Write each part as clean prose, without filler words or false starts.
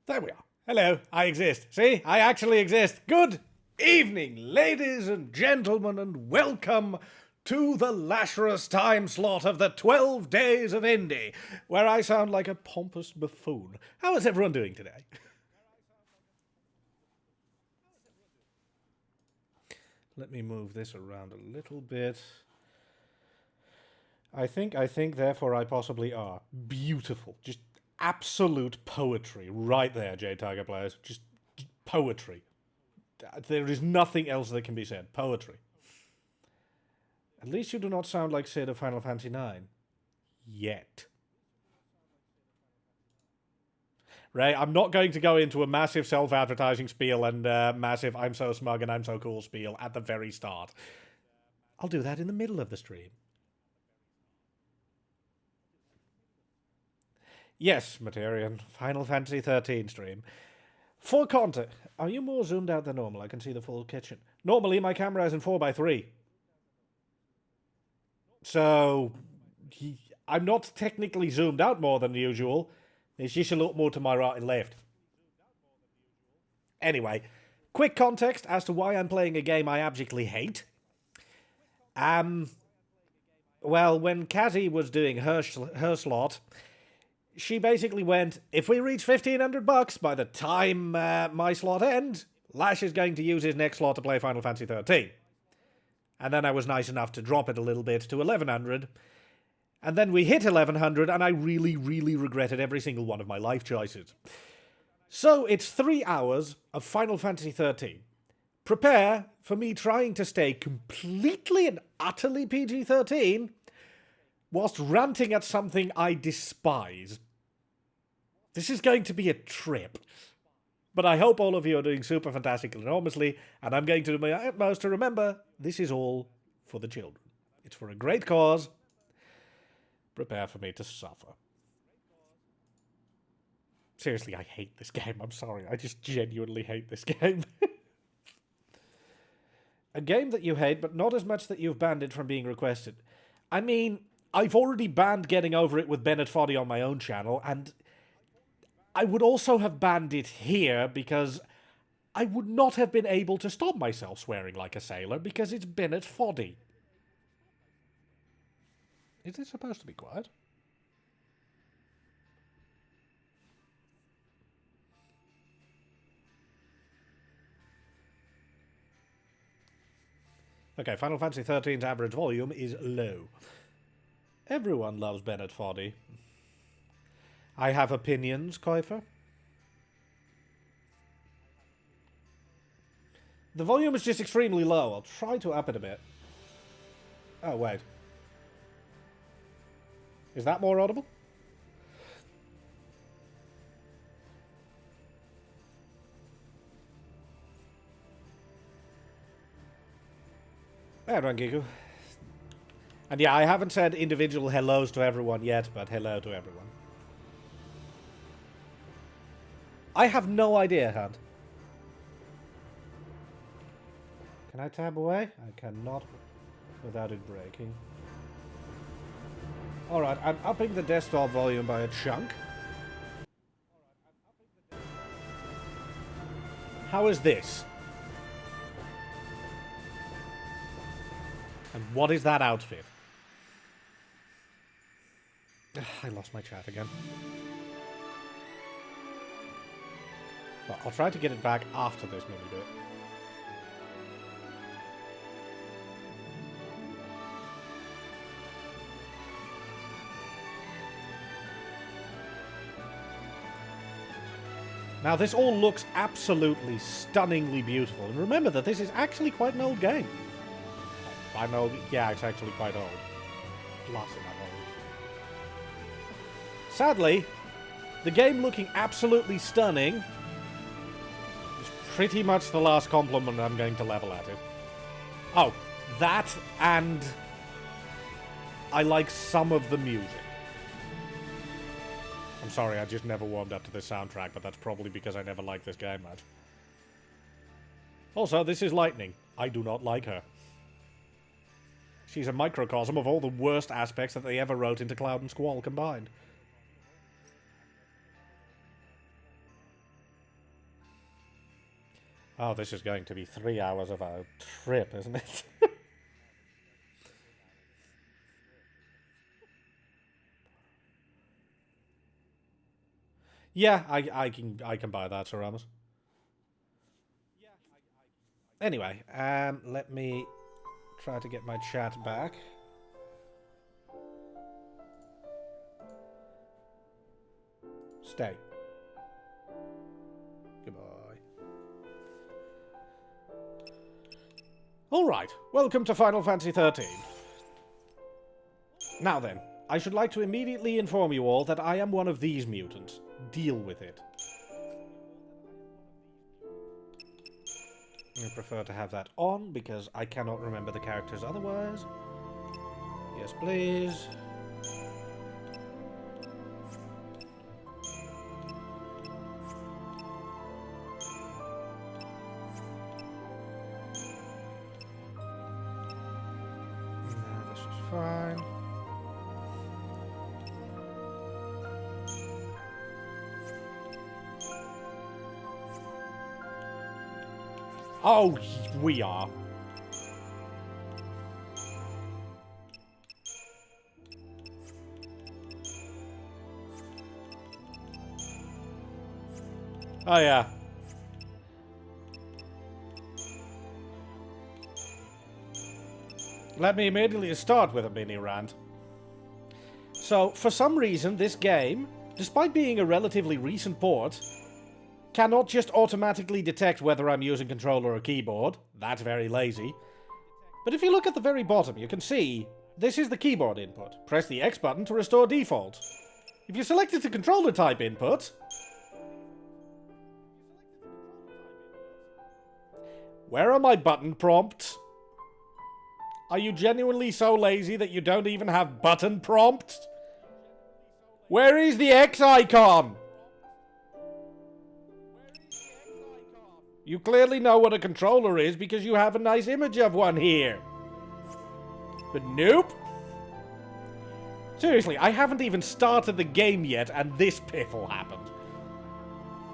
There we are. Hello, I exist. See, I actually exist. Good evening, ladies and gentlemen, and welcome to the Lasharus time slot of the 12 Days of Indie, where I sound like a pompous buffoon. How is everyone doing today? Let me move this around a little bit. I think, therefore, I possibly are. Beautiful. Just absolute poetry right there, J-Tiger players. Just poetry. There is nothing else that can be said. Poetry. At least you do not sound like Sid of Final Fantasy IX. Yet. Right, I'm not going to go into a massive self-advertising spiel and massive I'm so smug and I'm so cool spiel at the very start. I'll do that in the middle of the stream. Yes, Materian. Final Fantasy XIII stream. For context, are you more zoomed out than normal? I can see the full kitchen. Normally, my camera is in 4x3. So, I'm not technically zoomed out more than usual. It's just a lot more to my right and left. Anyway, quick context as to why I'm playing a game I abjectly hate. Well, when Kazi was doing her slot, she basically went, if we reach $1,500 by the time my slot ends, Lash is going to use his next slot to play Final Fantasy XIII. And then I was nice enough to drop it a little bit to 1,100. And then we hit 1,100, and I really, really regretted every single one of my life choices. So it's 3 hours of Final Fantasy XIII. Prepare for me trying to stay completely and utterly PG-13 whilst ranting at something I despise. This is going to be a trip. But I hope all of you are doing super fantastic and enormously, and I'm going to do my utmost to remember this is all for the children. It's for a great cause. Prepare for me to suffer. Seriously, I hate this game. I'm sorry. I just genuinely hate this game. A game that you hate, but not as much that you've banned it from being requested. I mean, I've already banned Getting Over It with Bennett Foddy on my own channel, and I would also have banned it here because I would not have been able to stop myself swearing like a sailor because it's Bennett Foddy. Is it supposed to be quiet? Okay, Final Fantasy XIII's average volume is low. Everyone loves Bennett Foddy. I have opinions, Kuiper. The volume is just extremely low. I'll try to up it a bit. Oh, wait. Is that more audible? There, Rangiku. And yeah, I haven't said individual hellos to everyone yet, but hello to everyone. I have no idea, Hunt. Can I tab away? I cannot without it breaking. Alright, I'm upping the desktop volume by a chunk. How is this? And what is that outfit? I lost my chat again. Well, I'll try to get it back after this mini bit. Now, this all looks absolutely stunningly beautiful. And remember that this is actually quite an old game. I know, yeah, it's actually quite old. Blasting that old. Sadly, the game looking absolutely stunning is pretty much the last compliment I'm going to level at it. Oh, that and I like some of the music. I'm sorry, I just never warmed up to this soundtrack, but that's probably because I never liked this game much. Also, this is Lightning. I do not like her. She's a microcosm of all the worst aspects that they ever wrote into Cloud and Squall combined. Oh, this is going to be 3 hours of a trip, isn't it? Yeah, I can buy that, Sir Ramos. Anyway, let me try to get my chat back. Stay. Goodbye. Alright, welcome to Final Fantasy XIII. Now then, I should like to immediately inform you all that I am one of these mutants. Deal with it. I prefer to have that on because I cannot remember the characters otherwise. Yes, please. This is fine. Oh, we are. Oh, yeah. Let me immediately start with a mini rant. So, for some reason, this game, despite being a relatively recent port, cannot just automatically detect whether I'm using controller or keyboard. That's very lazy. But if you look at the very bottom, you can see this is the keyboard input. Press the X button to restore default. If you selected the controller type input, where are my button prompts? Are you genuinely so lazy that you don't even have button prompts? Where is the X icon? You clearly know what a controller is because you have a nice image of one here. But nope. Seriously, I haven't even started the game yet and this piffle happened.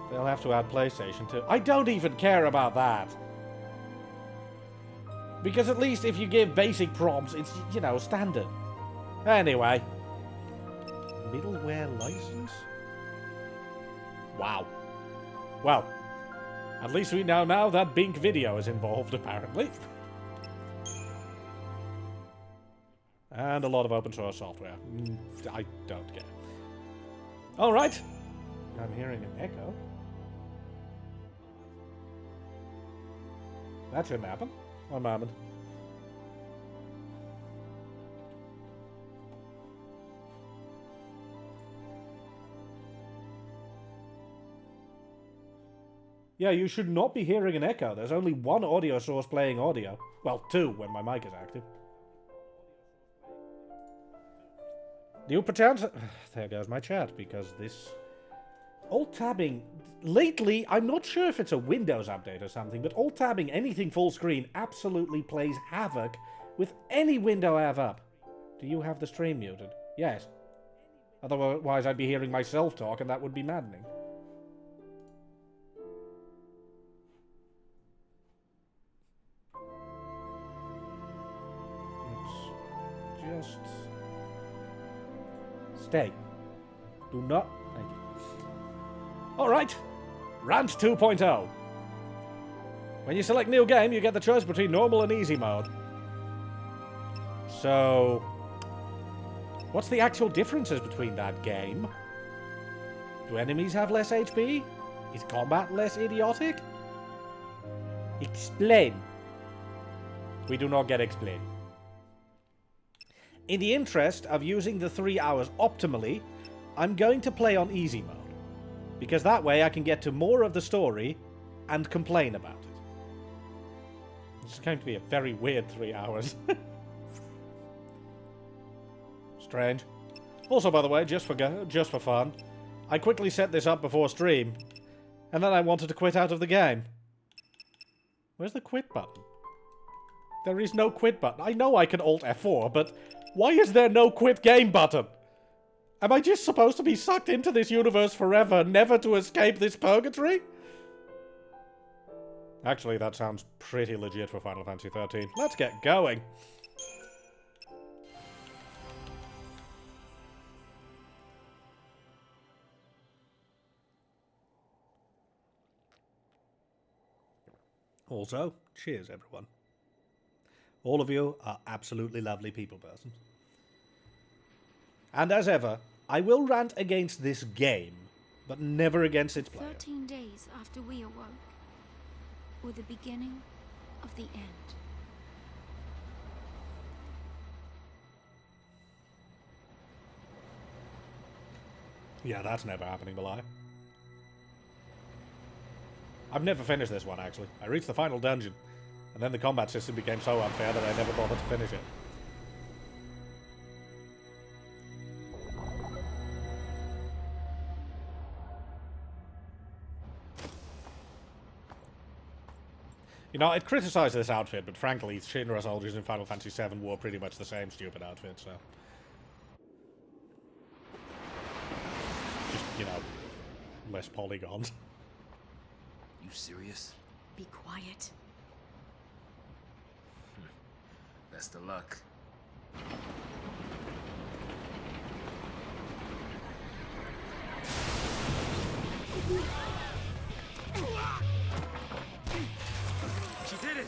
They'll have to add PlayStation 2. I don't even care about that. Because at least if you give basic prompts, it's, you know, standard. Anyway. Middleware license? Wow. Well. At least we know now that Bink Video is involved, apparently. And a lot of open source software. I don't care. Alright. I'm hearing an echo. That shouldn't happen. One moment. Yeah, you should not be hearing an echo. There's only one audio source playing audio. Well, two when my mic is active. Do you pretend? There goes my chat, because this... Alt-tabbing... Lately, I'm not sure if it's a Windows update or something, but alt-tabbing anything full screen absolutely plays havoc with any window I have up. Do you have the stream muted? Yes. Otherwise, I'd be hearing myself talk, and that would be maddening. Just stay. Do not. Thank you. Alright. Rant 2.0. When you select new game, you get the choice between normal and easy mode. So, what's the actual differences between that game? Do enemies have less HP? Is combat less idiotic? Explain. We do not get explain. In the interest of using the 3 hours optimally, I'm going to play on easy mode. Because that way I can get to more of the story and complain about it. It's going to be a very weird 3 hours. Strange. Also, by the way, just for fun, I quickly set this up before stream, and then I wanted to quit out of the game. Where's the quit button? There is no quit button. I know I can Alt F4, but why is there no quit game button? Am I just supposed to be sucked into this universe forever, never to escape this purgatory? Actually, that sounds pretty legit for Final Fantasy XIII. Let's get going! Also, cheers everyone. All of you are absolutely lovely people persons. And as ever, I will rant against this game, but never against its player. 13 days after we awoke, were the beginning of the end. Yeah, that's never happening, Malaya. I've never finished this one, actually. I reached the final dungeon, and then the combat system became so unfair that I never bothered to finish it. You know, I'd criticize this outfit, but frankly, Shinra soldiers in Final Fantasy VII wore pretty much the same stupid outfit, so... Just, you know, less polygons. You serious? Be quiet. Best of luck. She did it!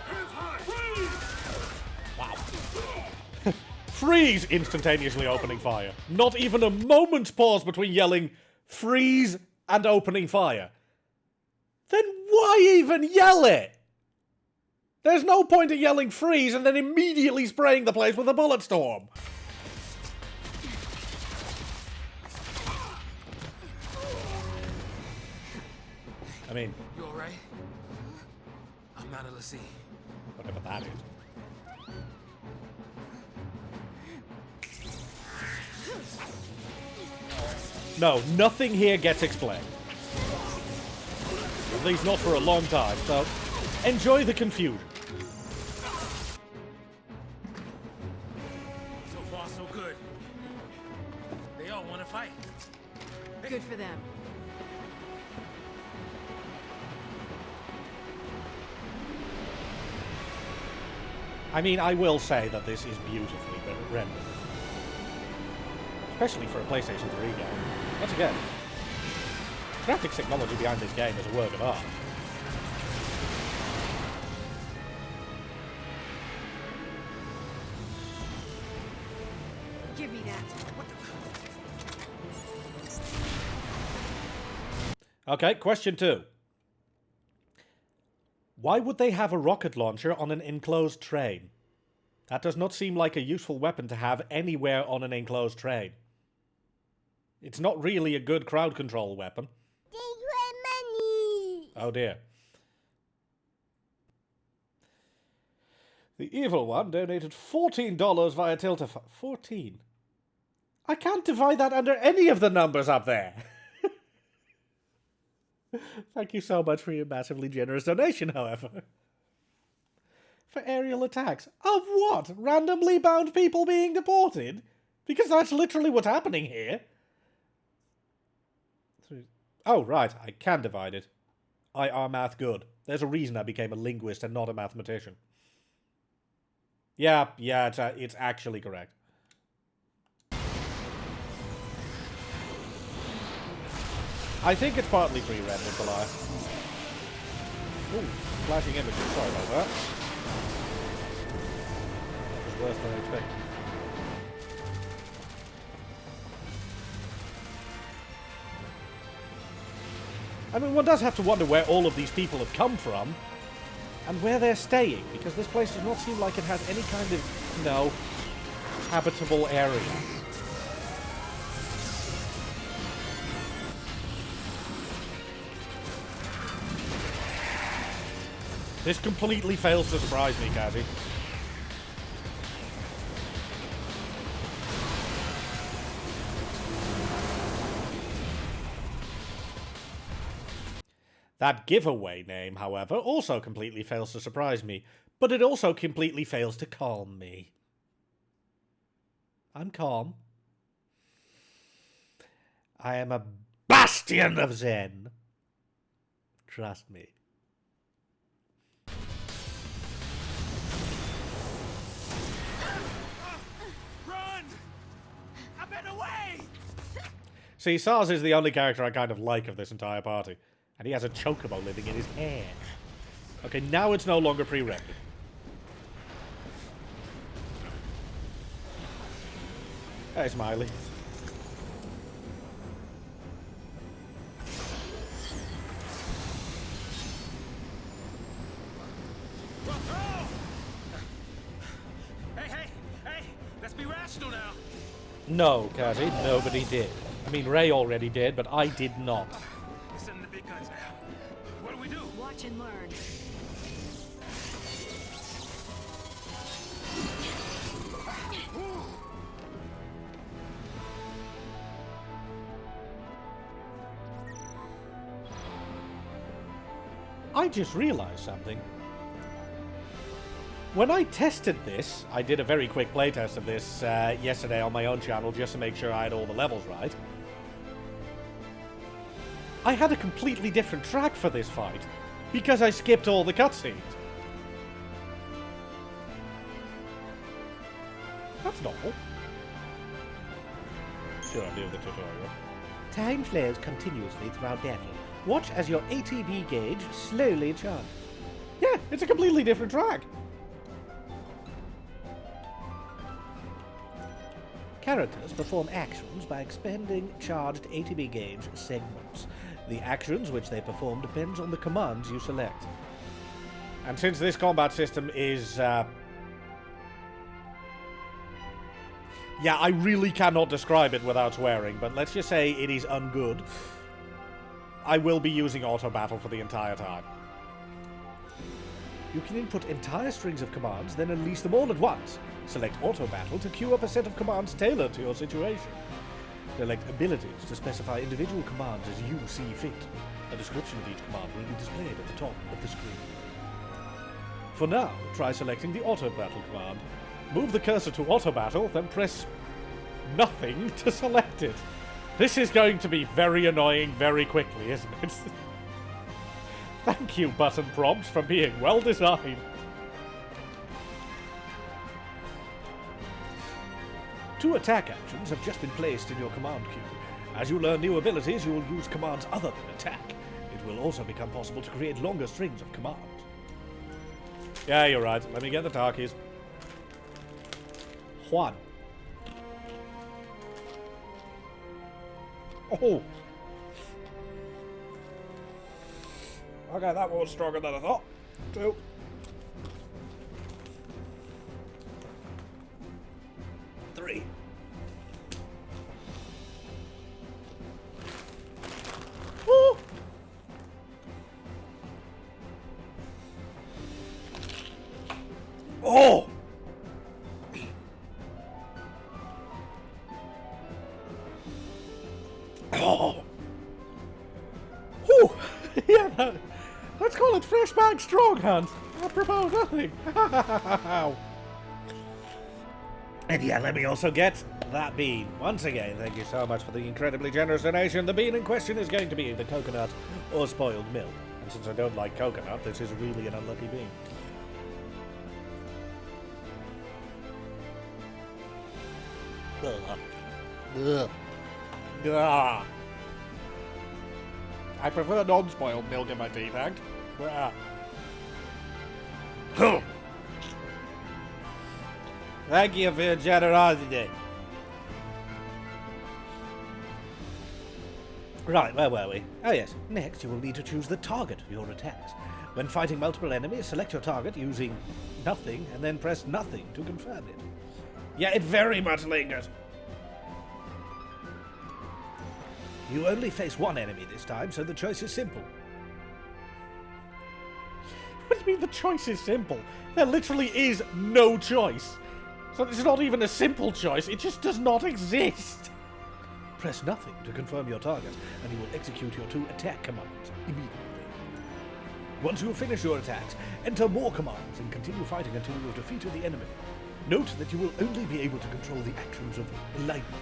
Hands high! Wow. Freeze! Instantaneously opening fire. Not even a moment's pause between yelling, freeze, and opening fire. Then why even yell it? There's no point in yelling freeze and then immediately spraying the place with a bullet storm. I mean... You alright? I'm out of the sea. Whatever that is. No, nothing here gets explained. At least not for a long time, so enjoy the confusion. So far, so good. They all want to fight. Good for them. I mean, I will say that this is beautifully rendered. Especially for a PlayStation 3 game. Once again, graphics technology behind this game is a work of art. Give me that. Okay, question 2. Why would they have a rocket launcher on an enclosed train? That does not seem like a useful weapon to have anywhere on an enclosed train. It's not really a good crowd control weapon. Oh dear. The evil one donated $14 via Tiltify. 14? I can't divide that under any of the numbers up there. Thank you so much for your massively generous donation, however. For aerial attacks. Of what? Randomly bound people being deported? Because that's literally what's happening here. Oh, right. I can divide it. I are math good. There's a reason I became a linguist and not a mathematician. Yeah, it's actually correct. I think it's partly pre-rendered, the lie. Ooh, flashing images. Sorry about that. That was worse than I expected. I mean, one does have to wonder where all of these people have come from and where they're staying, because this place does not seem like it has any kind of, you know, habitable area. This completely fails to surprise me, Kazi. That giveaway name, however, also completely fails to surprise me, but it also completely fails to calm me. I'm calm. I am a bastion of Zen. Trust me. Run! I've been away! See, Sars is the only character I kind of like of this entire party. And he has a chocobo living in his hair. Okay, now it's no longer pre-rendered. Hey, Smiley. Hey! Let's be rational now. No, Cassie, nobody did. I mean, Ray already did, but I did not. Send the big guns now. What do we do? Watch and learn. I just realized something. When I tested this, I did a very quick playtest of this yesterday on my own channel just to make sure I had all the levels right. I had a completely different track for this fight because I skipped all the cutscenes. That's novel. Sure, I'll do the tutorial. Time flows continuously throughout battle. Watch as your ATB gauge slowly charges. Yeah, it's a completely different track. Characters perform actions by expending charged ATB gauge segments. The actions which they perform depends on the commands you select. And since this combat system is... yeah, I really cannot describe it without swearing, but let's just say it is ungood. I will be using auto battle for the entire time. You can input entire strings of commands, then unleash them all at once. Select auto battle to queue up a set of commands tailored to your situation. Select abilities to specify individual commands as you see fit. A description of each command will be displayed at the top of the screen. For now, try selecting the auto battle command. Move the cursor to auto battle, then press nothing to select it. This is going to be very annoying very quickly, isn't it? Thank you, button prompts, for being well designed. Two attack actions have just been placed in your command queue. As you learn new abilities, you will use commands other than attack. It will also become possible to create longer strings of commands. Yeah, you're right. Let me get the tar keys. Juan. Oh! Okay, that was stronger than I thought. 2. 3. Woo! Oh! Oh! Whew! Yeah, let's call it Fresh Bag Strong Hand. Apropos nothing. And yeah, let me also get that bean. Once again, thank you so much for the incredibly generous donation. The bean in question is going to be the coconut or spoiled milk. And since I don't like coconut, this is really an unlucky bean. Ugh. Ugh. I prefer non-spoiled milk in my tea, thanks. Thank you for your generosity. Right, where were we? Oh yes, next you will need to choose the target of your attacks. When fighting multiple enemies, select your target using nothing and then press nothing to confirm it. Yeah, it very much lingers. You only face one enemy this time, so the choice is simple. What do you mean the choice is simple? There literally is no choice. So it's not even a simple choice, it just does not exist. Press nothing to confirm your target, and you will execute your 2 attack commands immediately. Once you have finished your attacks, enter more commands and continue fighting until you have defeated the enemy. Note that you will only be able to control the actions of Lightning.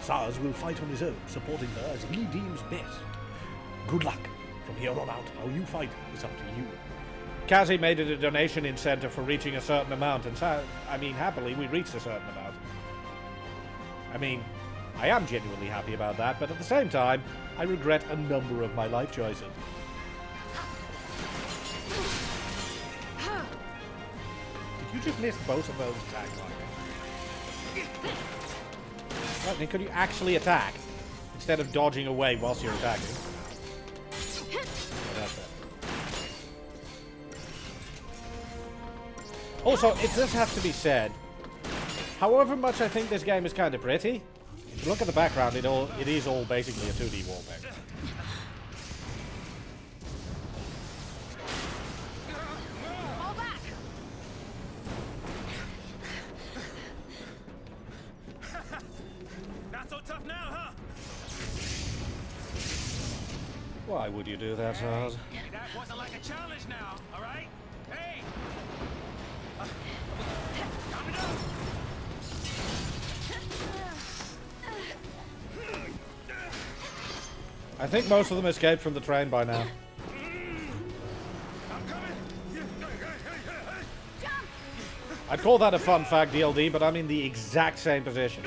Sars will fight on his own, supporting her as he deems best. Good luck, From here on out, how you fight is up to you. Cassie made it a donation incentive for reaching a certain amount, and happily, we reached a certain amount. I mean, I am genuinely happy about that, but at the same time, I regret a number of my life choices. Did you just miss both of those attacks, Lightning? Lightning, could you actually attack? Instead of dodging away whilst you're attacking. Oh, that's it. Also, it does have to be said, however much I think this game is kind of pretty, if you look at the background, it is all basically a 2D wallpaper. Fall back. Not so tough now, huh? Why would you do that, Charles? That wasn't like a challenge now, all right? Hey! Calm it down. I think most of them escaped from the train by now. I'm coming. I'd call that a fun fact, DLD, but I'm in the exact same position.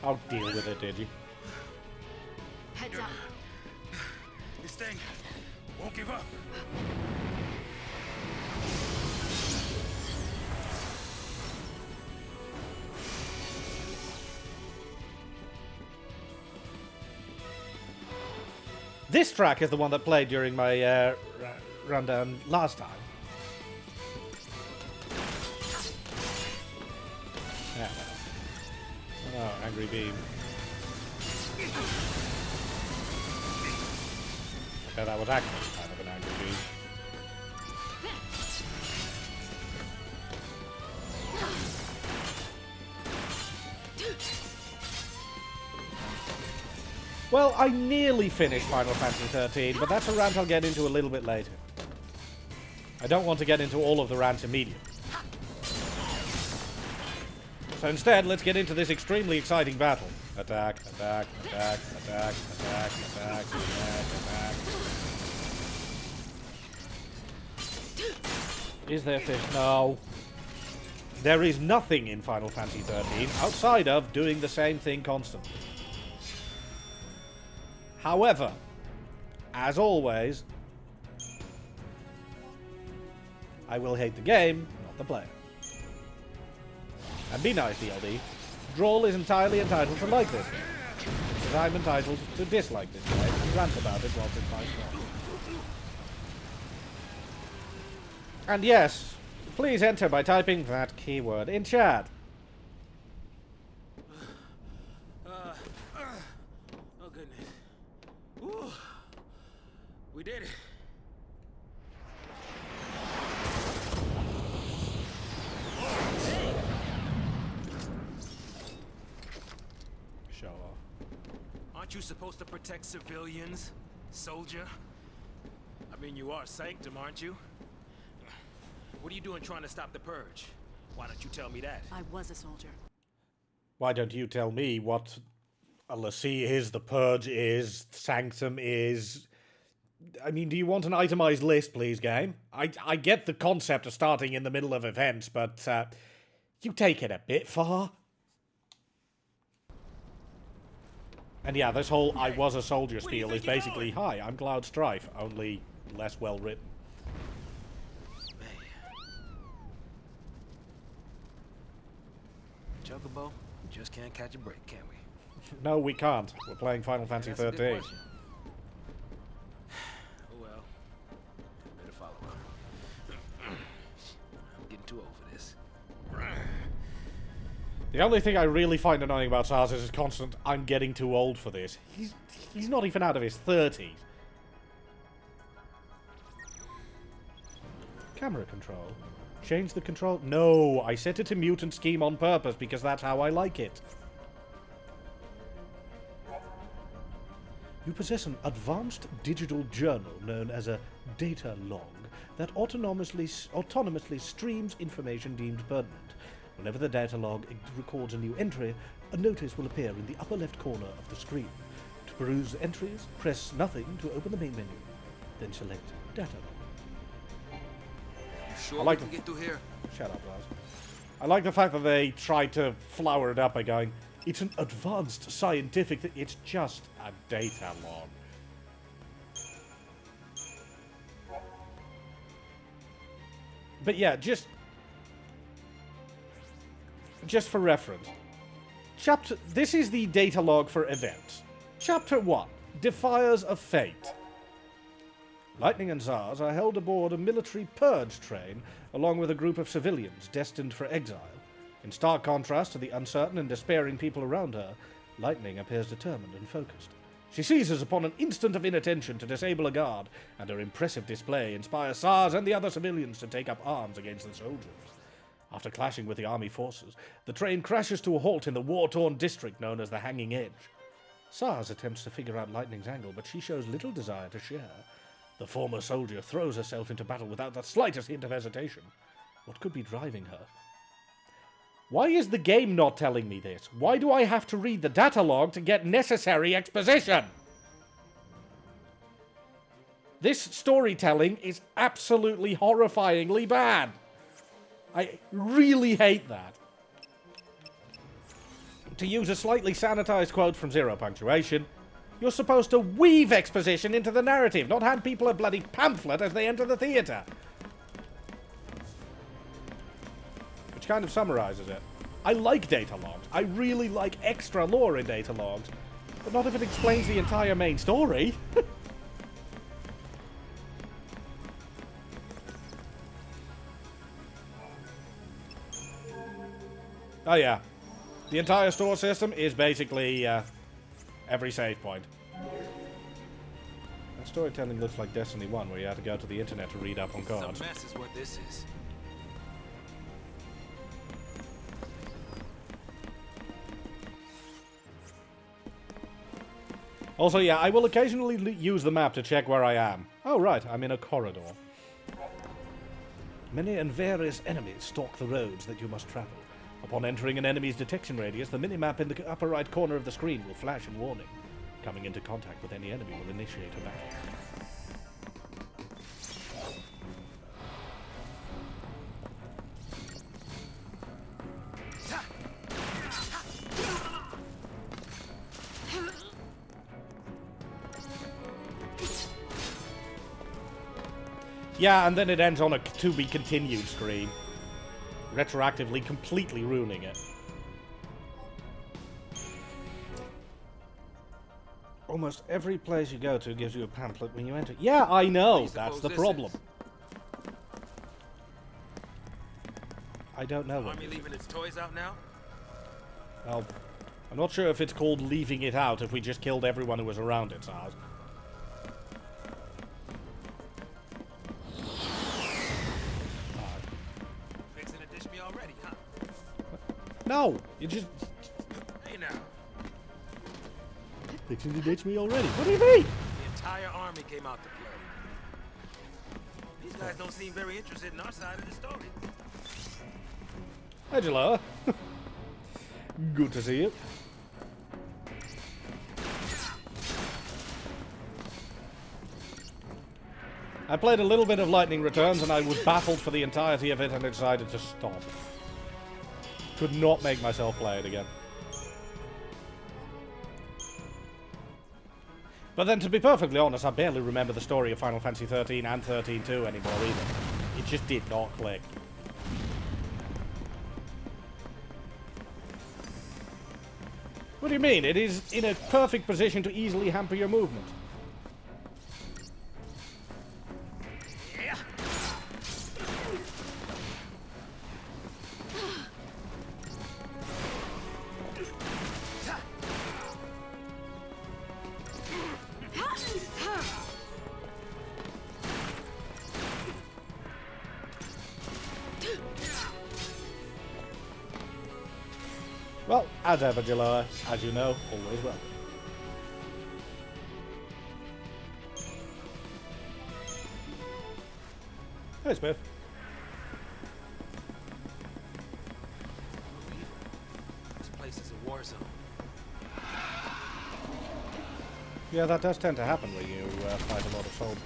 I'll deal with it, did you? Heads up. This thing won't give up. This track is the one that played during my rundown last time. Yeah. Oh, Angry Beam. Yeah, that was actually kind of an Angry Beam. Well, I nearly finished Final Fantasy XIII, but that's a rant I'll get into a little bit later. I don't want to get into all of the rants immediately. So instead, let's get into this extremely exciting battle. Attack, attack, attack, attack, attack, attack, attack, attack. Is there fish? No. There is nothing in Final Fantasy XIII outside of doing the same thing constantly. However, as always, I will hate the game, not the player. And be nice, DLD. Droll is entirely entitled to like this game, because I'm entitled to dislike this game and rant about it whilst it finds wrong. And yes, please enter by typing that keyword in chat. Oh, goodness. Woo. We did it. Show off. Aren't you supposed to protect civilians, soldier? I mean, you are Sanctum, aren't you? What are you doing trying to stop the purge? Why don't you tell me that? I was a soldier. Why don't you tell me what a Lassie is, the Purge is, Sanctum is? I mean, do you want an itemized list, please, game? I get the concept of starting in the middle of events, but you take it a bit far. And yeah, this whole I was a soldier spiel is basically, hi, I'm Cloud Strife, only less well written. Chocobo, we just can't catch a break, can we? No, we can't. We're playing Final Fantasy That's a good XIII. question. Oh well. I better follow her. I'm getting too old for this. The only thing I really find annoying about SARS is his constant, I'm getting too old for this. He's not even out of his 30s. Camera control. Change the control. No, I set it to mutant scheme on purpose because that's how I like it. You possess an advanced digital journal known as a data log that autonomously streams information deemed pertinent. Whenever the data log records a new entry, a notice will appear in the upper left corner of the screen. To peruse entries, press nothing to open the main menu, then select data. Sure I like we can the- get through here? Shut up, Lars. I like the fact that they tried to flower it up by going, it's an advanced scientific thing. It's just a data log. But yeah, just for reference. This is the data log for events. Chapter 1. Defiers of Fate. Lightning and Zars are held aboard a military purge train along with a group of civilians destined for exile. In stark contrast to the uncertain and despairing people around her, Lightning appears determined and focused. She seizes upon an instant of inattention to disable a guard, and her impressive display inspires Zars and the other civilians to take up arms against the soldiers. After clashing with the army forces, the train crashes to a halt in the war-torn district known as the Hanging Edge. Zars attempts to figure out Lightning's angle, but she shows little desire to share. The former soldier throws herself into battle without the slightest hint of hesitation. What could be driving her? Why is the game not telling me this? Why do I have to read the data log to get necessary exposition? This storytelling is absolutely horrifyingly bad. I really hate that. To use a slightly sanitized quote from Zero Punctuation, you're supposed to weave exposition into the narrative, not hand people a bloody pamphlet as they enter the theatre. Which kind of summarizes it. I like data logs. I really like extra lore in data logs, but not if it explains the entire main story. Oh yeah. The entire store system is basically every save point. That storytelling looks like Destiny 1, where you have to go to the internet to read up on cards. Some mess is what this is. Also, yeah, I will occasionally use the map to check where I am. Oh, right, I'm in a corridor. Many and various enemies stalk the roads that you must travel. Upon entering an enemy's detection radius, the minimap in the upper right corner of the screen will flash a warning. Coming into contact with any enemy will initiate a battle. Yeah, and then it ends on a to be continued screen. Retroactively completely ruining it. Almost every place you go to gives you a pamphlet when you enter. Yeah, I know. That's the problem. I don't know what. Army leaving its toys out now? Well, I'm not sure if it's called leaving it out if we just killed everyone who was around it, Sars. Fixing to dish me already, huh? No, you just Hey now. fixing to ditch me already. What do you mean? The entire army came out to play. These guys don't seem very interested in our side of the story. Angela. Good to see you. I played a little bit of Lightning Returns and I was baffled for the entirety of it and decided to stop. Could not make myself play it again. But then, to be perfectly honest, I barely remember the story of Final Fantasy XIII and 13-2 anymore either. It just did not click. What do you mean? It is in a perfect position to easily hamper your movement. Yeah. Well, as ever, Jiloa, as you know, always welcome. Hey, Smith. This place is a war zone. Yeah, that does tend to happen when you fight a lot of soldiers.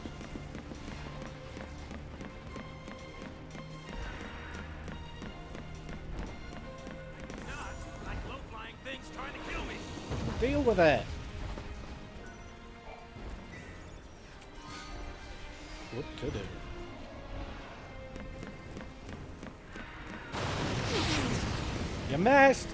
Like low-flying things trying to kill me. Deal with it. What to do? You missed!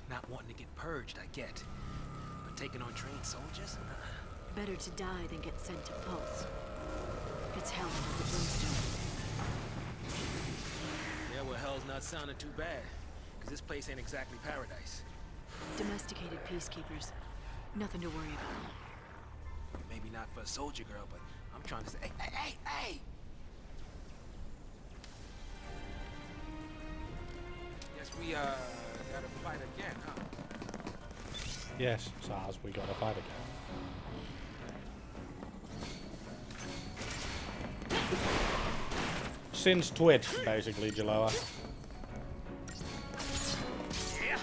Not wanting to get purged, I get. But taking on trained soldiers? Better to die than get sent to Pulse. It's hell under the brimstone. Yeah, well, hell's not sounding too bad. Because this place ain't exactly paradise. Domesticated peacekeepers. Nothing to worry about. Maybe not for a soldier girl, but I'm trying to say, hey! Guess we, gotta fight again, huh? Yes, Sars, we gotta fight again. Since Twitch, basically, Jaloa. Yeah.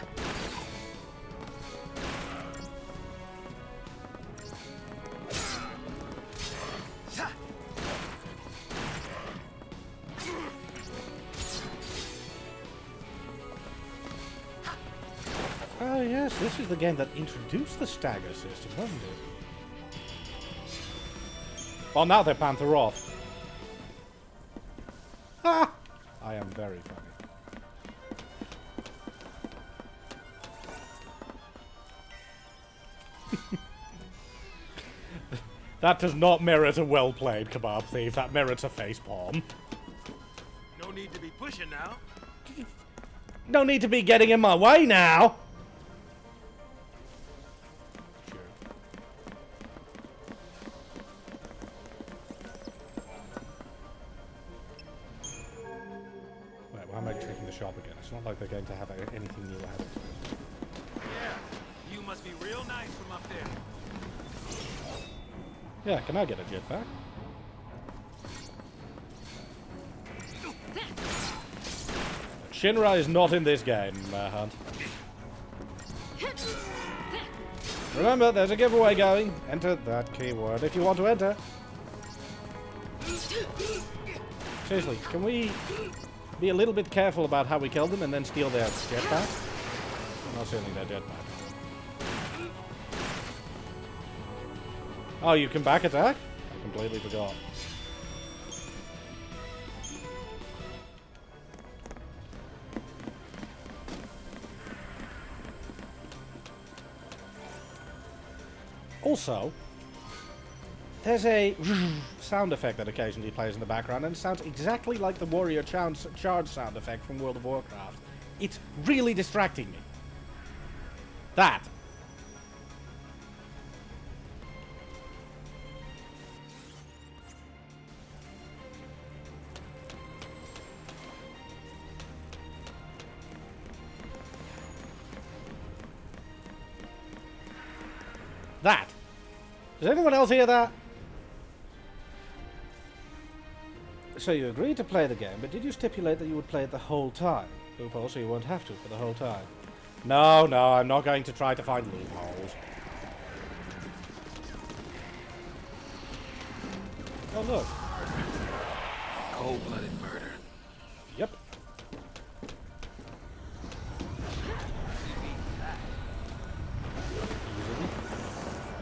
Oh yes, this is the game that introduced the stagger system, wasn't it? Well, now they panther off. Ha! I am very funny. That does not merit a well-played kebab thief. That merits a facepalm. No need to be pushing now. No need to be getting in my way now. Sure. Wait, why am I checking the shop again? It's not like they're going to have anything new added. Yeah, you must be real nice from up there. Yeah, can I get a jetpack? Shinra is not in this game, Hunt. Remember, there's a giveaway going. Enter that keyword if you want to enter. Seriously, can we be a little bit careful about how we kill them and then steal their jetpack? Not stealing their jetpack. Oh, you can back attack? I completely forgot. Also, there's a sound effect that occasionally plays in the background, and it sounds exactly like the warrior charge sound effect from World of Warcraft. It's really distracting me. That. That. Does anyone else hear that? So you agreed to play the game, but did you stipulate that you would play it the whole time? Loophole, so you won't have to for the whole time. No, I'm not going to try to find loopholes. Oh, look. Cold-blooded murder. Yep.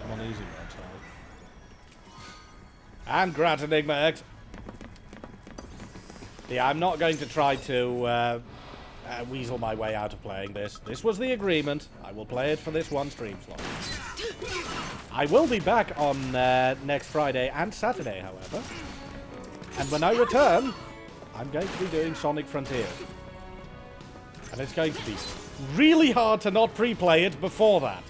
I'm on easy mode, sorry. And grant Enigma X. Yeah, I'm not going to try to weasel my way out of playing this. This was the agreement. I will play it for this one stream slot. I will be back on next Friday and Saturday, however. And when I return, I'm going to be doing Sonic Frontier. And it's going to be really hard to not pre-play it before that.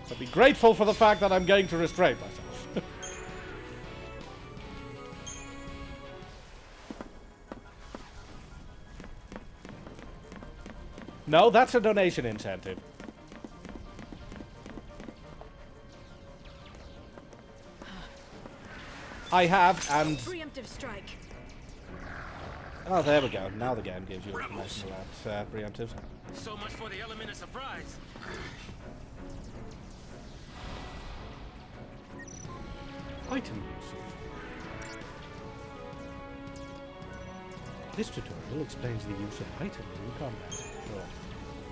So be grateful for the fact that I'm going to restrain myself. No, that's a donation incentive. I have, and Preemptive strike. Oh, there we go. Now the game gives you information about preemptives. So much for the element of surprise. Item usage. This tutorial explains the use of items in combat. Sure.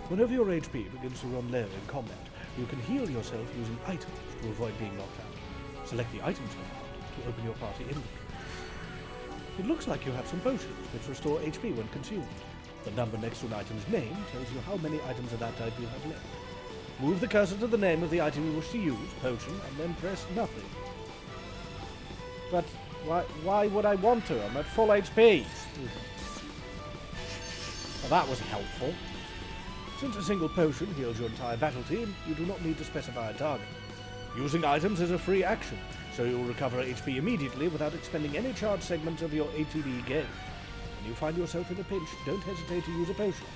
Whenever your HP begins to run low in combat, you can heal yourself using items to avoid being knocked out. Select the items command to open your party inventory. It looks like you have some potions which restore HP when consumed. The number next to an item's name tells you how many items of that type you have left. Move the cursor to the name of the item you wish to use, potion, and then press nothing. But why would I want to? I'm at full HP. Well, that was helpful. Since a single potion heals your entire battle team, you do not need to specify a target. Using items is a free action, so you'll recover HP immediately without expending any charge segments of your ATB gain. When you find yourself in a pinch, don't hesitate to use a potion.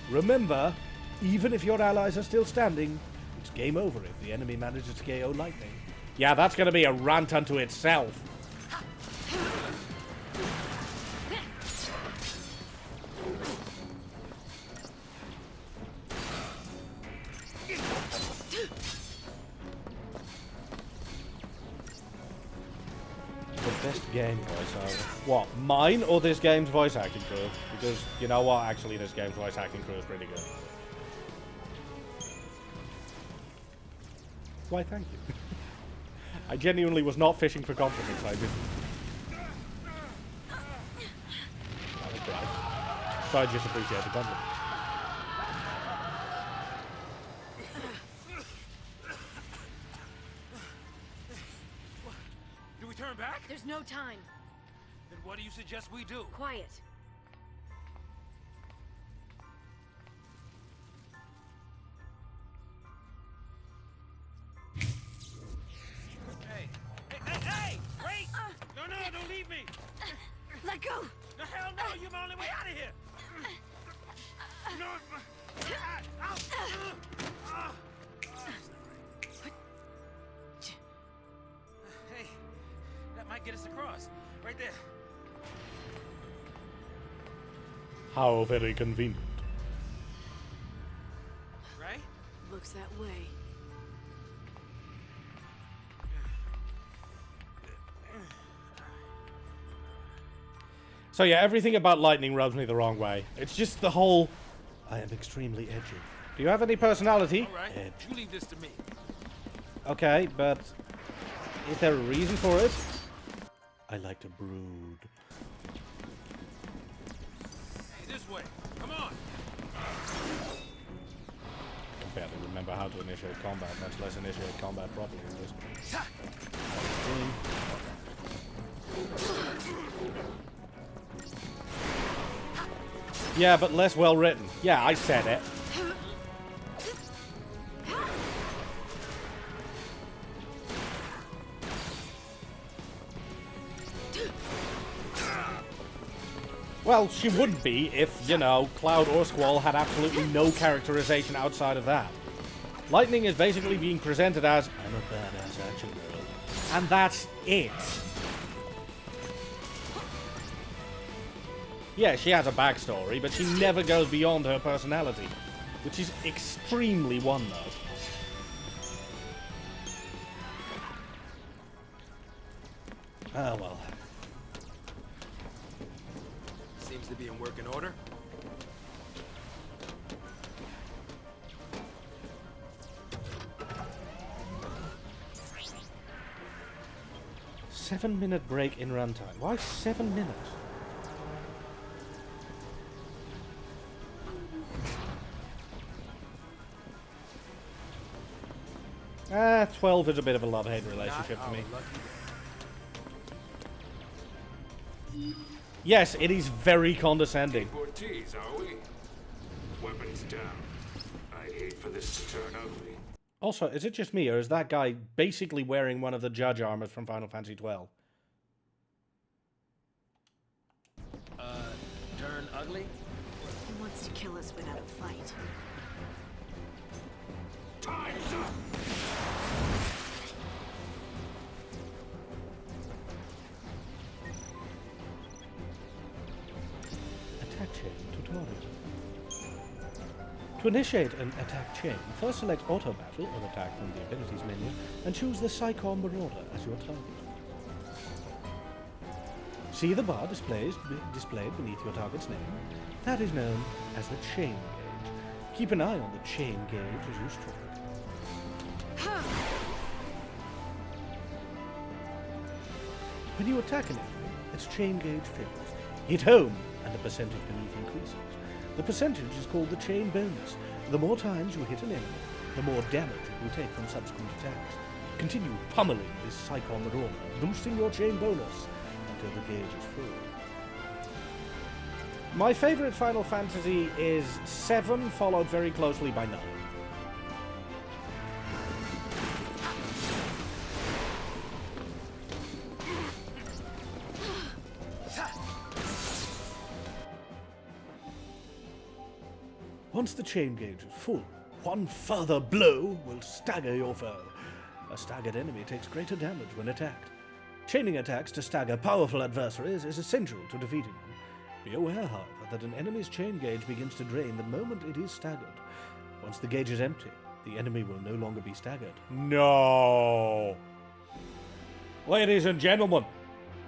Remember, even if your allies are still standing, it's game over if the enemy manages to KO lightning. Yeah, that's going to be a rant unto itself. Best game voiceover. What, mine or this game's voice acting crew? Because, you know what, actually this game's voice acting crew is pretty good. Why, thank you. I genuinely was not fishing for compliments, I did. That was great. So I just appreciate the compliment. Turn back? There's no time. Then what do you suggest we do? Quiet. Hey! Wait! No, don't leave me! Let go! The hell no! You're my only way out of here! No! Hey, that might get us across. Right there. How very convenient. Right? Looks that way. So yeah, everything about lightning rubs me the wrong way. It's just the whole, I am extremely edgy. Do you have any personality? All right, Edge. you leave this to me. Okay, but is there a reason for it? I like to brood. Hey, this way. Come on. I can barely remember how to initiate combat, much less initiate combat properly. Yeah, but less well written. Yeah, I said it. Well, she wouldn't be if, you know, Cloud or Squall had absolutely no characterization outside of that. Lightning is basically being presented as, I'm a badass action girl. And that's it. Yeah, she has a backstory, but she never goes beyond her personality, which is extremely one-note. Ah, well. Seems to be in working order. Seven-minute break in runtime. Why 7 minutes? 12 is a bit of a love-hate relationship for me. Yes, it is very condescending. Ortiz, are we? Weapons down. I'd hate for this to turn ugly. Also, is it just me, or is that guy basically wearing one of the judge armors from Final Fantasy XII? Turn ugly? He wants to kill us without a fight. Time's up! attack chain tutorial. To initiate an attack chain, first select Auto Battle or Attack from the Abilities menu and choose the Psychon Marauder as your target. See the bar displayed beneath your target's name? That is known as the chain gauge. Keep an eye on the chain gauge as you strike. When you attack an enemy, its chain gauge fills. Hit home, and the percentage beneath increases. The percentage is called the chain bonus. The more times you hit an enemy, the more damage it will take from subsequent attacks. Continue pummeling this Psychon Marauder, boosting your chain bonus until the gauge is full. My favorite Final Fantasy is 7, followed very closely by 9. Once the chain gauge is full, one further blow will stagger your foe. A staggered enemy takes greater damage when attacked. Chaining attacks to stagger powerful adversaries is essential to defeating them. Be aware, however, that an enemy's chain gauge begins to drain the moment it is staggered. Once the gauge is empty, the enemy will no longer be staggered. No! Ladies and gentlemen,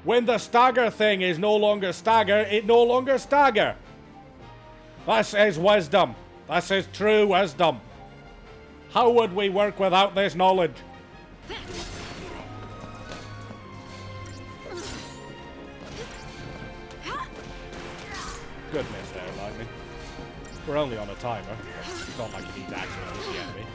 when the stagger thing is no longer stagger, it no longer stagger! This is wisdom. This is true wisdom. How would we work without this knowledge? Good miss there, Lightning. We're only on a timer. It's not like you need to actually the enemy.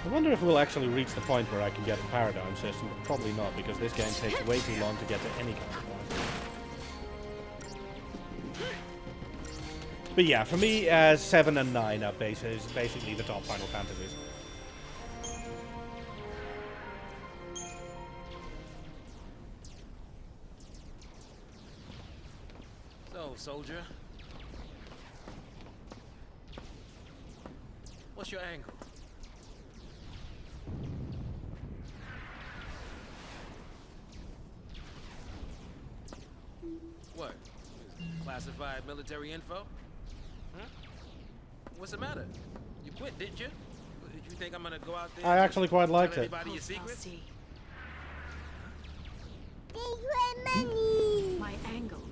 I wonder if we'll actually reach the point where I can get a paradigm system, but probably not, because this game takes way too long to get to any kind of point. But yeah, for me, 7 and 9 are basically the top Final Fantasies. So, soldier. What's your angle? What? Classified military info? Huh? What's the matter? You quit, didn't you? Did you think I'm gonna go out there? I actually quite liked it. Anybody your secrets? My angle.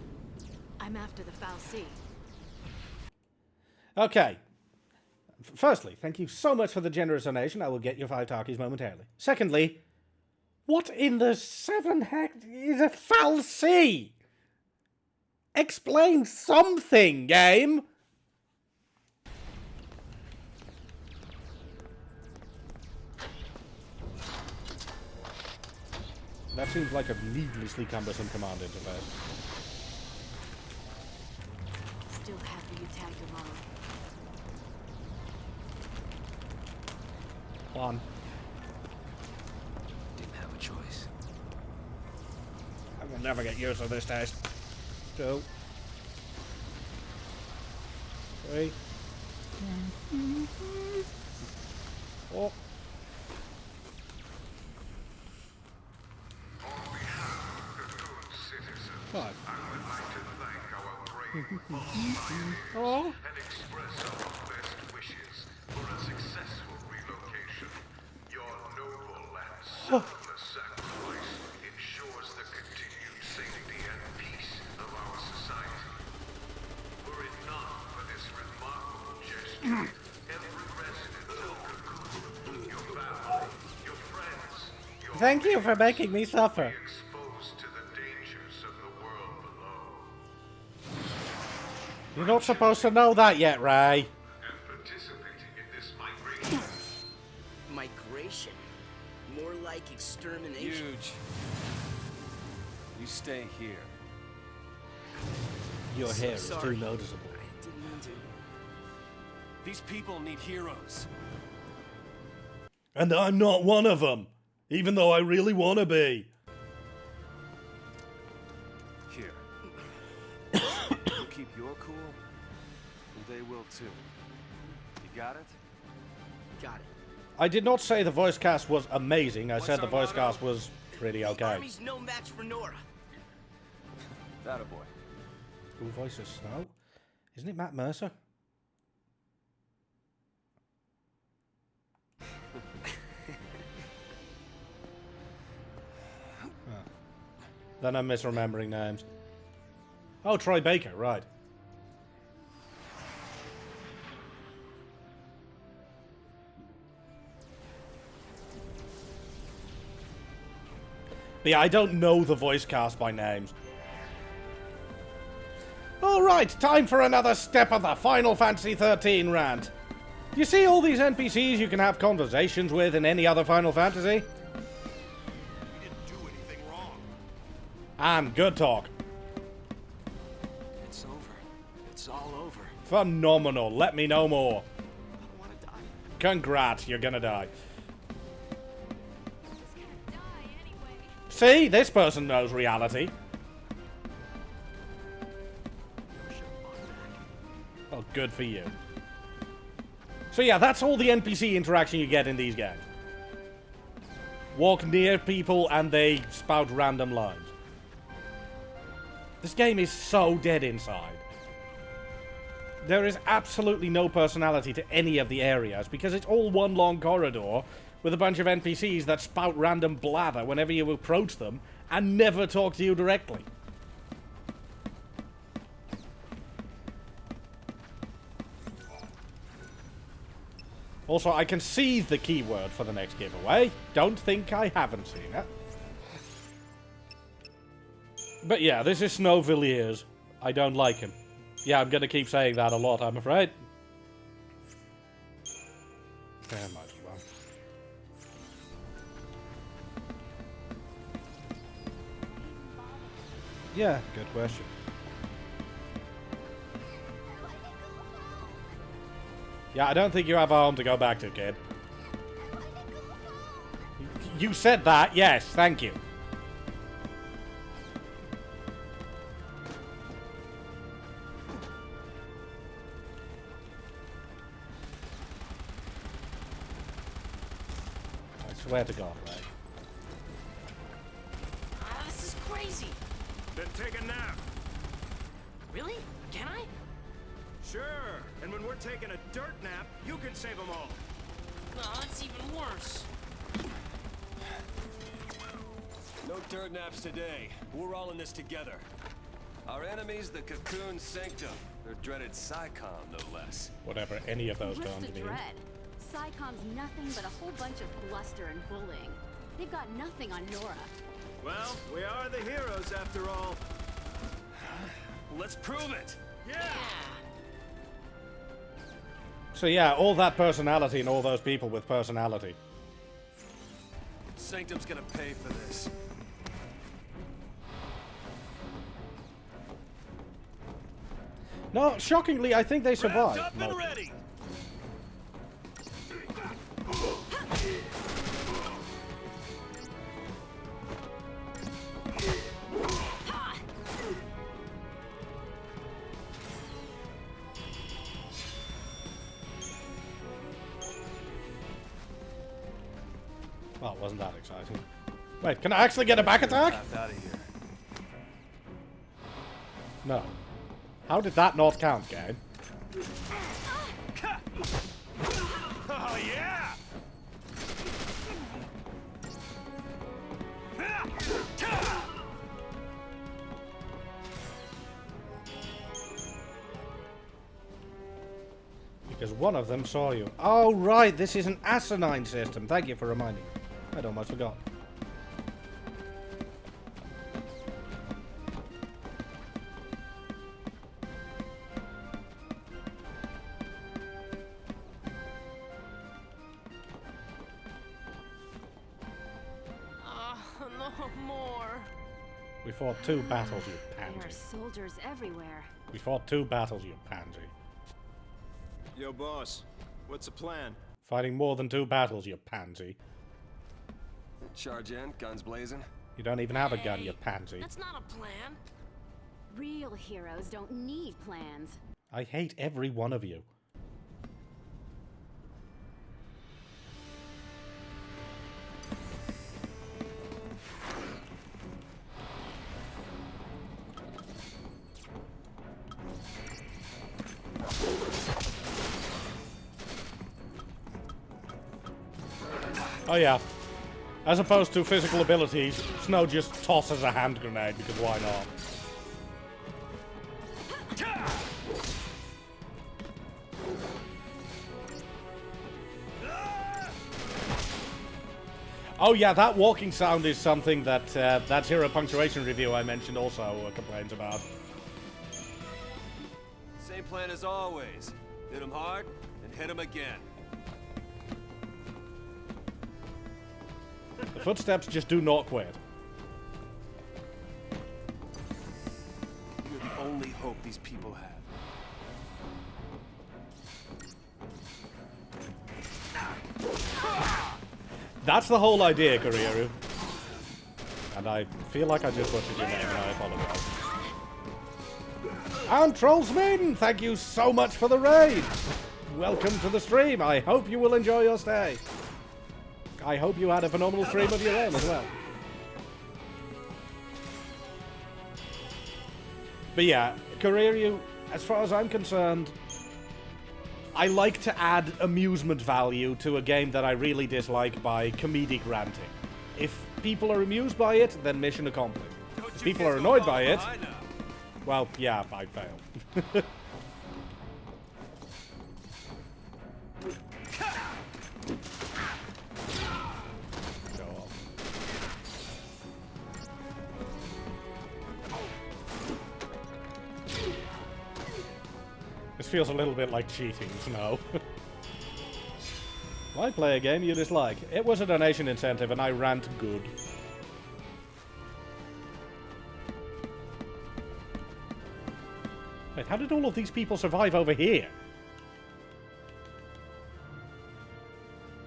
I'm after the Foul Sea. Okay. Firstly, thank you so much for the generous donation. I will get your 5 Tarkies momentarily. Secondly, what in the 7 heck is a Foul Sea? Explain something, game! That seems like a needlessly cumbersome command interface. Still happy you tagged along. One. Didn't have a choice. I will never get used to this test. 2. 3. 4. Five. Oh. And express our best wishes for a successful relocation. Your noble and selfless sacrifice ensures the continued safety and peace of our society. Were it not for this remarkable gesture, every resident of Cocoon, your family, your friends, your Thank you for making me suffer. exposed to the dangers of the world below. You're not supposed to know that yet, Ray. And participating in this migration. Migration? More like extermination. Huge. You stay here. Your hair is Sorry. too noticeable. I didn't mean to. These people need heroes. And I'm not one of them, even though I really want to be. Here. You keep your cool, and they will too. You got it? Got it. I did not say the voice cast was amazing. I What's said the our voice motto? cast was pretty The okay. army's no match for Nora. That a boy. Who voices Snow? Isn't it Matt Mercer? Then I'm misremembering names. Oh, Troy Baker, right. But yeah, I don't know the voice cast by names. Alright, time for another step of the Final Fantasy XIII rant. You see all these NPCs you can have conversations with in any other Final Fantasy? We didn't do anything wrong. And good talk. It's over. It's all over. Phenomenal, let me know more. I don't want to die. Congrats, you're gonna die. Die anyway. See, this person knows reality. Oh, good for you. So yeah, that's all the NPC interaction you get in these games. Walk near people and they spout random lines. This game is so dead inside. There is absolutely no personality to any of the areas because it's all one long corridor with a bunch of NPCs that spout random blather whenever you approach them and never talk to you directly. Also, I can see the keyword for the next giveaway. Don't think I haven't seen it. But yeah, this is Snow Villiers. I don't like him. Yeah, I'm gonna keep saying that a lot, I'm afraid. Yeah, might as well. Yeah, good question. Yeah, I don't think you have a home to go back to, kid. You said that, yes, thank you. I swear to God, right? This is crazy. Then take a nap. Really? Can I? Sure. And when we're taking a dirt nap, you can save them all. No, that's even worse. No dirt naps today. We're all in this together. Our enemy's the Cocoon Sanctum. Their dreaded Psycom, no less. Whatever any of those What's guns the mean. dread? Psycom's nothing but a whole bunch of bluster and bullying. They've got nothing on Nora. Well, we are the heroes after all. Let's prove it! Yeah! So yeah, all that personality and all those people with personality. Sanctum's gonna pay for this. No, shockingly, I think they Wrapped survived. up and ready! Well, wasn't that exciting. Wait, can I actually get a back attack? Out of here. No. How did that not count, game? Oh, yeah! Because one of them saw you. Oh, right, this is an asinine system. Thank you for reminding me. I'd almost forgot. No more. We fought 2 battles, you There are pansy. soldiers everywhere. We fought 2 battles, you pansy. Yo, boss. What's the plan? Fighting more than 2 battles, you pansy. Charge in, guns blazing. You don't even have a gun, Hey, you pansy. That's not a plan. Real heroes don't need plans. I hate every one of you. Oh yeah. As opposed to physical abilities, Snow just tosses a hand grenade because why not? Oh yeah, that walking sound is something that that Zero Punctuation review I mentioned also complains about. Same plan as always. Hit him hard, and hit him again. The footsteps just do not quit. You're the only hope these people have. That's the whole idea, Kuriru. And I feel like I just butchered your name, and I apologize. And Trollsmaiden, thank you so much for the raid! Welcome to the stream. I hope you will enjoy your stay. I hope you had a phenomenal stream of your own as well. But yeah, Kuriru, as far as I'm concerned, I like to add amusement value to a game that I really dislike by comedic ranting. If people are amused by it, then mission accomplished. If people are annoyed by it, well, yeah, I failed. This feels a little bit like cheating, Snow. Why play a game you dislike? It was a donation incentive and I rant good. Wait, how did all of these people survive over here?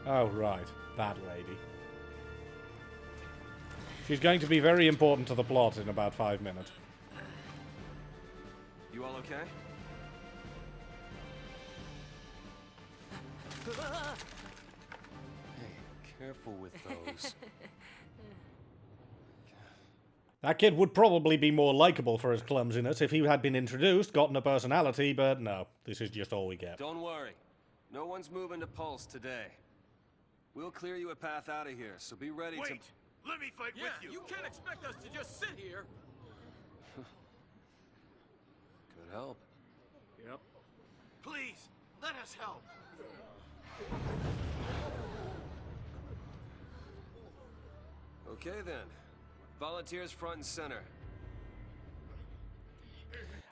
Oh, right. That lady. She's going to be very important to the plot in about 5 minutes. You all okay? Hey, careful with those. That kid would probably be more likable for his clumsiness if he had been introduced, gotten a personality, but no. This is just all we get. Don't worry. No one's moving to Pulse today. We'll clear you a path out of here, so be ready to... Wait! Let me fight with you! You can't expect us to just sit here. Could help. Yep. Please, let us help! Okay then. Volunteers front and center.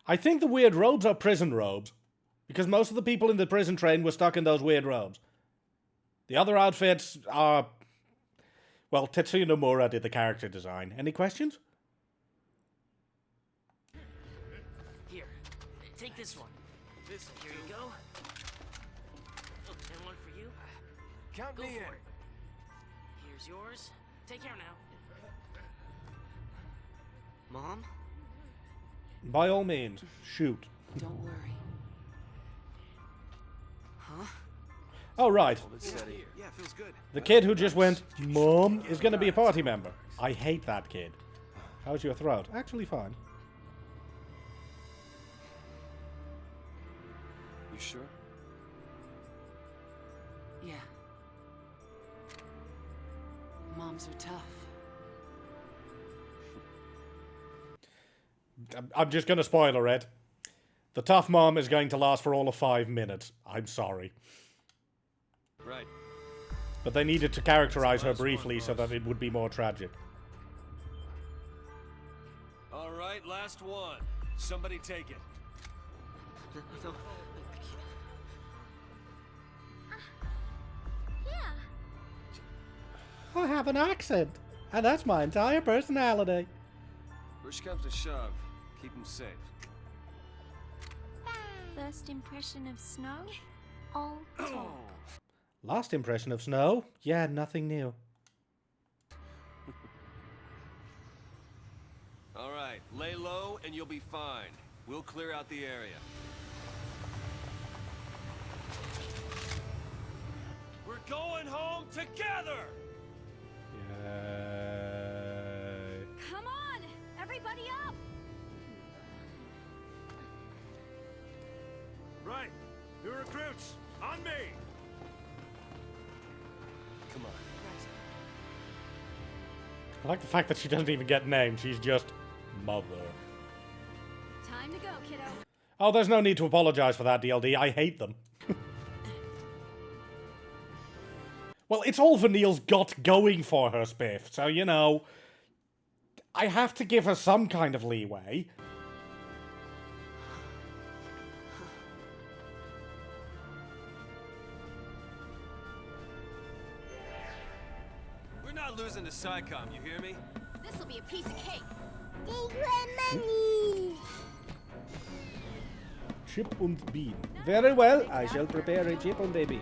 I think the weird robes are prison robes, because most of the people in the prison train were stuck in those weird robes. The other outfits are... Well, Tetsuya Nomura did the character design. Any questions? Here, take this one. Here you go. And one for you. Count Go me for in. it. Here's yours. Take care now. Mom? By all means, shoot. Don't worry. Huh? Oh, right. Yeah, feels good. The kid who just went, Mom, is going to be a party member. I hate that kid. How's your throat? Actually fine. You sure? Yeah. Moms are tough. I'm just going to spoiler it. The tough mom is going to last for all of 5 minutes. I'm sorry. Right. But they needed to characterize her briefly so that it would be more tragic. All right, last one. Somebody take it. No, I have an accent, and that's my entire personality. Push comes to shove. Keep them safe. First impression of Snow? All talk. Last impression of Snow? Yeah, nothing new. All right, lay low and you'll be fine. We'll clear out the area. We're going home together! Yay. Come on! Everybody up! Right. New recruits, on me! Come on. I like the fact that she doesn't even get named. She's just Mother. Time to go, kiddo. Oh, there's no need to apologize for that, DLD. I hate them. Well, it's all Vanille's got going for her, Spiff. So, you know, I have to give her some kind of leeway. We're not losing to SciComm, you hear me? This'll be a piece of cake. Chip und bean. Very well, I shall prepare a chip and a bean.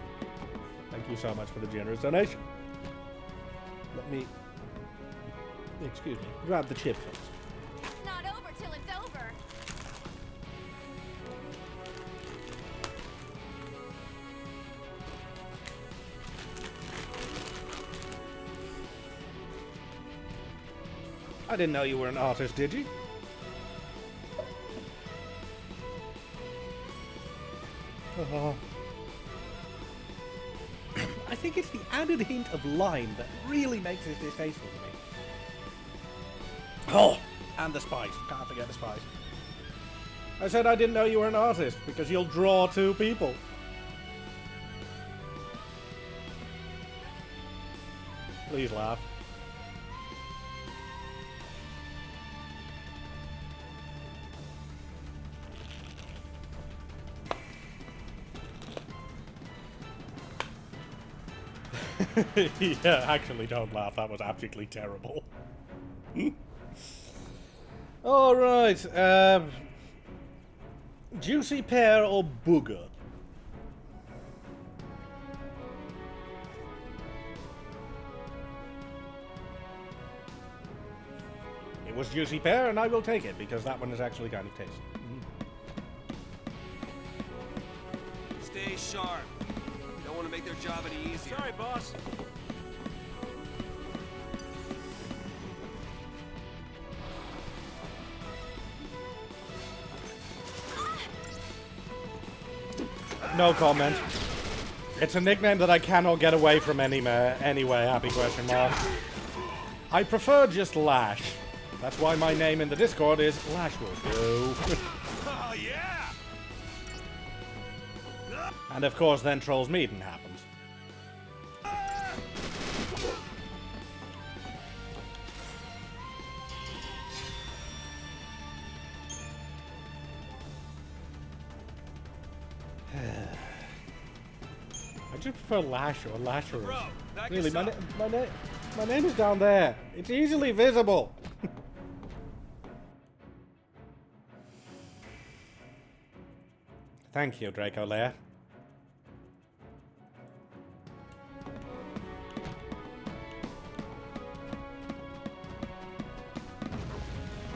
Thank you so much for the generous donation. Let me, excuse me, grab the chip first. It's not over till it's over. I didn't know you were an artist, did you? Oh. I think it's the added hint of lime that really makes this distasteful to me. Oh, and the spice. Can't forget the spice. I said I didn't know you were an artist because you'll draw two people. Please laugh. Yeah, actually don't laugh. That was absolutely terrible. Alright, juicy pear or booger? It was juicy pear, and I will take it, because that one is actually kind of tasty. Stay sharp. Don't want to make their job any easier. Sorry, boss. No comment. It's a nickname that I cannot get away from anyway, happy question mark. I prefer just Lash. That's why my name in the Discord is Lash Will Do. Oh, yeah! And of course then Trolls Meeting happens. I just prefer Lash or Lasharus. Bro, back Really, us my up. name is down there. It's easily visible. Thank you, Draco Lair.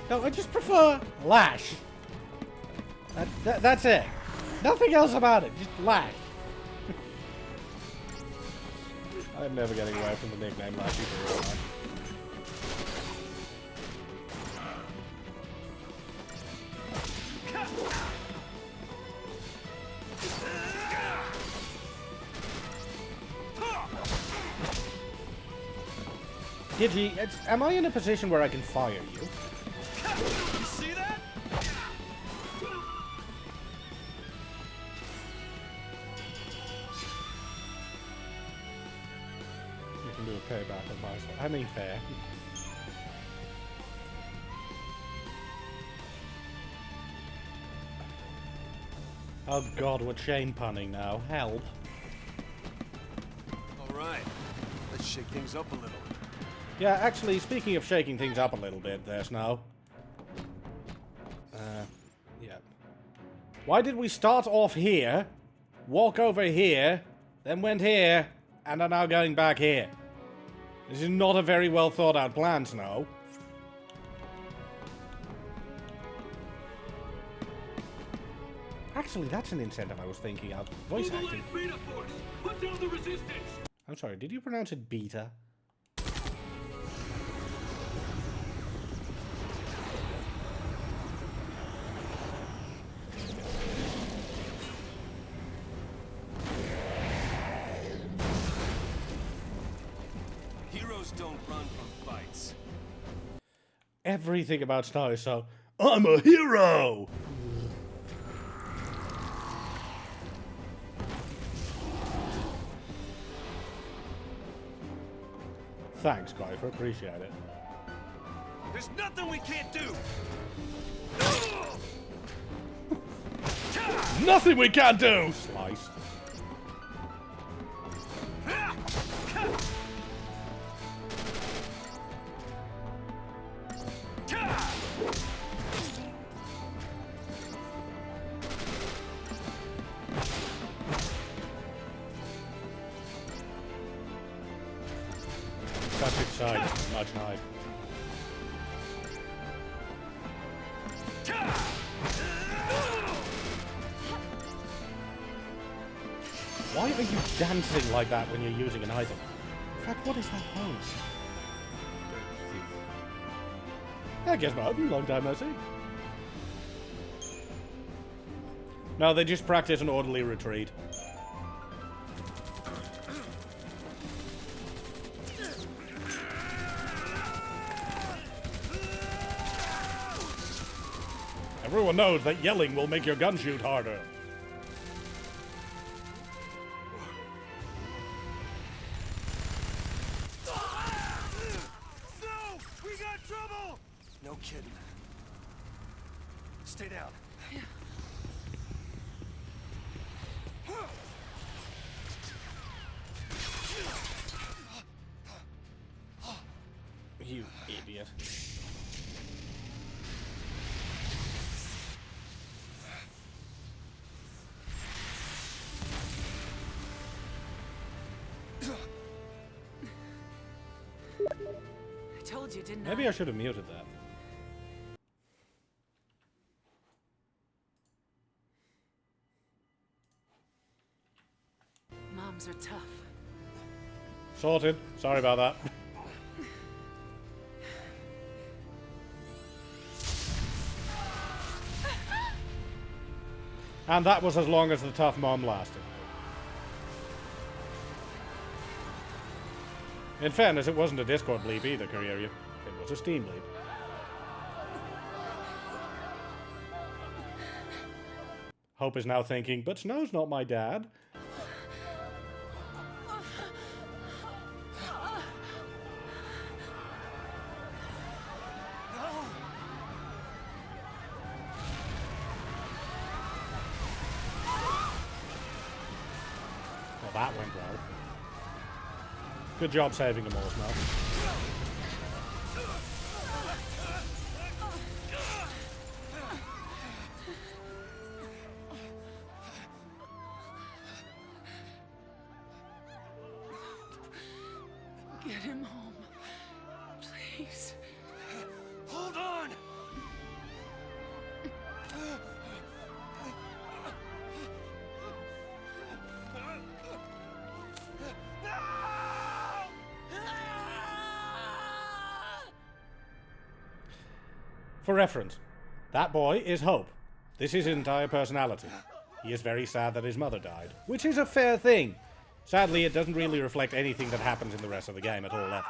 No, I just prefer Lash. That's it. Nothing else about it. Just Lash. I'm never getting away from the nickname Lashy for real life. Gigi, am I in a position where I can fire you? You see that? You can do a payback on my side. I mean, fair. Oh god, we're chain punning now. Help. Alright, let's shake things up a little. Yeah, actually, speaking of shaking things up a little bit there, Snow. Yeah. Why did we start off here, walk over here, then went here, and are now going back here? This is not a very well thought out plan, Snow. Actually, that's an incentive I was thinking of. Voice acting. Put down the resistance! I'm sorry, did you pronounce it beta? Heroes don't run from fights. Everything about Snow is so, I'm a hero! Thanks, Greifer. Appreciate it. There's nothing we can't do! Nothing we can't do! Slice. Such exciting, much knife. Why are you dancing like that when you're using an item? In fact, what is that pose? I guess not. Long time no see. No, they just practice an orderly retreat. Everyone knows that yelling will make your gun shoot harder. No kidding. Stay down. You idiot. I told you, didn't Maybe I should have muted that. Moms are tough. Sorted. Sorry about that. And that was as long as the tough mom lasted. In fairness, it wasn't a Discord bleep either, Kiryu. It was a Steam bleep. Hope is now thinking, but Snow's not my dad. Well, that went well. Good job saving them all, Snow. Get him home. Please. Hold on! For reference, that boy is Hope. This is his entire personality. He is very sad that his mother died, which is a fair thing. Sadly, it doesn't really reflect anything that happens in the rest of the game at all, ever.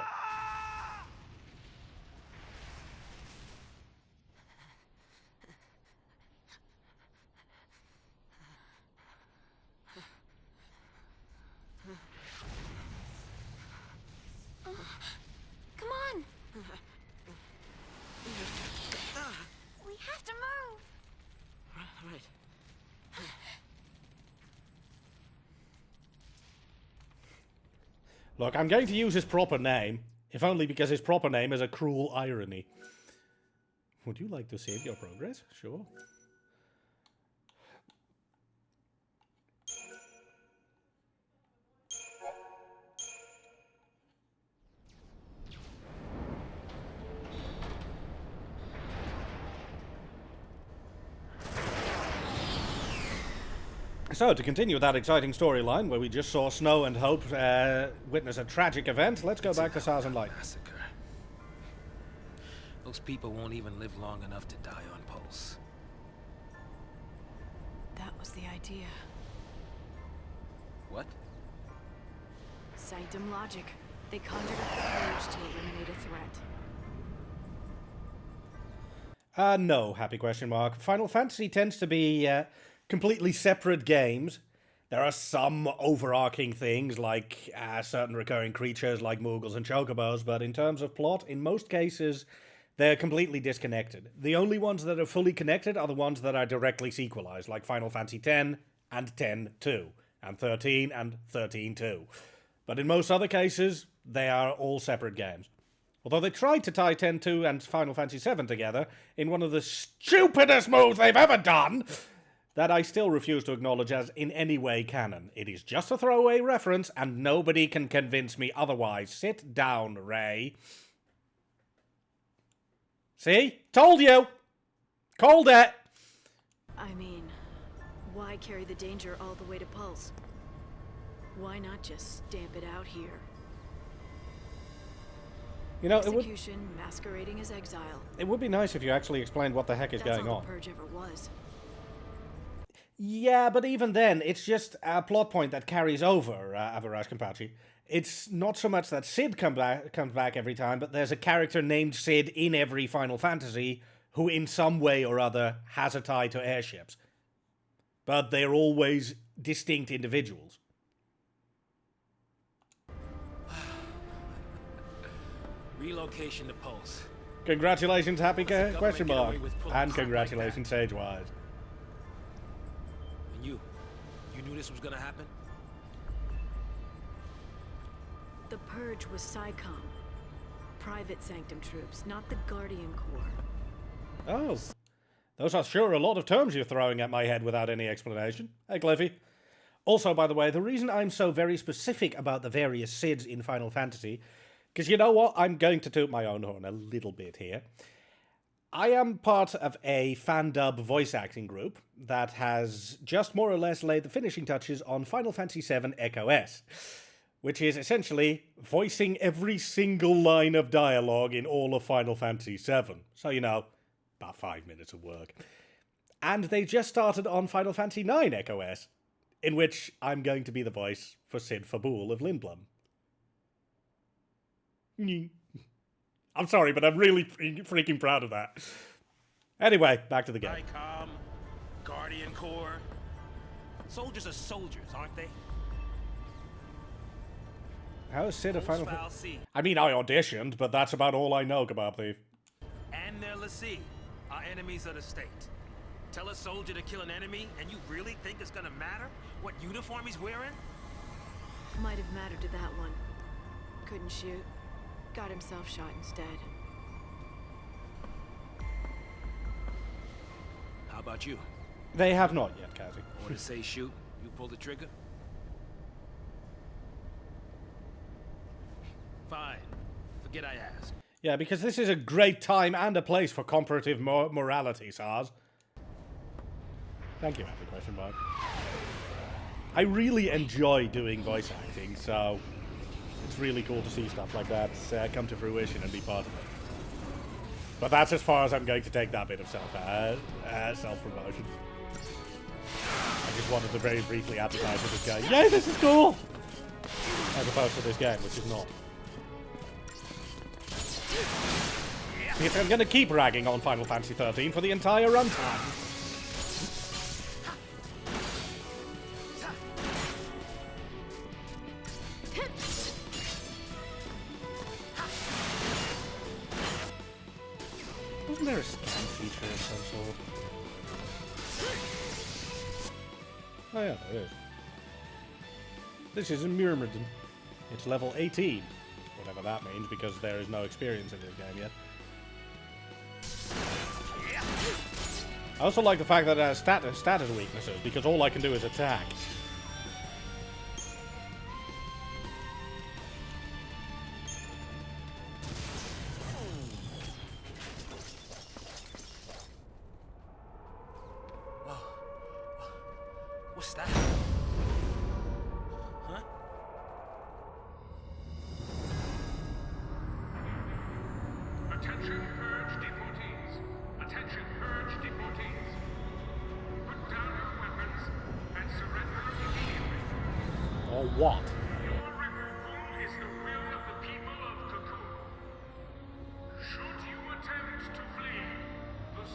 Come on! We have to move! Right. Look, I'm going to use his proper name, if only because his proper name is a cruel irony. Would you like to save your progress? Sure. So, to continue that exciting storyline, where we just saw Snow and Hope witness a tragic event, let's go back to Stars and Light. Massacre. Those people won't even live long enough to die on Pulse. That was the idea. What? Sanctum logic. They conjured up the purge to eliminate a threat. No, happy question mark. Final Fantasy tends to be completely separate games. There are some overarching things like certain recurring creatures like Moogles and Chocobos, but in terms of plot, in most cases, they're completely disconnected. The only ones that are fully connected are the ones that are directly sequelized, like Final Fantasy X and X-2, and 13 and 13-2. But in most other cases, they are all separate games. Although they tried to tie 10-2 and Final Fantasy VII together in one of the stupidest moves they've ever done, that I still refuse to acknowledge as in any way canon. It is just a throwaway reference, and nobody can convince me otherwise. Sit down, Ray. See? Told you! Called it! I mean, why carry the danger all the way to Pulse? Why not just stamp it out here? You know, Execution masquerading as exile. it would be nice if you actually explained what the heck is That's going all on. the Purge ever was. Yeah, but even then, it's just a plot point that carries over, Avarash Kampachi. It's not so much that Sid comes back every time, but there's a character named Sid in every Final Fantasy who in some way or other has a tie to airships. But they're always distinct individuals. Relocation to Pulse. Congratulations, happy What's the question government mark. get away with pulling And stuff like congratulations, Sagewise. And you knew this was gonna happen? The Purge was SciComm. Private Sanctum troops, not the Guardian Corps. Oh. Those are sure a lot of terms you're throwing at my head without any explanation. Hey, Cliffy. Also, by the way, the reason I'm so very specific about the various SIDs in Final Fantasy, because you know what? I'm going to toot my own horn a little bit here. I am part of a fan-dub voice acting group that has just more or less laid the finishing touches on Final Fantasy VII Echo S, which is essentially voicing every single line of dialogue in all of Final Fantasy VII. So, you know, about 5 minutes of work. And they just started on Final Fantasy IX Echo S, in which I'm going to be the voice for Sid Fabool of Lindblum. I'm sorry, but I'm really freaking proud of that. Anyway, back to the game. SciComm, Guardian Corps. Soldiers are soldiers, aren't they? How is Sid a Final Foul Fantasy? C I mean, I auditioned, but that's about all I know, Kebab Thief. and their Lassie are enemies of the state. Tell a soldier to kill an enemy, and you really think it's gonna matter what uniform he's wearing? Might have mattered to that one. Couldn't shoot. Got himself shot instead. How about you? They have not yet, Cassie. Order say shoot, you pull the trigger? Fine. Forget I asked. Yeah, because this is a great time and a place for comparative morality, Sars. Thank you, happy question mark. I really enjoy doing voice acting, so it's really cool to see stuff like that come to fruition and be part of it. But that's as far as I'm going to take that bit of self-promotion. I just wanted to very briefly advertise to this guy, yay, this is cool! As opposed to this game, which is not. If I'm going to keep ragging on Final Fantasy XIII for the entire runtime. Wasn't there a scan feature of some sort? Oh yeah, there is. This is in Myrmidon. It's level 18. Whatever that means, because there is no experience in this game yet. I also like the fact that it has status weaknesses, because all I can do is attack. What's that? Huh? Attention, Purge deportees. Attention, Purge deportees. Put down your weapons and surrender immediately. Or what? Your removal is the will of the people of Cocoon. Should you attempt to flee, the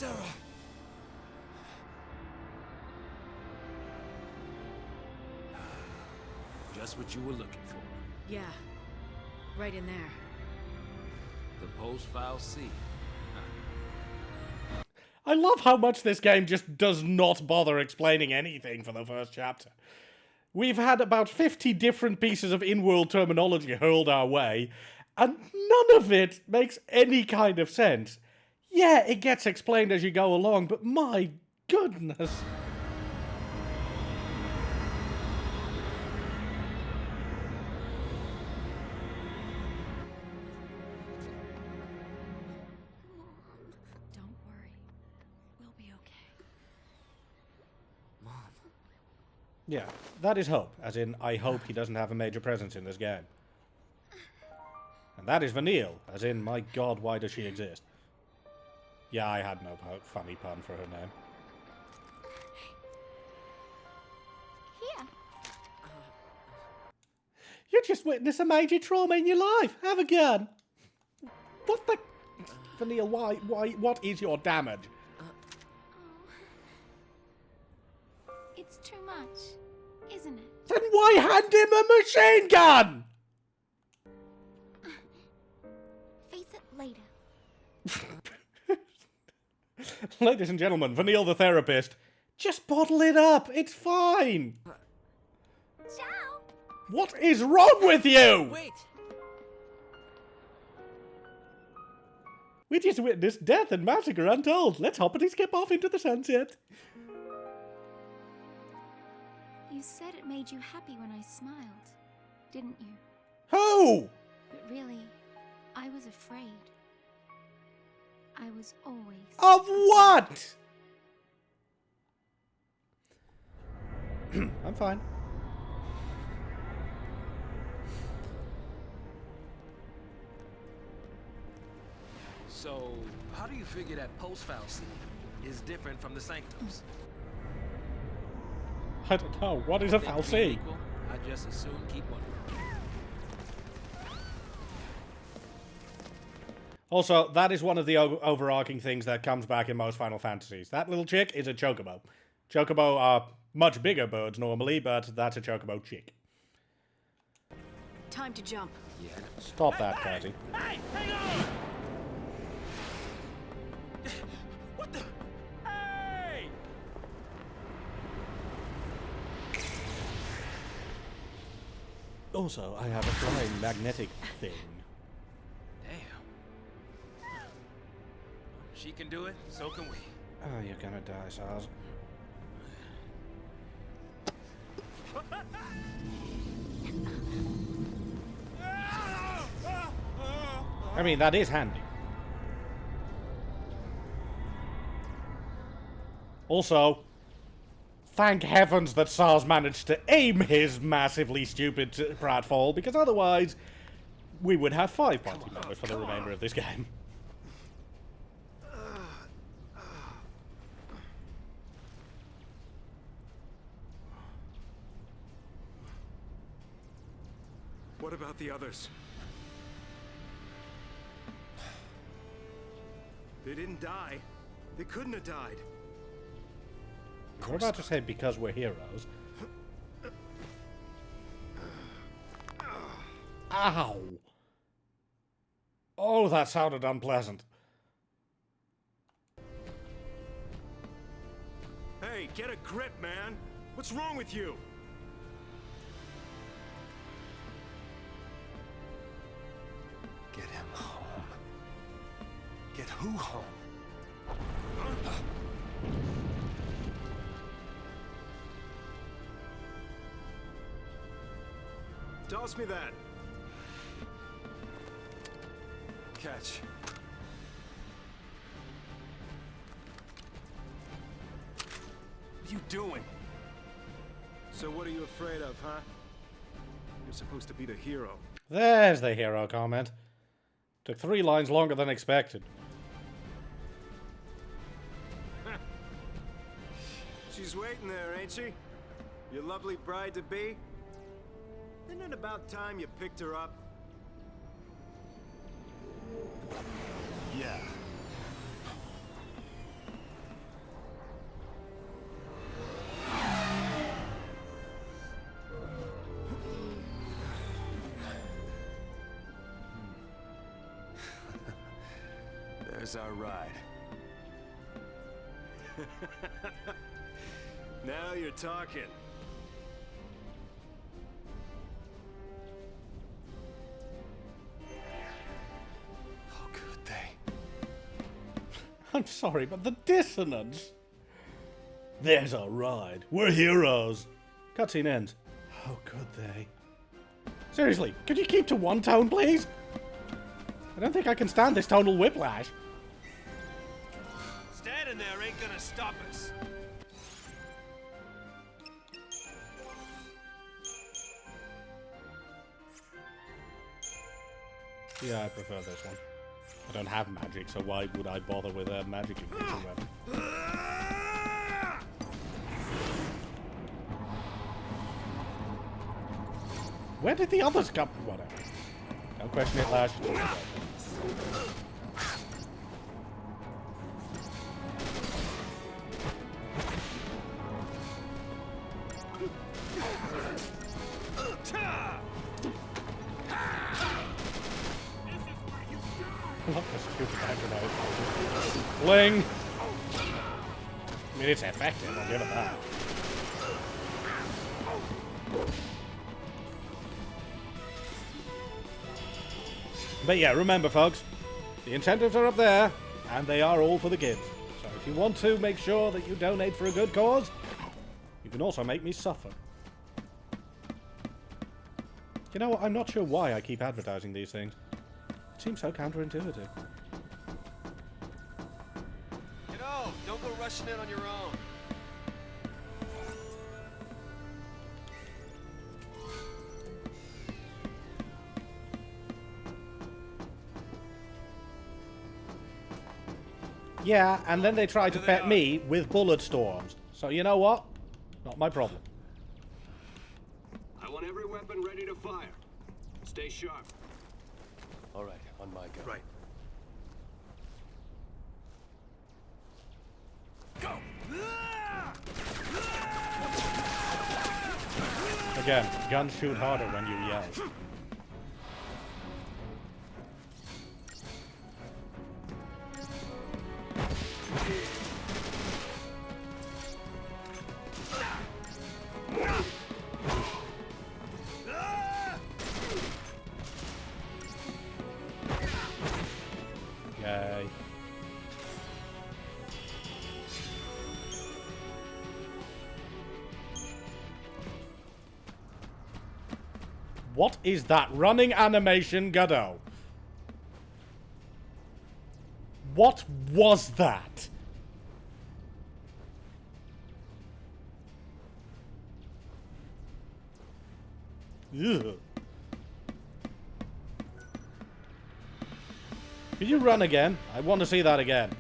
Sarah. Just what you were looking for. Yeah. Right in there. The post-file C. I love how much this game just does not bother explaining anything for the first chapter. We've had about 50 different pieces of in-world terminology hurled our way, and none of it makes any kind of sense. Yeah, it gets explained as you go along, but my goodness. Don't worry. We'll be okay. Mom. Yeah, that is hope, as in, I hope he doesn't have a major presence in this game. And that is Vanille, as in, my god, why does she exist? Yeah, I had no funny pun for her name. Here. You just witnessed a major trauma in your life. Have a gun. What the... Vanille, why, what is your damage? It's too much, isn't it? Then why hand him a machine gun? Face it later. Ladies and gentlemen, Vanille the therapist. Just bottle it up. It's fine. Ciao! What is wrong with you? Wait! We just witnessed death and massacre untold. Let's hoppity skip off into the sunset. You said it made you happy when I smiled, didn't you? Who? But really, I was afraid. I was always... Of what? I'm fine. So, how do you figure that post-file C is different from the sanctums? I don't know. What is a Think foul being C? equal, I just as soon keep wondering. Also, that is one of the overarching things that comes back in most Final Fantasies. That little chick is a chocobo. Chocobo are much bigger birds normally, but that's a chocobo chick. Time to jump. Yeah. Stop that, Cathy. Hey, hang on! What the? Hey! Also, I have a flying magnetic thing. Damn. She can do it, so can we. Oh, you're gonna die, Sars. I mean, that is handy. Also, thank heavens that Sars managed to aim his massively stupid pratfall, because otherwise we would have 5 party members for the remainder of this game. What about the others? They didn't die. They couldn't have died. We're about to say because we're heroes. Ow! Oh, that sounded unpleasant. Hey, get a grip, man! What's wrong with you? Get him home. Get who home? Toss me that. Catch. What are you doing? So what are you afraid of, huh? You're supposed to be the hero. There's the hero comment. Took 3 lines longer than expected. She's waiting there, ain't she? Your lovely bride-to-be? Isn't it about time you picked her up? Yeah. Where's our ride? Now you're talking. How could they? I'm sorry, but the dissonance. There's our ride. We're heroes. Cutscene ends. How could they? Seriously, could you keep to one tone, please? I don't think I can stand this tonal whiplash. Standing there ain't gonna stop us. Yeah, I prefer this one. I don't have magic, so why would I bother with a magic increasing weapon? Where did the others come? Whatever. Don't question it, Lash. I love this stupid hand grenade. Fling! I mean, it's effective, I'll give it that. But yeah, remember folks, the incentives are up there, and they are all for the kids. So if you want to make sure that you donate for a good cause, you can also make me suffer. You know what, I'm not sure why I keep advertising these things. It seems so counterintuitive. You know, don't go rushing in on your own. Yeah, and then they try to pet me with bullet storms. So you know what? Not my problem. I want every weapon ready to fire. Stay sharp. All right, on my go. Right. Again, guns shoot harder when you yell. Yay. What is that running animation, Godot? What was that? Ugh. Could you run again? I want to see that again.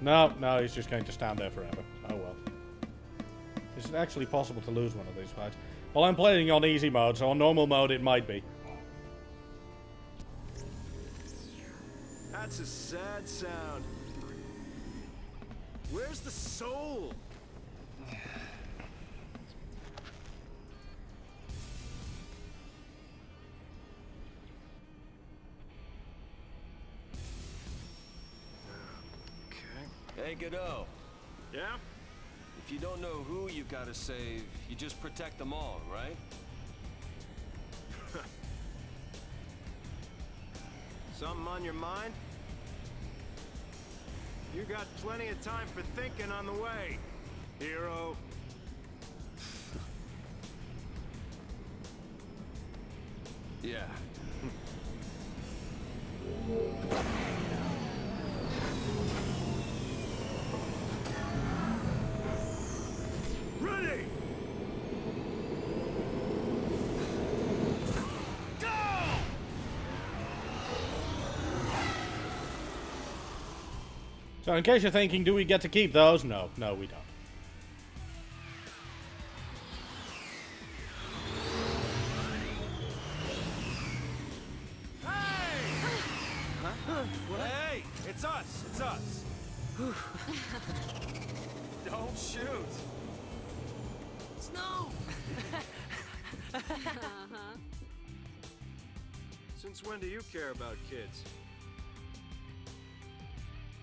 No, he's just going to stand there forever. Oh well. Is it actually possible to lose one of these fights? Well, I'm playing on easy mode, so on normal mode it might be. That's a sad sound. Where's the soul? Hey, Godot. Yeah? If you don't know who you've got to save, you just protect them all, right? Something on your mind? You got plenty of time for thinking on the way, hero. Yeah. Ready! Go! So in case you're thinking, do we get to keep those? No, we don't. Hey! It's us! It's us! Don't shoot! Snow! Since when do you care about kids?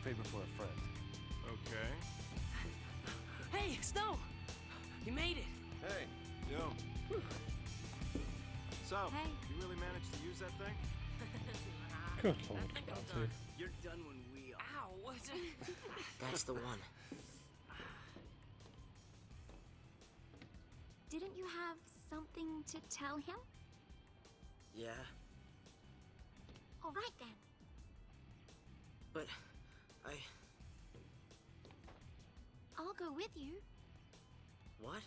Favor for a friend. Okay. Hey, Snow! You made it! Hey, yo. So, Hey. you really managed to use that thing? Good lord, I think I'm Clancy. done. You're done when we are. Ow, what's it? That's the one. Didn't you have something to tell him? Yeah, All right then. but I'll go with you. What?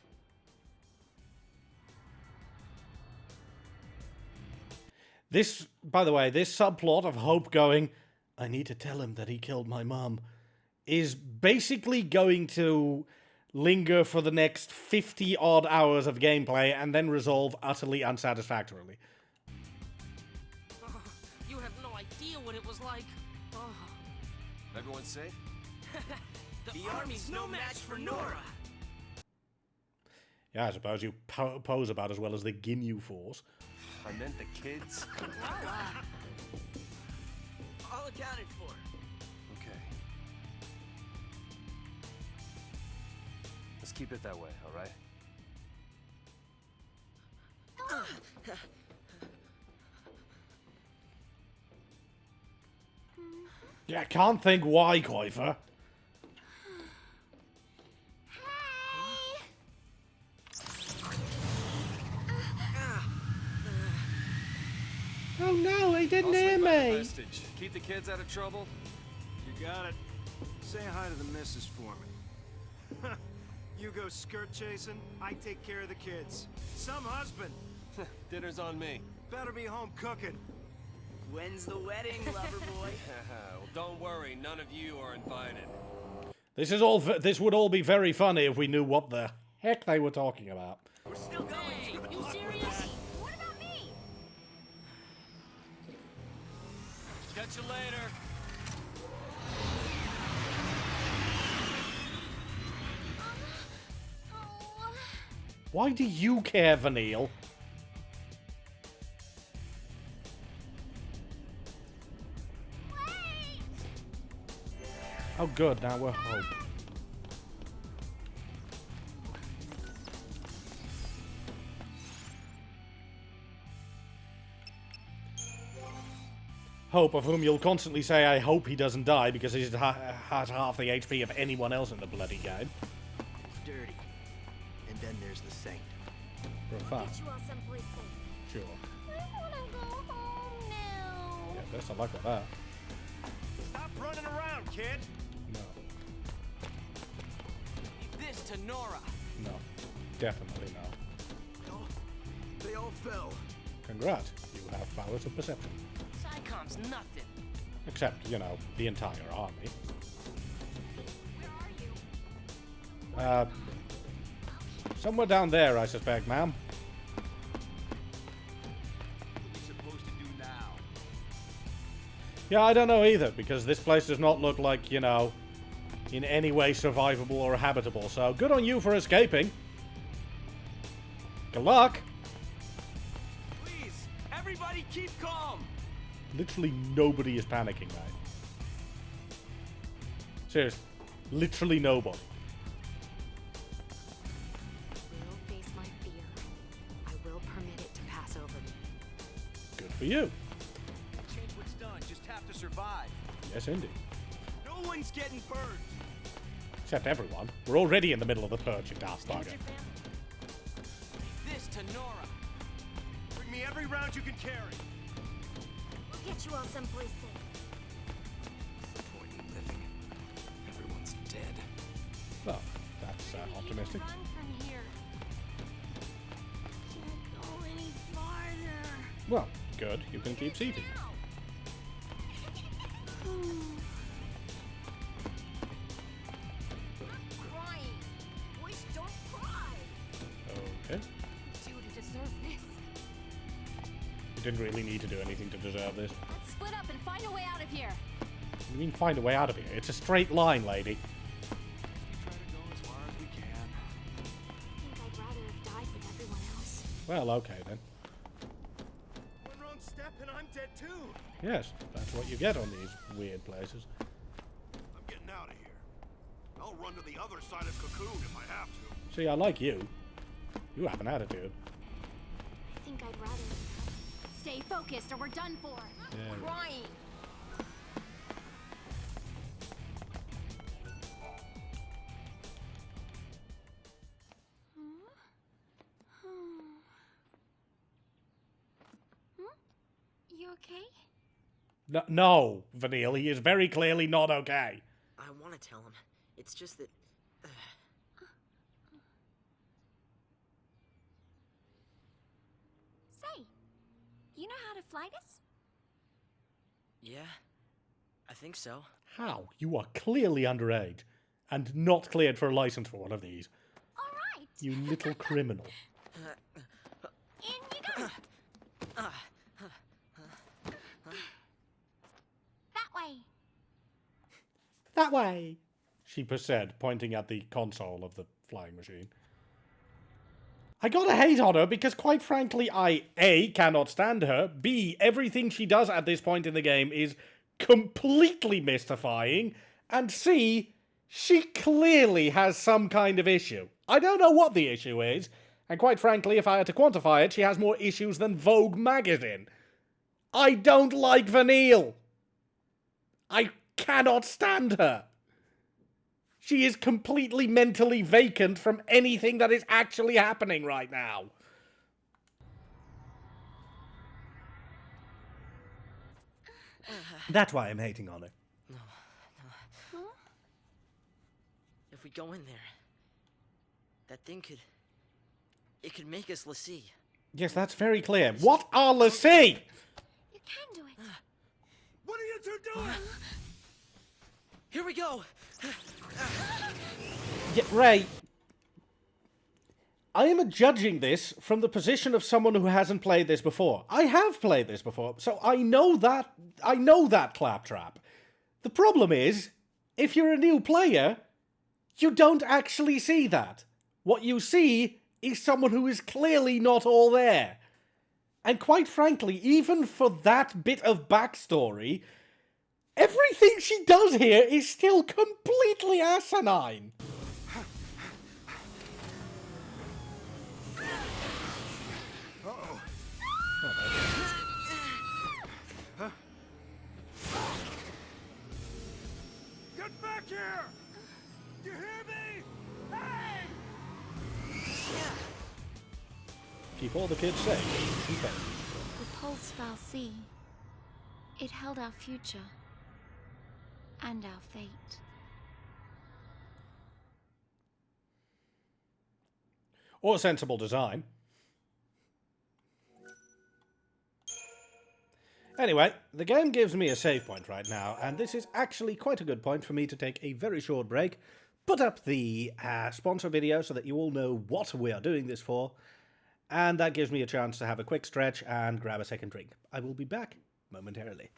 This, by the way, this subplot of Hope going, I need to tell him that he killed my mum, is basically going to linger for the next 50-odd hours of gameplay and then resolve utterly unsatisfactorily. Oh, you have no idea what it was like. Oh. Everyone safe? The army's no match for Nora. Yeah, I suppose you pose about as well as the Ginyu Force. I meant the kids. All accounted for. Okay. Let's keep it that way, all right? Yeah, I can't think why, Koifer. Oh no, he didn't I'll hear swing by the me. vestige. Keep the kids out of trouble. You got it. Say hi to the missus for me. You go skirt chasing, I take care of the kids. Some husband. Dinner's on me. Better be home cooking. When's the wedding, lover boy? Well, don't worry. None of you are invited. This would all be very funny if we knew what the heck they were talking about. We're still going. Hey, you serious? What about me? Catch you later. Oh. Why do you care, Vanille? Wait! Oh good, now we're Hope. Hope, of whom you'll constantly say, I hope he doesn't die, because he has half the HP of anyone else in the bloody game. It's dirty. And then there's the sanctum. For a fact. Get you all someplace safe. Sure. I wanna go home now. Yeah, best of luck with that. Stop running around, kid. No. Leave this to Nora. No. Definitely no. Oh, they all fell. Congrats. You have powers of perception. Psychom's nothing. Except, you know, the entire army. Where are you? Somewhere down there, I suspect, ma'am. What are we supposed to do now? Yeah, I don't know either, because this place does not look like, you know, in any way survivable or habitable. So, good on you for escaping. Good luck. Please, everybody keep calm. Literally nobody is panicking, mate. Seriously. Literally nobody. I will face my fear. I will permit it to pass over me. Good for you. Change what's done. Just have to survive. Yes, indeed. No one's getting burned. Except everyone. We're already in the middle of the purge at Where's Darkstalker. your family? Leave this to Nora. Bring me every round you can carry. We'll get you all someplace safe. What's the point in living? Everyone's dead. Well, that's optimistic. Run from here. Can't go any farther. Well, good. You can keep seated. Crying. Boys don't cry. Okay. You to deserve this. You didn't really need to do anything to deserve this. Let's split up and find a way out of here. You mean find a way out of here? It's a straight line, lady. We try to go as far as we can. I think I'd rather have died with everyone else. Well, okay then. One wrong step step and I'm dead too. Yes, that's what you get on these weird places. I'm getting out of here. I'll run to the other side of Cocoon if I have to. See, I like you. You have an attitude. I think I'd rather stay focused or we're done for. Yeah. Crying. You okay? No, Vanille, he is very clearly not okay. I want to tell him. It's just that... Say, you know how to fly this? Yeah, I think so. How? You are clearly underage and not cleared for a license for one of these. All right. You little criminal. In you go. That way. That way, she said, pointing at the console of the flying machine. I gotta hate on her because, quite frankly, I A, cannot stand her, B, everything she does at this point in the game is completely mystifying, and C, she clearly has some kind of issue. I don't know what the issue is, and quite frankly, if I had to quantify it, she has more issues than Vogue magazine. I don't like Vanille. I cannot stand her. She is completely mentally vacant from anything that is actually happening right now. That's why I'm hating on her. If we go in there, that thing could... It could make us Lassie. Yes, that's very clear. What are Lassie? You can do it. What are you two doing? Here we go! Yeah, Ray, I am judging this from the position of someone who hasn't played this before. I have played this before, so I know that claptrap. The problem is, if you're a new player, you don't actually see that. What you see is someone who is clearly not all there. And quite frankly, even for that bit of backstory, everything she does here is still completely asinine. Uh-oh. Get back here! You hear me? Hey! Keep all the kids safe. Okay. The pulse Valsea. It held our future. And our fate. Or sensible design. Anyway, the game gives me a save point right now, and this is actually quite a good point for me to take a very short break, put up the sponsor video so that you all know what we are doing this for, and that gives me a chance to have a quick stretch and grab a second drink. I will be back momentarily.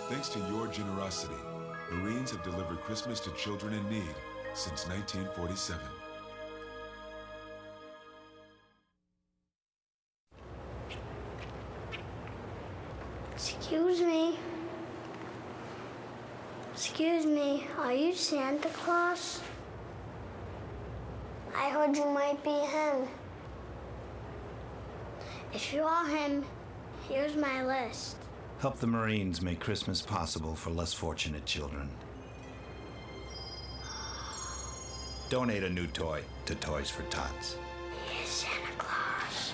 Thanks to your generosity, Marines have delivered Christmas to children in need since 1947. Excuse me. Excuse me, are you Santa Claus? I heard you might be him. If you are him, here's my list. Help the Marines make Christmas possible for less fortunate children. Donate a new toy to Toys for Tots. Yes, Santa Claus.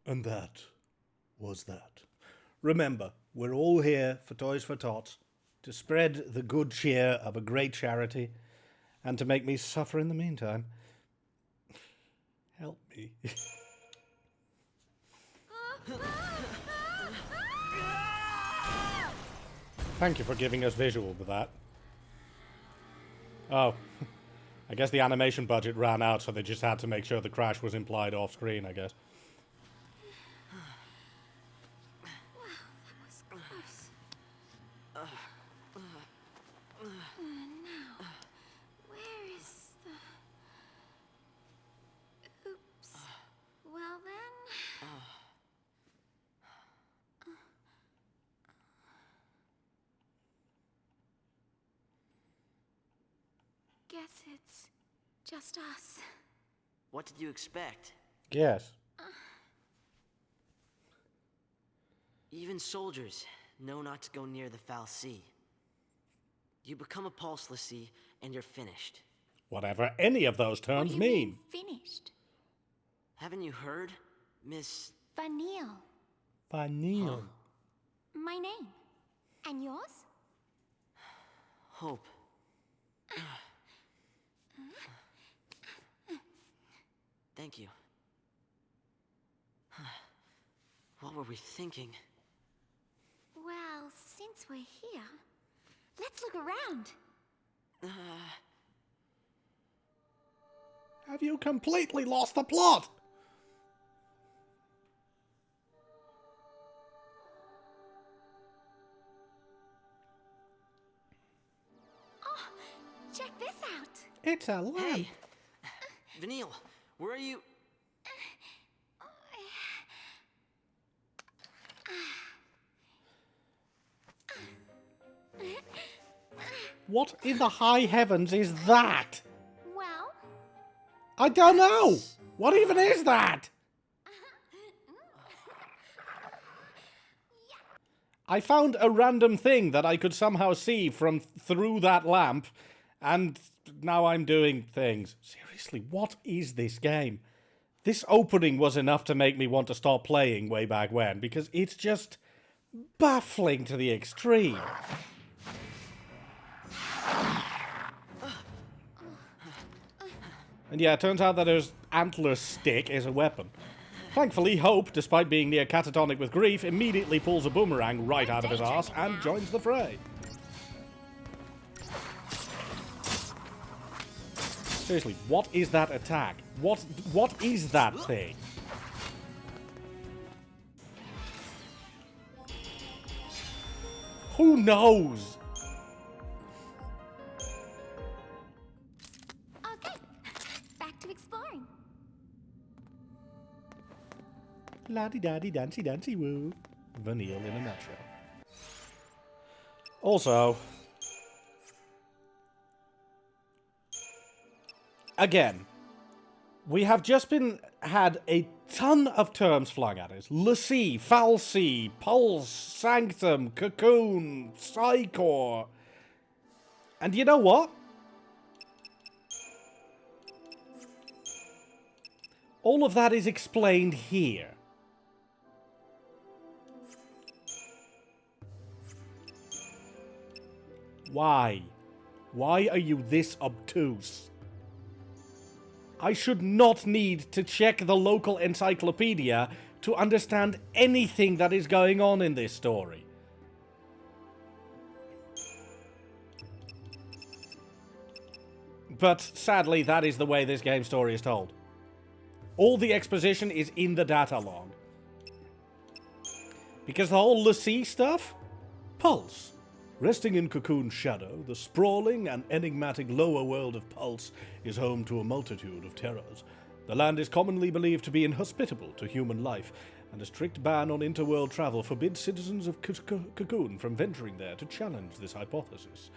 And that was that. Remember, we're all here for Toys for Tots, to spread the good cheer of a great charity, and to make me suffer in the meantime. Help me. Thank you for giving us visual with that. Oh, I guess the animation budget ran out, so they just had to make sure the crash was implied off screen, I guess. Guess it's just us. What did you expect? Yes. Even soldiers know not to go near the foul sea. You become a pulse lessee, and you're finished. Whatever any of those terms What do you mean. Finished. Haven't you heard, Miss... Vanille. Vanille. My name. And yours? Hope. Thank you. What were we thinking? Well, since we're here, let's look around. Have you completely lost the plot? Oh, check this out. It's a lamp. Hey! Vanille, where are you? What in the high heavens is that? Well? I don't know. What even is that? I found a random thing that I could somehow see from through that lamp, and now I'm doing things. Seriously, what is this game? This opening was enough to make me want to stop playing way back when, because it's just baffling to the extreme. And yeah, it turns out that his antler stick is a weapon. Thankfully, Hope, despite being near catatonic with grief, immediately pulls a boomerang right out of his arse and joins the fray. Seriously, what is that attack? What is that thing? Who knows? Okay, back to exploring. La-di-da-di-dancy-dancy woo. Vanille in a nutshell. Also, again, we have just had a ton of terms flung at us. Lassie, Fal'Cie, Pulse, Sanctum, Cocoon, Psychor. And you know what? All of that is explained here. Why? Why are you this obtuse? I should not need to check the local encyclopedia to understand anything that is going on in this story. But sadly, that is the way this game's story is told. All the exposition is in the data log. Because the whole Lassie stuff? Pulse. Resting in Cocoon's shadow, the sprawling and enigmatic lower world of Pulse is home to a multitude of terrors. The land is commonly believed to be inhospitable to human life, and a strict ban on interworld travel forbids citizens of Cocoon from venturing there to challenge this hypothesis.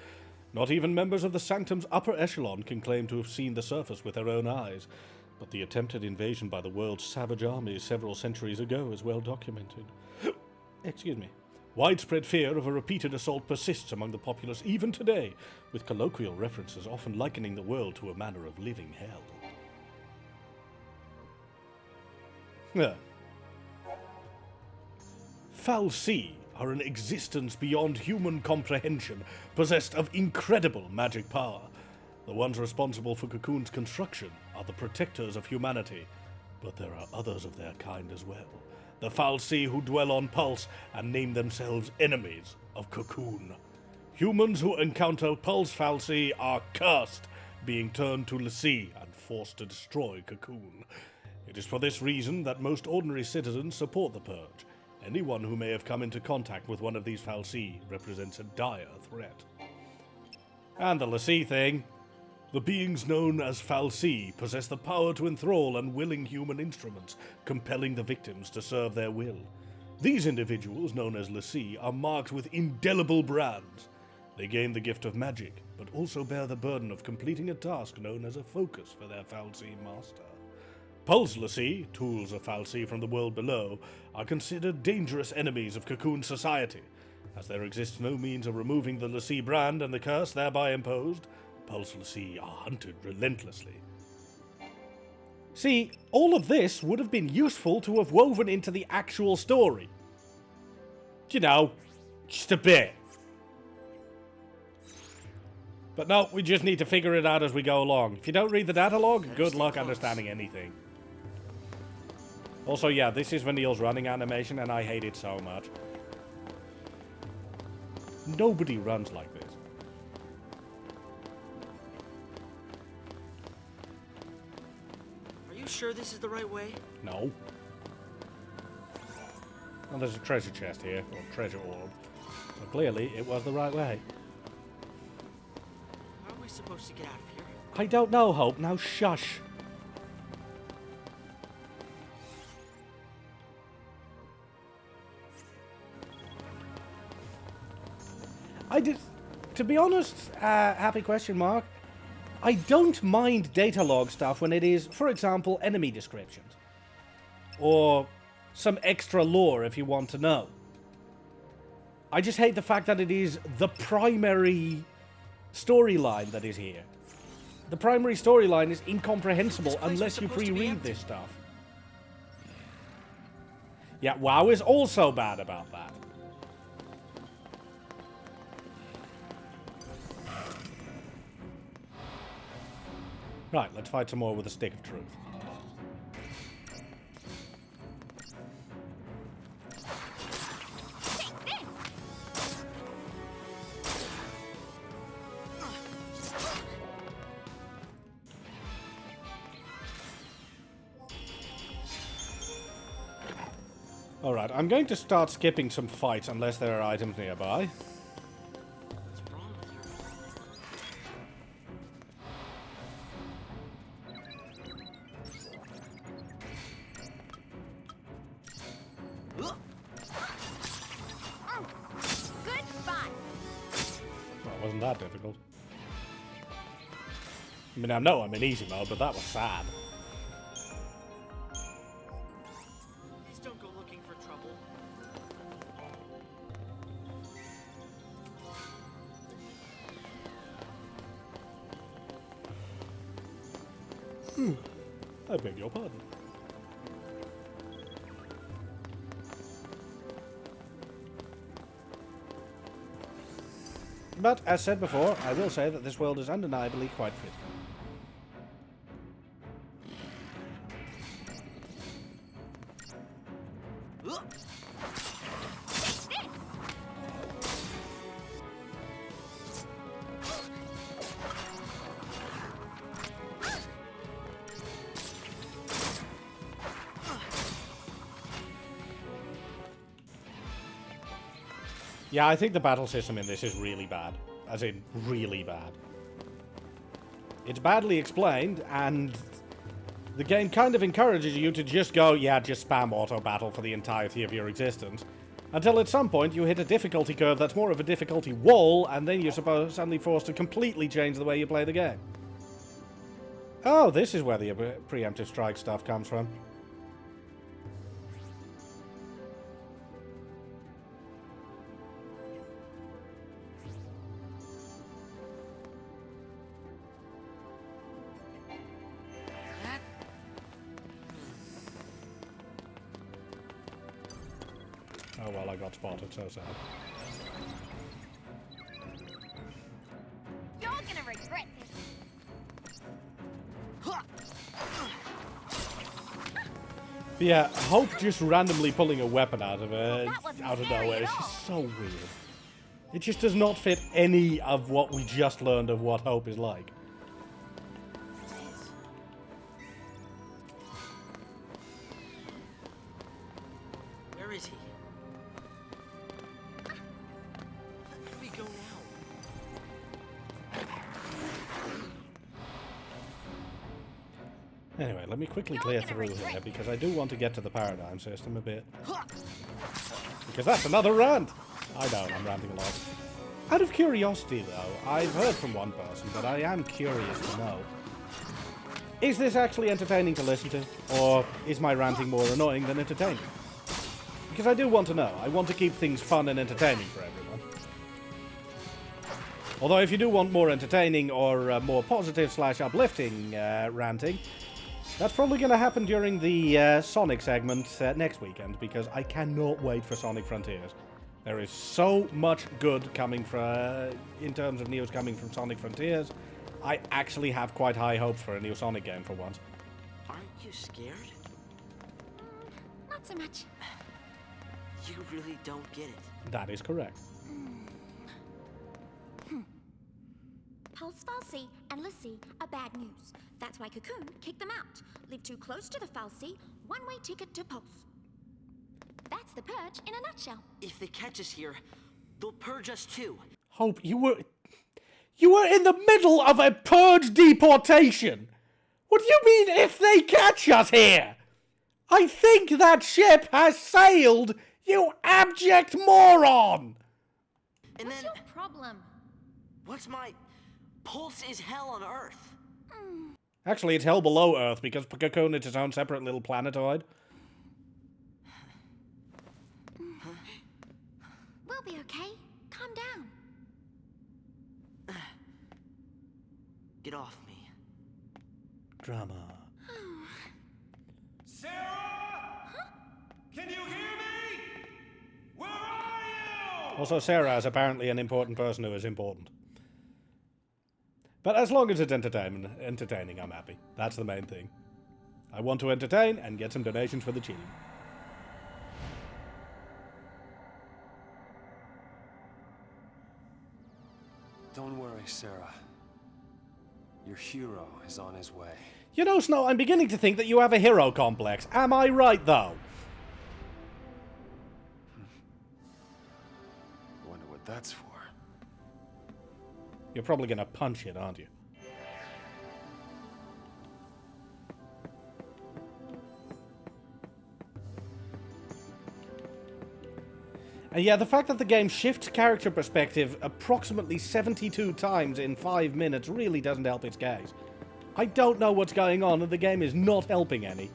Not even members of the Sanctum's upper echelon can claim to have seen the surface with their own eyes, but the attempted invasion by the world's savage armies several centuries ago is well documented. Excuse me. Widespread fear of a repeated assault persists among the populace even today, with colloquial references often likening the world to a manner of living hell. Fal'Cie are an existence beyond human comprehension, possessed of incredible magic power. The ones responsible for Cocoon's construction are the protectors of humanity, but there are others of their kind as well. The Fal'Cie who dwell on Pulse and name themselves enemies of Cocoon. Humans who encounter Pulse Fal'Cie are cursed, being turned to Lassie and forced to destroy Cocoon. It is for this reason that most ordinary citizens support the Purge. Anyone who may have come into contact with one of these Fal'Cie represents a dire threat. And the Lassie thing. The beings known as Fal'Cie possess the power to enthrall unwilling human instruments, compelling the victims to serve their will. These individuals, known as Lassie, are marked with indelible brands. They gain the gift of magic, but also bear the burden of completing a task known as a focus for their Fal'Cie master. Pulse Lassie, tools of Fal'Cie from the world below, are considered dangerous enemies of Cocoon society. As there exists no means of removing the Lassie brand and the curse thereby imposed, Pulse Lassie are hunted relentlessly. See, all of this would have been useful to have woven into the actual story. You know, just a bit. But no, we just need to figure it out as we go along. If you don't read the data log, good luck understanding anything. Also, yeah, this is Vanille's running animation, and I hate it so much. Nobody runs like this. Are you sure this is the right way? No. Well, there's a treasure chest here, or treasure orb. So clearly, it was the right way. How are we supposed to get out of here? I don't know, Hope. Now shush. To be honest, happy question mark, I don't mind data log stuff when it is, for example, enemy descriptions. Or some extra lore if you want to know. I just hate the fact that it is the primary storyline that is here. The primary storyline is incomprehensible unless you pre-read this stuff. Yeah, WoW is also bad about that. Right, let's fight some more with a stick of truth. Alright, I'm going to start skipping some fights unless there are items nearby. What's wrong with you? Good fun. Well, it wasn't that difficult. I mean, I know I'm in easy mode, but that was sad. Please don't go looking for trouble. I beg your pardon. But, as said before, I will say that this world is undeniably quite pretty. Yeah, I think the battle system in this is really bad. As in, really bad. It's badly explained, and the game kind of encourages you to just go, yeah, just spam auto-battle for the entirety of your existence. Until at some point you hit a difficulty curve that's more of a difficulty wall, and then you're suddenly forced to completely change the way you play the game. Oh, this is where the preemptive strike stuff comes from. Oh well, I got spotted, so sad. You're gonna regret this. But yeah, Hope just randomly pulling a weapon out of wasn't scary nowhere at is all. just so weird. It just does not fit any of what we just learned of what Hope is like. Where is he? Where do we go now? Anyway, let me quickly clear through here, because I do want to get to the paradigm system a bit. Because that's another rant! I know, I'm ranting a lot. Out of curiosity, though, I've heard from one person, but I am curious to know. Is this actually entertaining to listen to? Or is my ranting more annoying than entertaining? Because I do want to know. I want to keep things fun and entertaining for everyone. Although if you do want more entertaining or more positive / uplifting ranting, that's probably going to happen during the Sonic segment next weekend, because I cannot wait for Sonic Frontiers. There is so much good coming in terms of news coming from Sonic Frontiers. I actually have quite high hopes for a new Sonic game for once. Aren't you scared? Not so much. You really don't get it. That is correct. Pulse Falsey and Lissy are bad news. That's why Cocoon kicked them out. Live too close to the Falsey, one-way ticket to Pulse. That's the purge in a nutshell. If they catch us here, they'll purge us too. Hope, you were in the middle of a purge deportation. What do you mean if they catch us here? I think that ship has sailed, you abject moron! And What's then, your problem? what's my... Pulse is hell on Earth. Actually, it's hell below Earth, because Cocoon is its own separate little planetoid. We'll be okay. Calm down. Get off me. Drama. Sarah? Can you hear me? Where are you? Also, Sarah is apparently an important person who is important. But as long as it's entertaining, I'm happy. That's the main thing. I want to entertain and get some donations for the team. Don't worry, Sarah. Your hero is on his way. You know, Snow, I'm beginning to think that you have a hero complex. Am I right, though? Wonder what that's for. You're probably gonna punch it, aren't you? And yeah, the fact that the game shifts character perspective approximately 72 times in 5 minutes really doesn't help its case. I don't know what's going on, and the game is not helping any.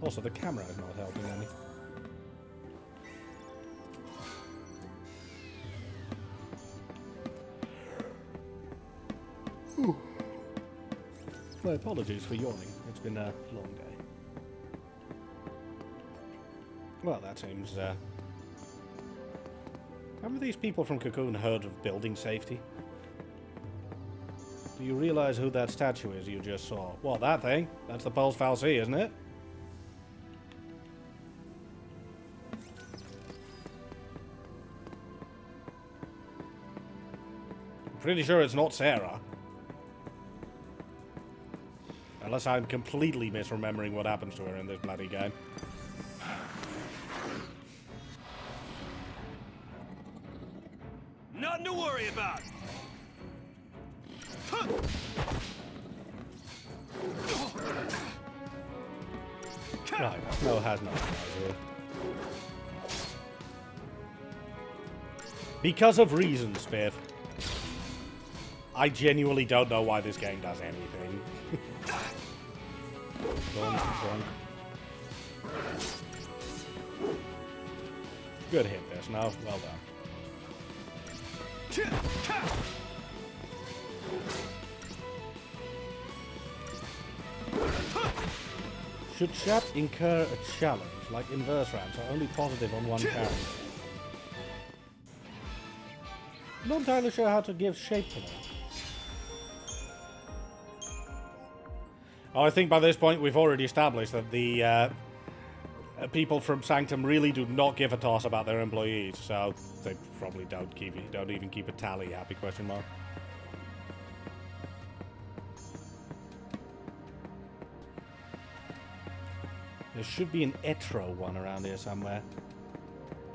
Also, the camera is not helping any. Whew. My apologies for yawning. It's been a long day. Well, that seems, Haven't these people from Cocoon heard of building safety? Do you realize who that statue is you just saw? What, that thing? That's the Pulse Fal'Cie, isn't it? I'm pretty sure it's not Sarah. Unless I'm completely misremembering what happens to her in this bloody game. Nothing to worry about! Right, no, has not. Because of reasons, Spiff. I genuinely don't know why this game does anything. Drunk. Good hit there, Snow. Well done. Should chat incur a challenge, like inverse rounds, are only positive on one count? I'm not entirely sure how to give shape to that. Oh, I think by this point we've already established that the people from Sanctum really do not give a toss about their employees, so they probably don't even keep a tally. Happy question mark. There should be an Etro one around here somewhere.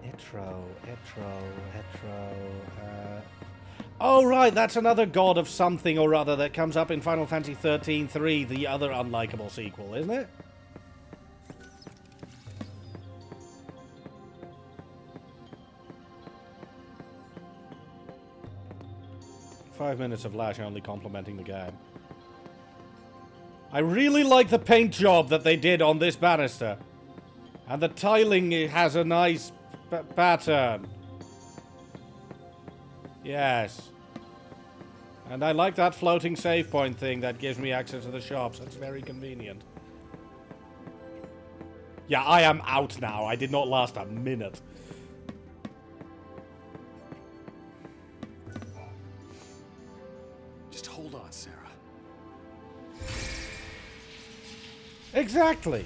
Etro. Oh, right, that's another god of something or other that comes up in Final Fantasy XIII 3, the other unlikable sequel, isn't it? "5 minutes of Lash only complimenting the game. I really like the paint job that they did on this banister. And the tiling has a nice pattern. Yes. And I like that floating save point thing that gives me access to the shops. That's very convenient. Yeah, I am out now. I did not last a minute. Just hold on, Sarah. Exactly.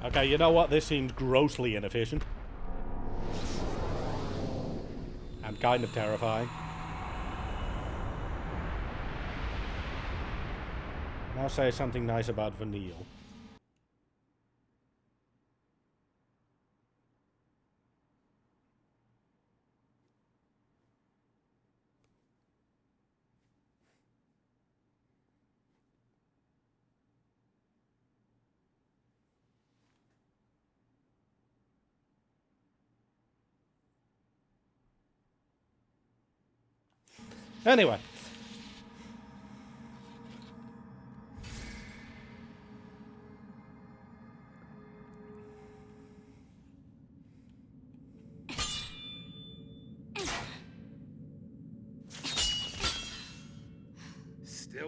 Okay, you know what? This seems grossly inefficient. And kind of terrifying. Now say something nice about Vanille. Anyway.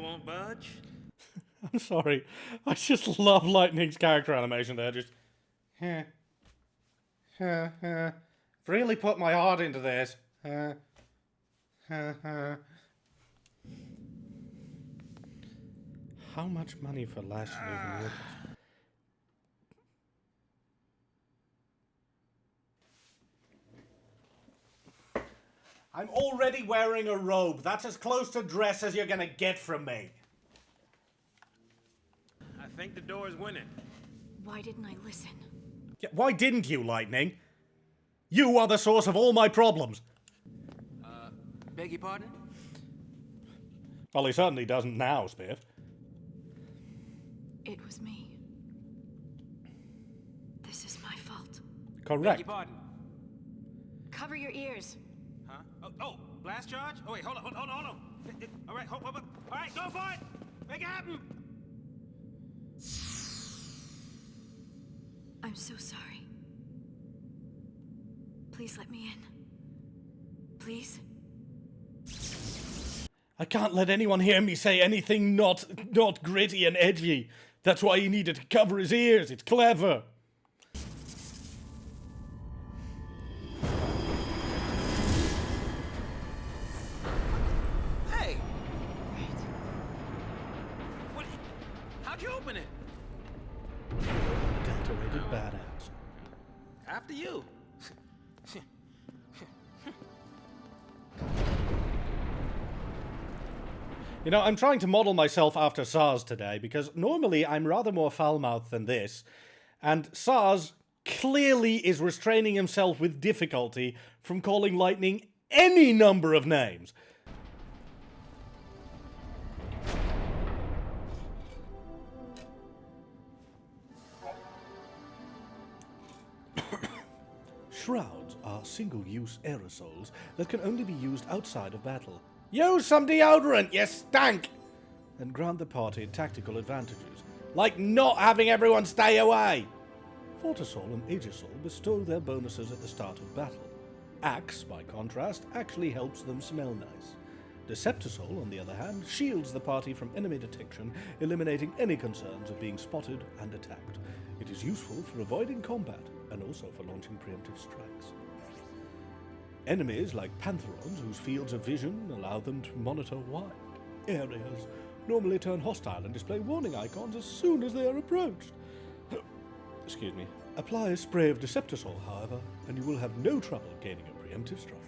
won't budge? I'm sorry. I just love Lightning's character animation there. Just... really put my heart into this. How much money for Lash even worth? I'm already wearing a robe. That's as close to dress as you're gonna get from me. I think the door is winning. Why didn't I listen? Yeah, why didn't you, Lightning? You are the source of all my problems. Beg your pardon? Well, he certainly doesn't now, Spiff. It was me. This is my fault. Correct. Beg your pardon? Cover your ears. Huh? Oh, blast charge? Oh, wait, hold on. All right, hold. All right, go for it! Make it happen! I'm so sorry. Please let me in. Please? I can't let anyone hear me say anything not gritty and edgy. That's why he needed to cover his ears. It's clever. Hey! What? How'd you open it? Adulterated badass. After you. You know, I'm trying to model myself after Sars today, because normally I'm rather more foul-mouthed than this, and Sars clearly is restraining himself with difficulty from calling Lightning any number of names. Shrouds are single-use aerosols that can only be used outside of battle. Use some deodorant, you stank! And grant the party tactical advantages, like not having everyone stay away. Fortisol and Aegisol bestow their bonuses at the start of battle. Axe, by contrast, actually helps them smell nice. Deceptisol, on the other hand, shields the party from enemy detection, eliminating any concerns of being spotted and attacked. It is useful for avoiding combat, and also for launching preemptive strikes. Enemies like Pantherons, whose fields of vision allow them to monitor wide areas, normally turn hostile and display warning icons as soon as they are approached. Excuse me. Apply a spray of Deceptisol, however, and you will have no trouble gaining a preemptive strike.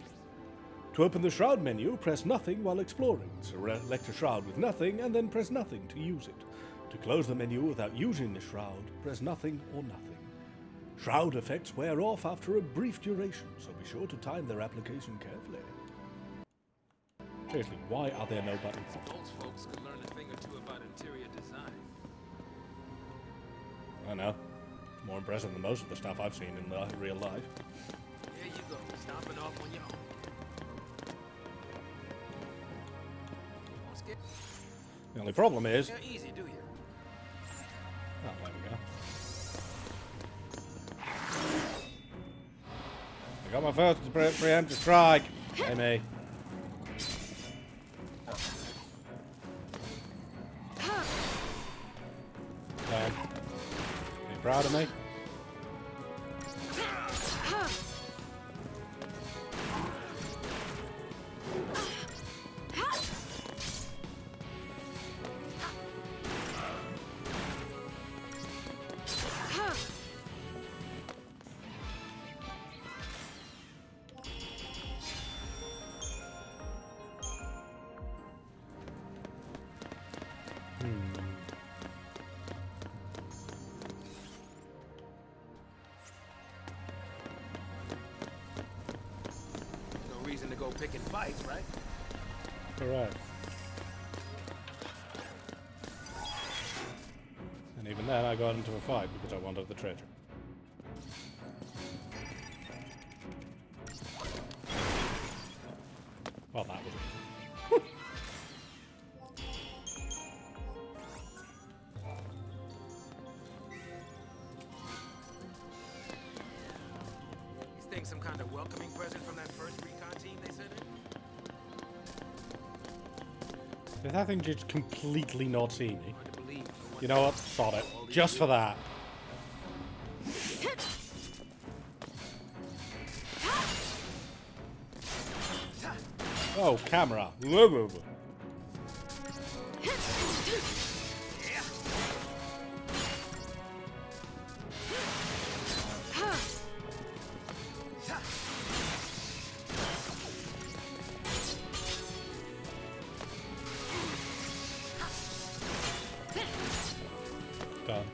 To open the Shroud menu, press nothing while exploring. Select a Shroud with nothing, and then press nothing to use it. To close the menu without using the Shroud, press nothing or nothing. Shroud effects wear off after a brief duration, so be sure to time their application carefully. Seriously, why are there no buttons? Those folks could learn a thing or two about interior design. I know. More impressive than most of the stuff I've seen in real life. There you go, stomping off on your own. The only problem is... You're easy, do you? Oh, there we go. I got my first preemptive strike. Hey, me. Are you proud of me? No reason to go picking fights, right? Correct. And even then, I got into a fight because I wanted the treasure. Well, that was it. These things some kind of welcoming present from that first recon team they sent in? Did that thing just completely not see me? You know what? Sod it. Just for that. Oh, camera. Done.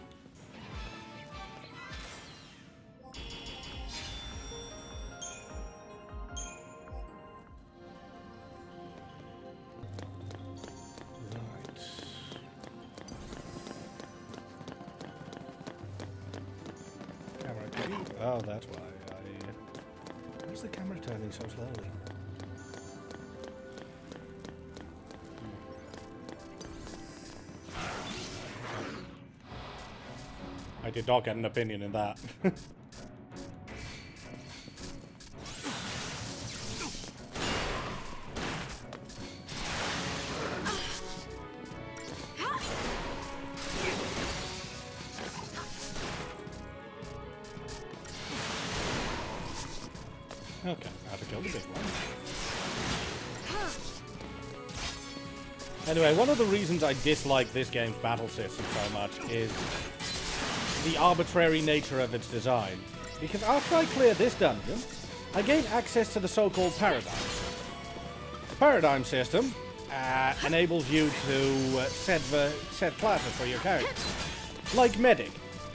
Oh, that's why why is the camera turning so slowly? I did not get an opinion in that. Okay, I had to kill the big one. Anyway, one of the reasons I dislike this game's battle system so much is the arbitrary nature of its design. Because after I clear this dungeon, I gain access to the so-called paradigms. The paradigm system enables you to set classes for your character. Like Medic,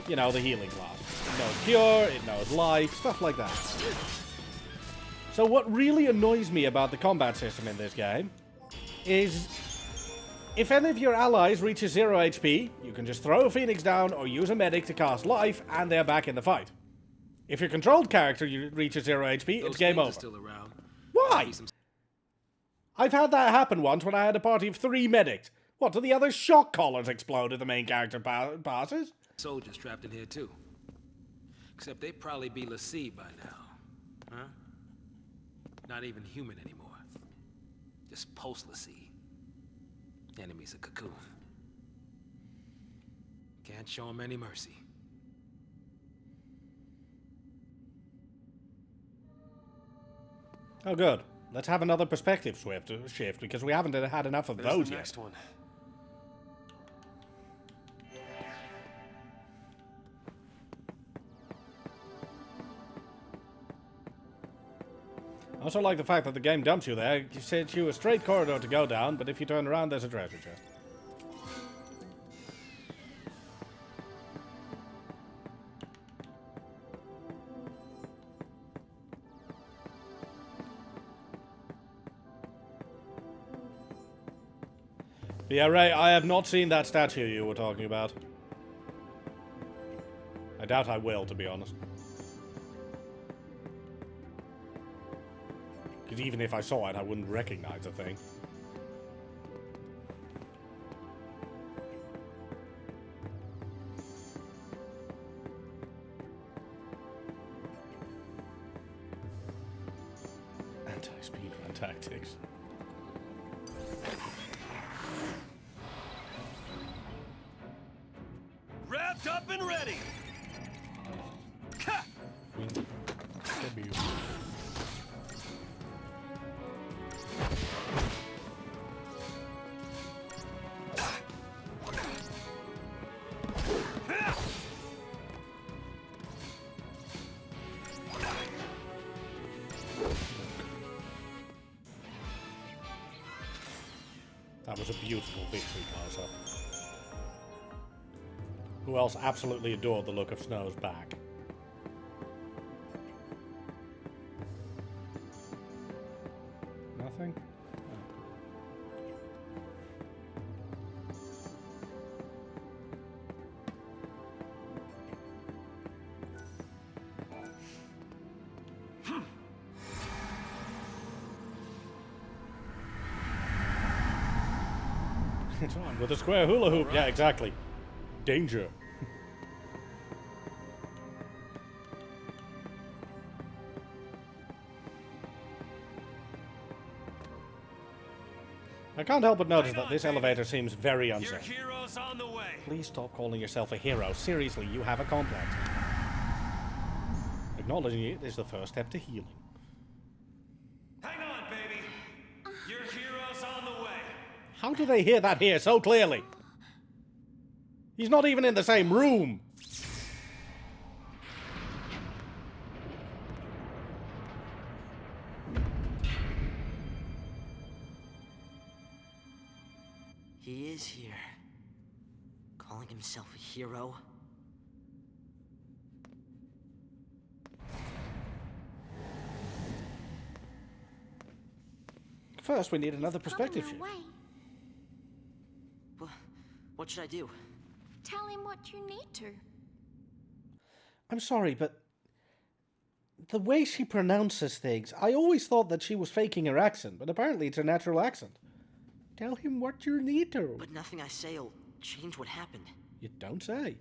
you know, the healing class. It knows Cure, it knows Life, stuff like that. So what really annoys me about the combat system in this game is if any of your allies reaches 0 HP, you can just throw a Phoenix down or use a medic to cast life and they're back in the fight. If your controlled character reaches 0 HP, it's game over. Still around. Why? I've had that happen once when I had a party of 3 medics. What, do the other shock collars explode if the main character passes? Soldiers trapped in here too. Except they'd probably be Lassie by now. Huh? Not even human anymore. Just post-Lassie. Enemies of Cocoon. Can't show them any mercy. Oh, good. Let's have another perspective shift because we haven't had enough of those yet. Next one. I also like the fact that the game dumps you there. You said you a straight corridor to go down, but if you turn around, there's a treasure chest. Yeah, Ray, I have not seen that statue you were talking about. I doubt I will, to be honest. Because even if I saw it, I wouldn't recognize the thing. Anti-speedrun tactics. Wrapped up and ready. That was a beautiful victory close-up. Who else absolutely adored the look of Snow's back? Nothing? It's on with a square hula hoop. Right. Yeah, exactly. Danger. I can't help but notice that this elevator seems very Your unsafe. hero's on the way. Please stop calling yourself a hero. Seriously, you have a complex. Acknowledging it is the first step to healing. Hang on, baby. Your hero's on the way. How do they hear that here so clearly? He's not even in the same room. He is here. Calling himself a hero? First, we need another perspective shift. What should I do? Tell him what you need to. I'm sorry, but the way she pronounces things, I always thought that she was faking her accent, but apparently it's her natural accent. Tell him what you need to. But nothing I say will change what happened. You don't say.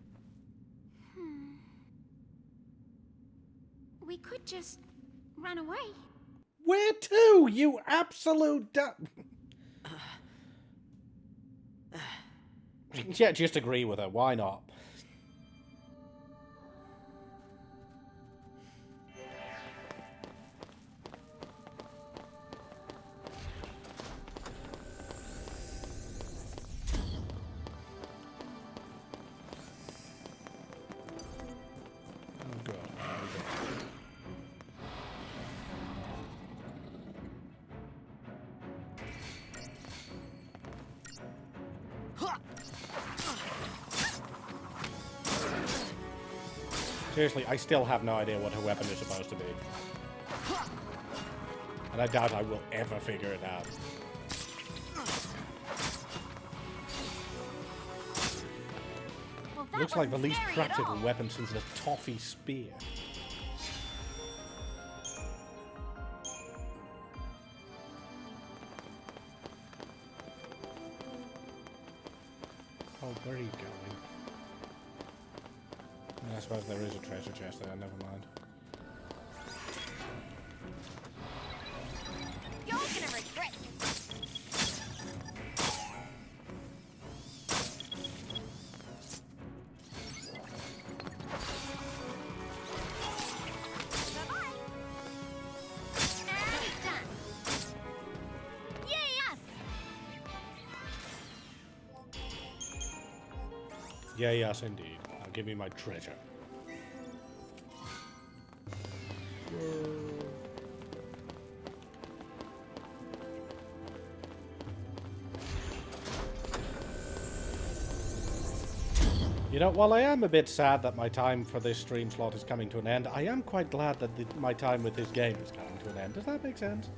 We could just run away. Where to, you absolute Yeah, just agree with her. Why not? Seriously, I still have no idea what her weapon is supposed to be. And I doubt I will ever figure it out. Well, Looks like the least practical weapon since the toffee spear. Oh, where are you going? I suppose there is a treasure chest there, never mind. You're gonna regret this. Bye-bye. And done. Yay, us! Yeah, yes, indeed. Now give me my treasure. You know, while I am a bit sad that my time for this stream slot is coming to an end, I am quite glad that my time with this game is coming to an end. Does that make sense?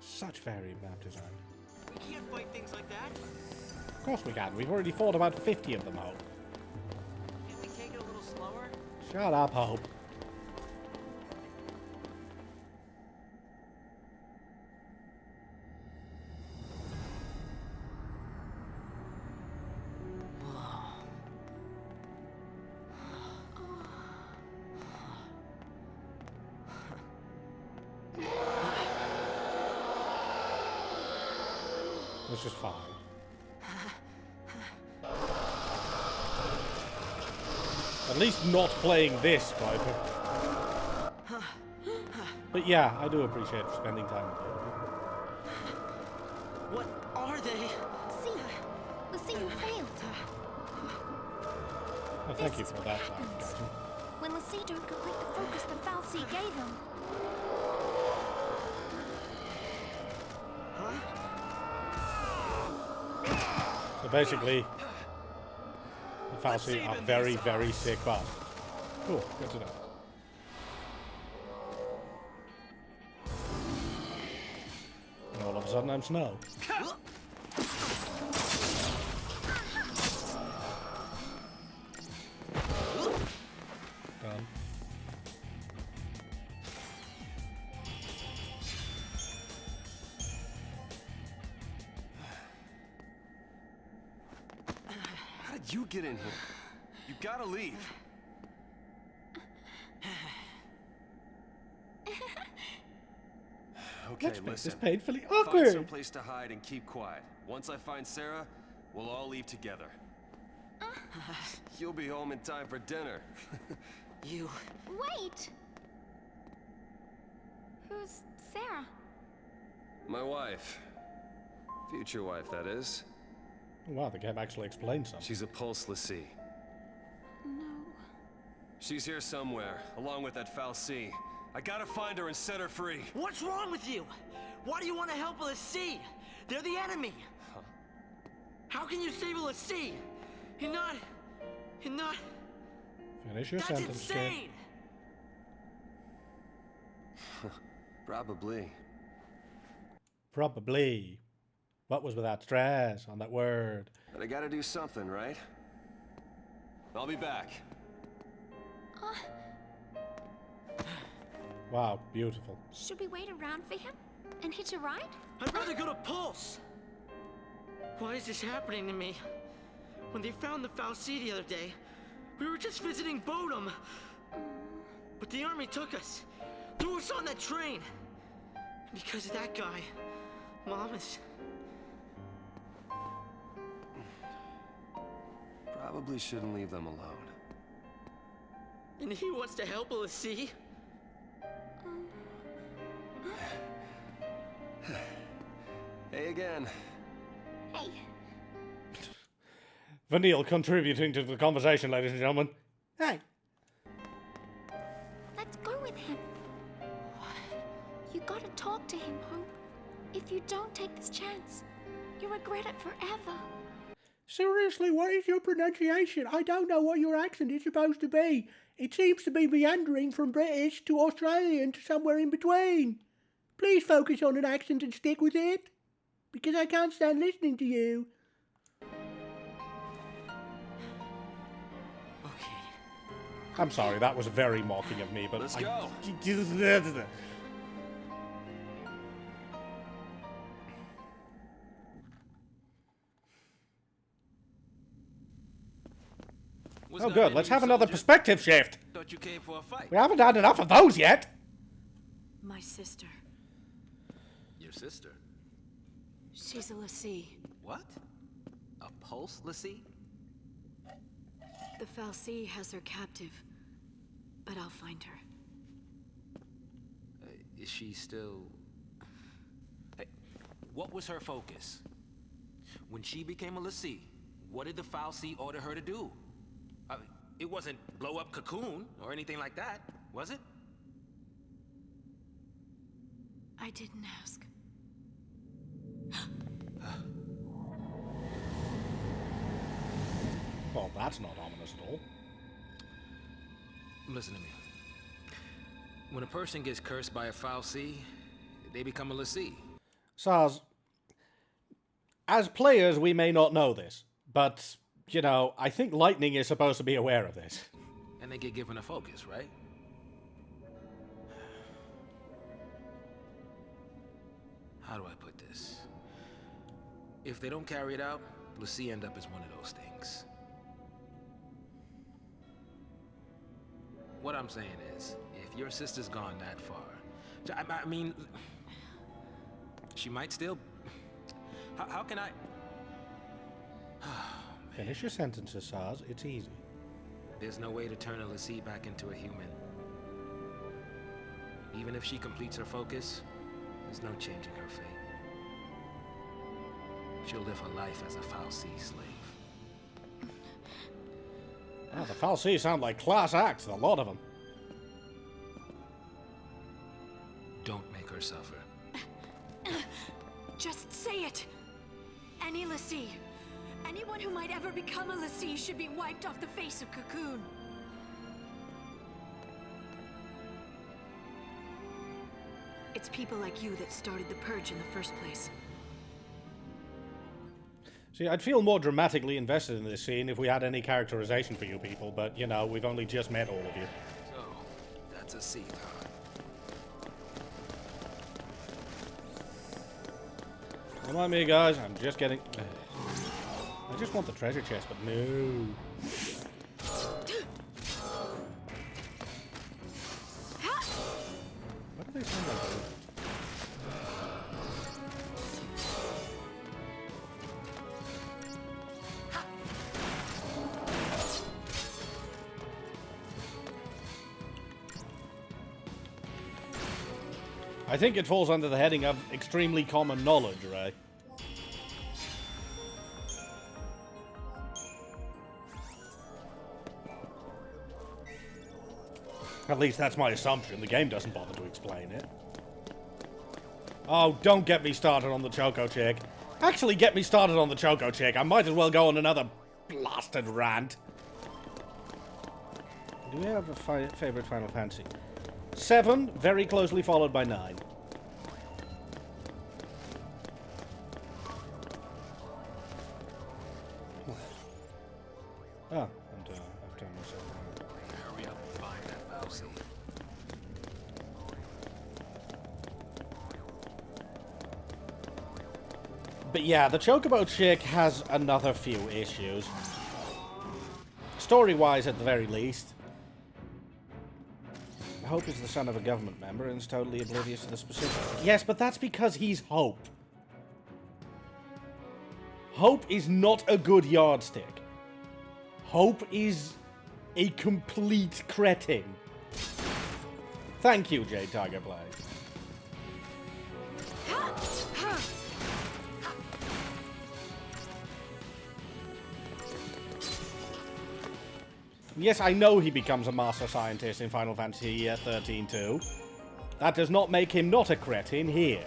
Such varied map design. We can't fight things like that. Of course we can. We've already fought about 50 of them, Hope. Can't we take it a little slower? Shut up, Hope. It's just fine. At least not playing this, Piper. But yeah, I do appreciate spending time with you. What are they? See who failed. Oh, thank you for that clarification. When Lassie don't complete the focus the Fal'Cie gave him. So basically, the Fal'Cie are very, very sick bugs. Cool, good to know. And all of a sudden I'm Snow. Done. You get in here. You gotta leave. Okay, Let's make listen. this painfully Find awkward. some place to hide and keep quiet. Once I find Sarah, we'll all leave together. You'll be home in time for dinner. You... Wait! Who's Sarah? My wife. Future wife, that is. Wow, the game actually explains something. She's a Pulse Lassie. No. She's here somewhere, along with that Fal'Cie. I gotta find her and set her free. What's wrong with you? Why do you want to help a Lassie? They're the enemy. Huh? How can you save a Lassie? You're not... Finish your That's sentence, kid. insane! Probably. Probably. What was with that stress on that word? But I gotta do something, right? I'll be back. Wow, beautiful. Should we wait around for him and hitch a ride? I'd rather go to Pulse. Why is this happening to me? When they found the Fal'Cie the other day, we were just visiting Bodum. But the army took us, threw us on that train. And because of that guy, Mom is... Probably shouldn't leave them alone. And he wants to help a Lassie? Hey again. Hey, Vanille contributing to the conversation, ladies and gentlemen. Hey. let's go with him. You gotta talk to him, Hope. If you don't take this chance, you'll regret it forever. Seriously, what is your pronunciation? I don't know what your accent is supposed to be. It seems to be meandering from British to Australian to somewhere in between. Please focus on an accent and stick with it, because I can't stand listening to you. Okay. I'm sorry, that was very mocking of me, but Let's go. What's Oh got good, into let's you, have another soldier? perspective shift. Thought you came for a fight. We haven't had enough of those yet. My sister. Your sister? She's a Lassie. What? A Pulse Lassie? The Fal'Cie has her captive, but I'll find her. Is she still... Hey, what was her focus? When she became a Lassie, what did the Fal'Cie order her to do? It wasn't blow up Cocoon or anything like that, was it? I didn't ask. Well, that's not ominous at all. Listen to me. When a person gets cursed by a Fal'Cie, they become a Lassie. Saz, as players, we may not know this, but, you know, I think Lightning is supposed to be aware of this. And they get given a focus, right? How do I put this? If they don't carry it out, Lassie end up as one of those things. What I'm saying is, if your sister's gone that far, I mean, she might still... How can I... Finish your sentences, Saz. It's easy. There's no way to turn a Lassie back into a human. Even if she completes her focus, there's no changing her fate. She'll live her life as a Fal'Cie slave. Oh, the Fal'Cie sound like class acts, a lot of them. Don't make her suffer. Just say it! Any Lassie, anyone who might ever become a Lassie should be wiped off the face of Cocoon. It's people like you that started the Purge in the first place. See, I'd feel more dramatically invested in this scene if we had any characterization for you people, but, you know, we've only just met all of you. So, that's a seed, huh? Don't mind me, guys. I'm just getting... just want the treasure chest, but no. What do they sound like? I think it falls under the heading of extremely common knowledge, right? At least that's my assumption. The game doesn't bother to explain it. Oh, don't get me started on the Choco Chick. Actually, get me started on the Choco Chick. I might as well go on another blasted rant. Do we have a favorite Final Fantasy? 7, very closely followed by 9. Oh, and I've turned myself around. Hurry up and find that Falsey. But yeah, the Chocobo Chick has another few issues. Story-wise, at the very least. Hope is the son of a government member and is totally oblivious to the specifics. Yes, but that's because he's Hope. Hope is not a good yardstick. Hope is a complete cretin. Thank you, Jade Tiger Play. Yes, I know he becomes a master scientist in Final Fantasy XIII too. That does not make him not a cretin here.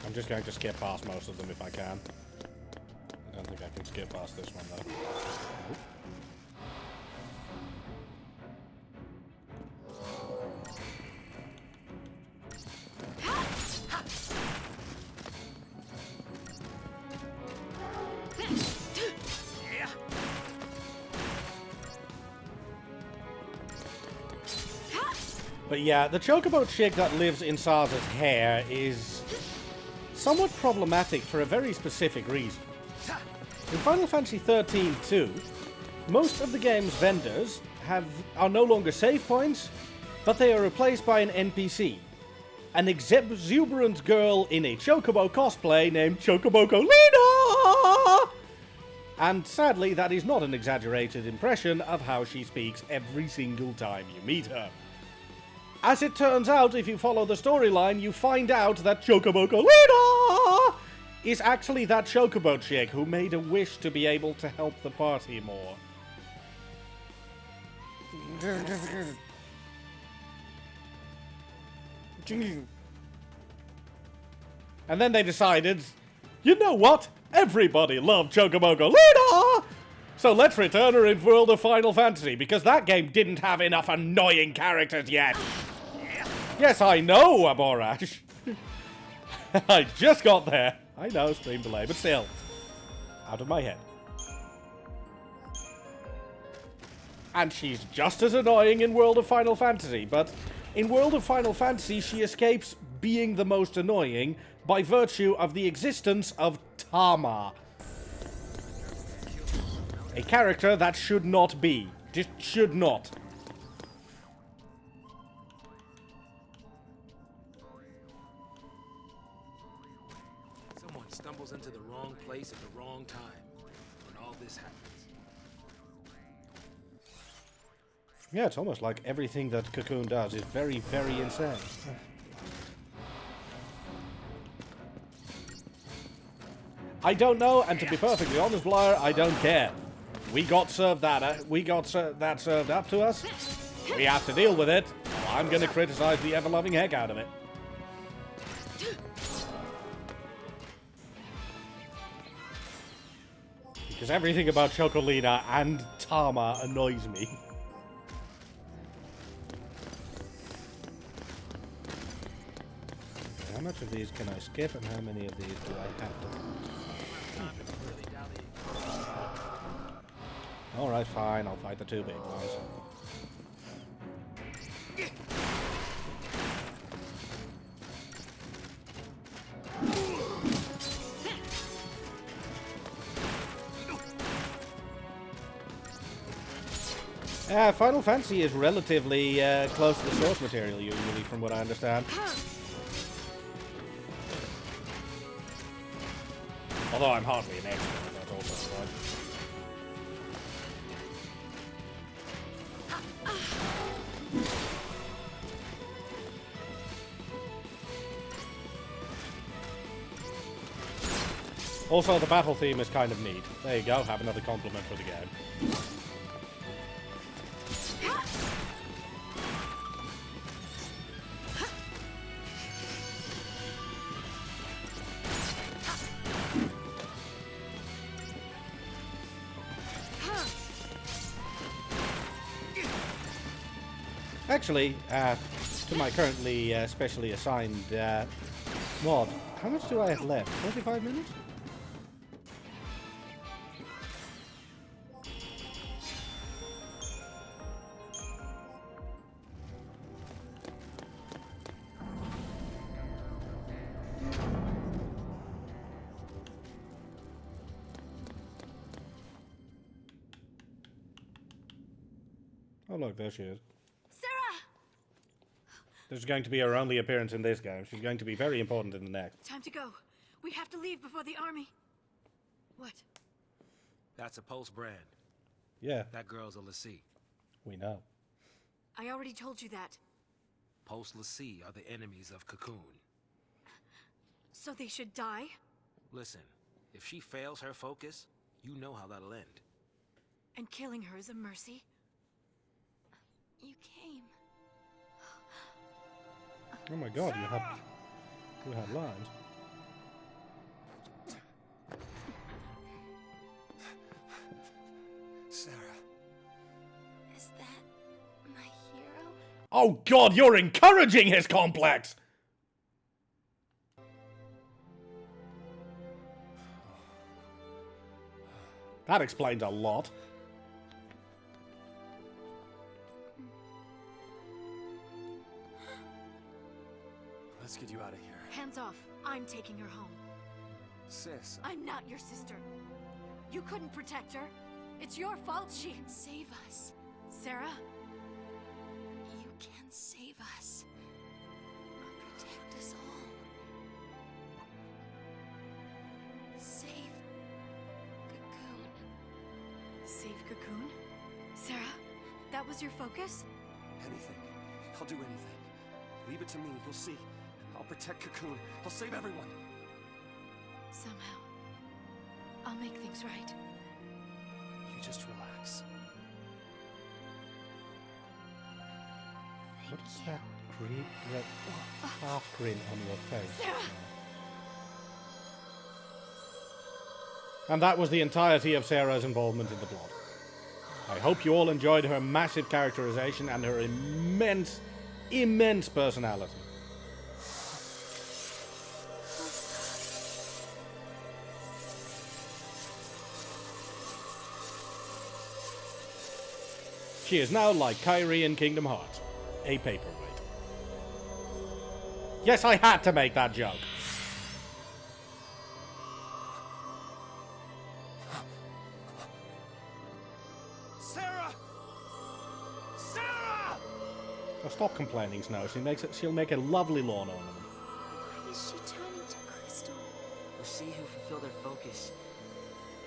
I'm just going to skip past most of them if I can. I don't think I can skip past this one though. Oop. But yeah, the Chocobo Chick that lives in Saza's hair is somewhat problematic for a very specific reason. In Final Fantasy XIII too, most of the game's vendors are no longer save points, but they are replaced by an NPC. An exuberant girl in a Chocobo cosplay named Chocobocolina! And sadly, that is not an exaggerated impression of how she speaks every single time you meet her. As it turns out, if you follow the storyline, you find out that Chocobocolina is actually that Chocobo Chick who made a wish to be able to help the party more. And then they decided, you know what? Everybody loved Chocobocolina! So let's return her in World of Final Fantasy, because that game didn't have enough annoying characters yet. Yes, I know, Aborash. I just got there. I know, stream delay, but still. Out of my head. And she's just as annoying in World of Final Fantasy, but in World of Final Fantasy, she escapes being the most annoying by virtue of the existence of Tama. A character that should not be. Just should not. Someone stumbles into the wrong place at the wrong time when all this happens. Yeah, it's almost like everything that Cocoon does is very, very insane. I don't know, and to be perfectly honest, Blair, I don't care. We got served that. That served up to us. We have to deal with it. I'm going to criticize the ever-loving heck out of it. Because everything about Chocolina and Tama annoys me. How much of these can I skip, and how many of these do I have to... Alright, fine, I'll fight the two big guys. Final Fantasy is relatively close to the source material, usually, from what I understand. Although I'm hardly an expert, that's also right. Also, the battle theme is kind of neat. There you go, have another compliment for the game. Actually, to my currently specially assigned mod, how much do I have left? 45 minutes? Oh look, there she is. This is going to be her only appearance in this game. She's going to be very important in the next. Time to go. We have to leave before the army... What? That's a Pulse brand. Yeah. That girl's a Lassie. We know. I already told you that. Pulse Lassie are the enemies of Cocoon. So they should die? Listen, if she fails her focus, you know how that'll end. And killing her is a mercy? You came. Oh my god, you had lines. Sarah. Is that my hero? Oh god, you're encouraging his complex! That explains a lot. Let's get you out of here. Hands off. I'm taking her home. Sis. I'm not your sister. You couldn't protect her. It's your fault she... You can save us. Sarah? You can save us. Protect us all. Save Cocoon. Save Cocoon? Sarah? That was your focus? Anything. I'll do anything. Leave it to me. You'll see. I'll protect Cocoon. I'll save everyone. Somehow. I'll make things right. You just relax. What is that green, red, half grin on your face? Sarah! And that was the entirety of Sarah's involvement in the plot. I hope you all enjoyed her massive characterization and her immense, immense personality. She is now like Kyrie in Kingdom Hearts, a paperweight. Yes, I had to make that joke. Sarah! Sarah! Oh, stop complaining, Snow. She'll make a lovely lawn ornament. Why is she turning to crystal? We'll see who fulfill their focus.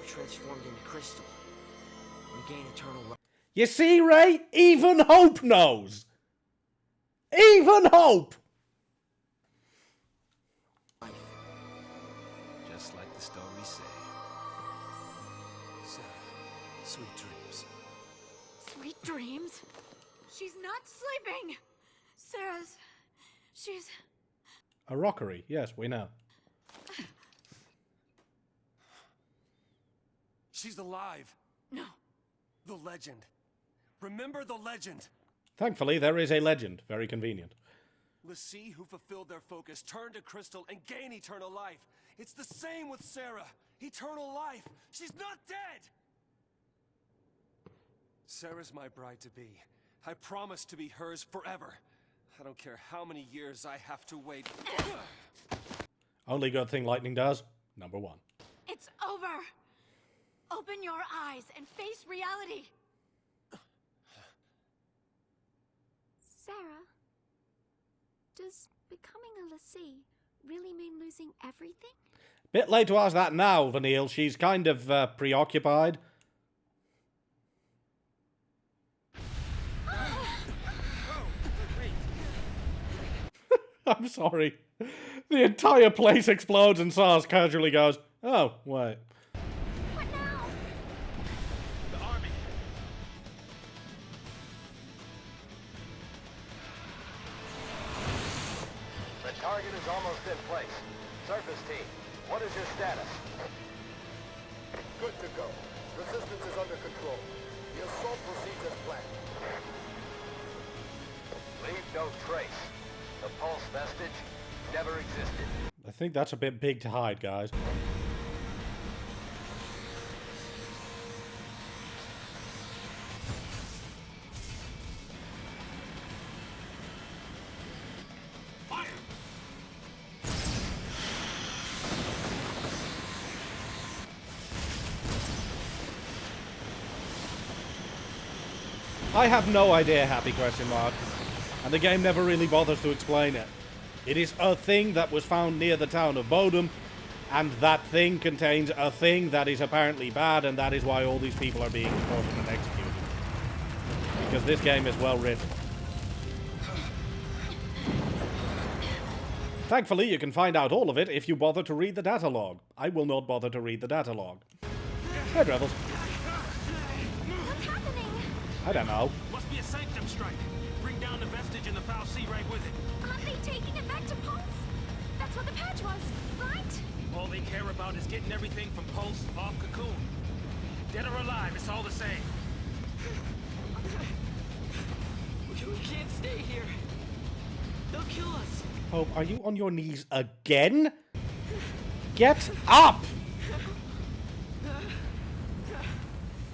We're transformed into crystal. And gain eternal life. You see, Ray? Even Hope knows. Even Hope! Just like the stories say. Sarah, sweet dreams. Sweet dreams? She's not sleeping! She's... A rockery, yes, we know. She's alive. No. The legend. Remember the legend. Thankfully, there is a legend. Very convenient. Lassie who fulfilled their focus turn to crystal and gain eternal life. It's the same with Sarah. Eternal life. She's not dead! Sarah's my bride-to-be. I promise to be hers forever. I don't care how many years I have to wait. Only good thing lightning does. Number 1. It's over! Open your eyes and face reality! Sarah, does becoming a lassie really mean losing everything? Bit late to ask that now, Vanille. She's kind of preoccupied. I'm sorry. The entire place explodes and Sars casually goes, oh, wait. What now? The army. The target is almost in place. Surface team, what is your status? Good to go. Resistance is under control. The assault proceeds as planned. Leave no trace. The pulse vestige never existed. I think that's a bit big to hide, guys. I have no idea, happy question mark. And the game never really bothers to explain it. It is a thing that was found near the town of Bodum, and that thing contains a thing that is apparently bad, and that is why all these people are being reported and executed. Because this game is well written. Thankfully, you can find out all of it if you bother to read the data log. I will not bother to read the data log. Hey, Rebels. What's happening? I don't know. Must be a sanctum strike. Bring down the vestige and the foul sea right with it. Aren't they taking it back to Pulse? That's what the purge was, right? All they care about is getting everything from Pulse off Cocoon. Dead or alive, it's all the same. We can't stay here. They'll kill us. Hope, are you on your knees again? Get up!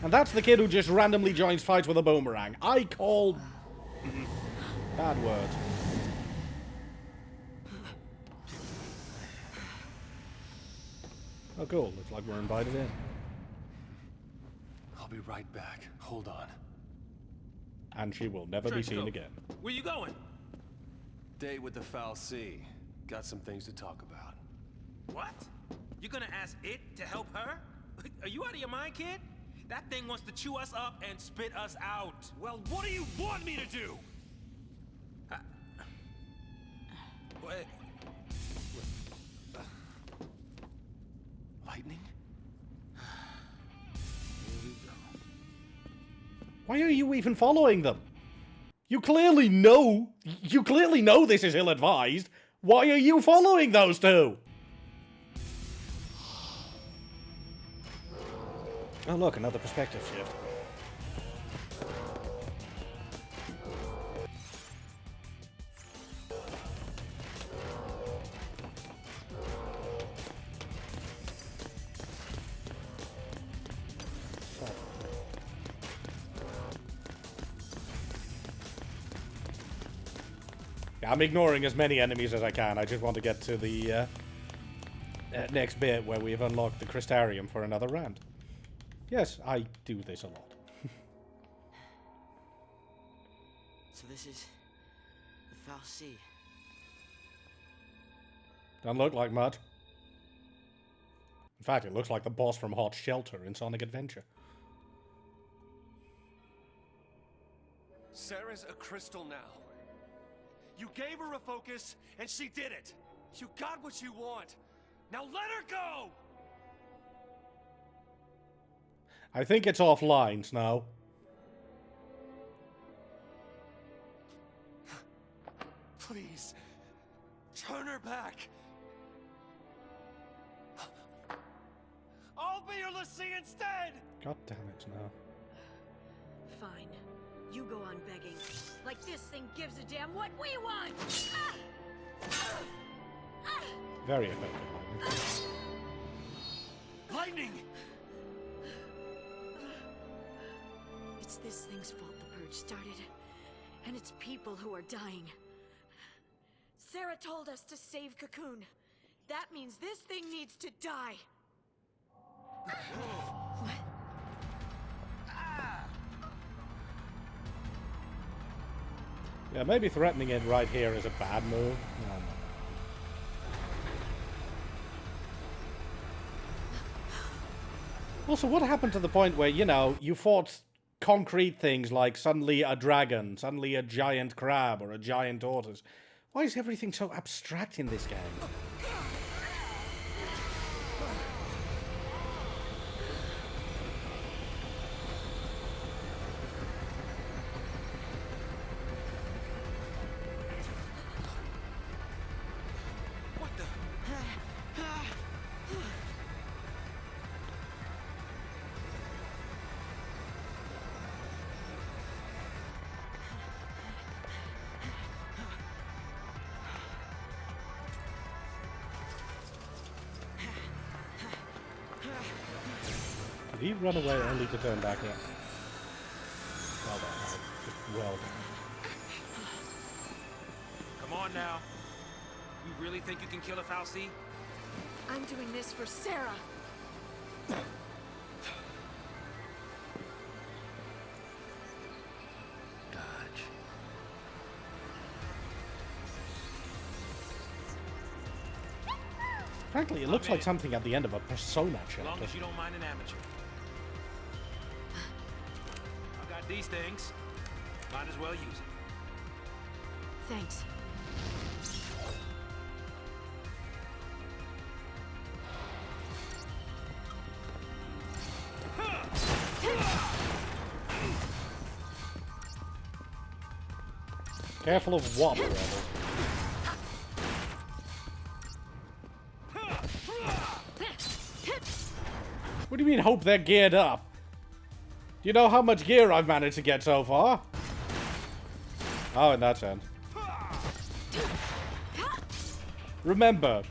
And that's the kid who just randomly joins fights with a boomerang. I call... bad words. Oh, cool. Looks like we're invited in. I'll be right back. Hold on. And she will never be seen again. Where you going? Date with the foul sea. Got some things to talk about. What? You gonna ask it to help her? Are you out of your mind, kid? That thing wants to chew us up and spit us out. Well, what do you want me to do? What? Lightning? Why are you even following them? You clearly know this is ill-advised. Why are you following those two? Oh look, another perspective shift. Yeah, I'm ignoring as many enemies as I can. I just want to get to the next bit where we have unlocked the Crystarium for another round. Yes, I do this a lot. So this is the foul sea. Doesn't look like much. In fact, it looks like the boss from Hot Shelter in Sonic Adventure. Sarah's a crystal now. You gave her a focus, and she did it. You got what you want. Now let her go! I think it's offline, Snow. Please, turn her back. I'll be your lassie instead! God damn it, Snow. Fine. You go on begging. Like this thing gives a damn what we want! Very effective, Lightning! It's this thing's fault the purge started, and it's people who are dying. Sarah told us to save Cocoon. That means this thing needs to die. What? Yeah, maybe threatening it right here is a bad move. Also, what happened to the point where, you know, you fought concrete things like suddenly a dragon, suddenly a giant crab, or a giant tortoise? Why is everything so abstract in this game? Did he run away only to turn back in? Well done, Howard. Just well done. Come on now. You really think you can kill a Fal'Cie? I'm doing this for Sarah. Dodge. Frankly, it looks like something at the end of a Persona As chapter. long as you don't mind an amateur. I got these things. Might as well use it. Thanks. Careful of what, Rebel? What do you mean, hope they're geared up? Do you know how much gear I've managed to get so far? Oh, in that sense. Remember,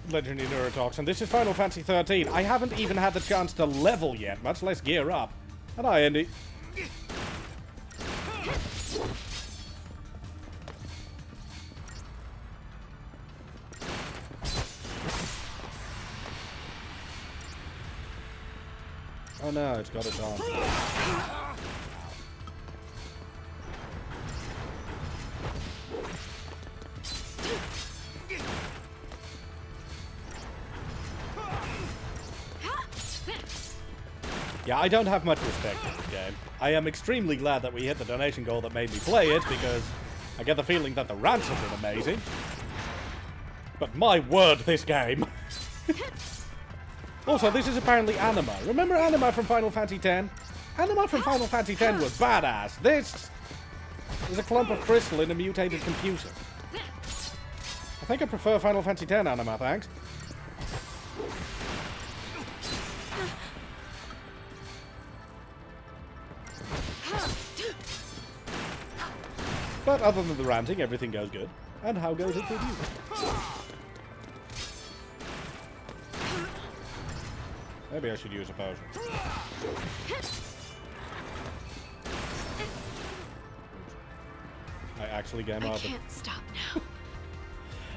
Legendary Neurotoxin, this is Final Fantasy XIII. I haven't even had the chance to level yet, much less gear up. And I ended... Oh no, it's got its arm. Yeah, I don't have much respect for this game. I am extremely glad that we hit the donation goal that made me play it, because I get the feeling that the rants have been amazing. But my word, this game! Also, this is apparently Anima. Remember Anima from Final Fantasy X? Anima from Final Fantasy X was badass. This is a clump of crystal in a mutated computer. I think I prefer Final Fantasy X Anima, thanks. But other than the ranting, everything goes good. And how goes it with you? Maybe I should use a potion. I actually game over. I can't stop now.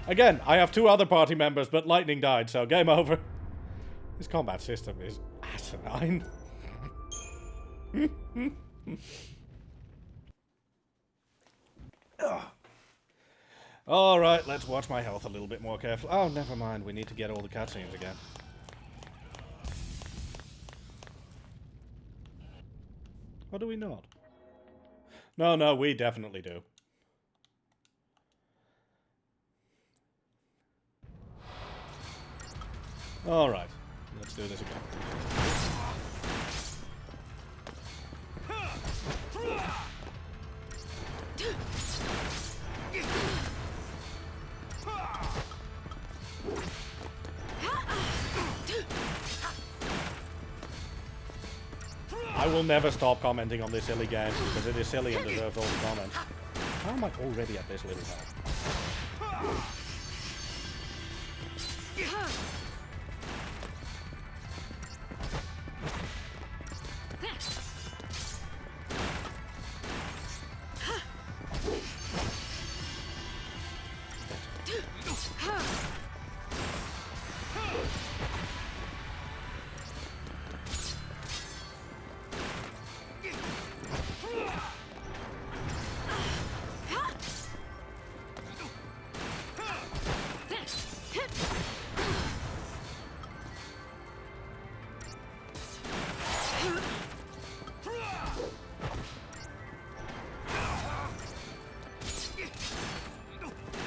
Again, I have two other party members, but lightning died, so game over. This combat system is asinine. Alright, let's watch my health a little bit more carefully. Oh, never mind. We need to get all the cutscenes again. Or do we not? No, we definitely do. Alright, let's do this again. I will never stop commenting on this silly game because it is silly and deserves all the comments. How am I already at this little health?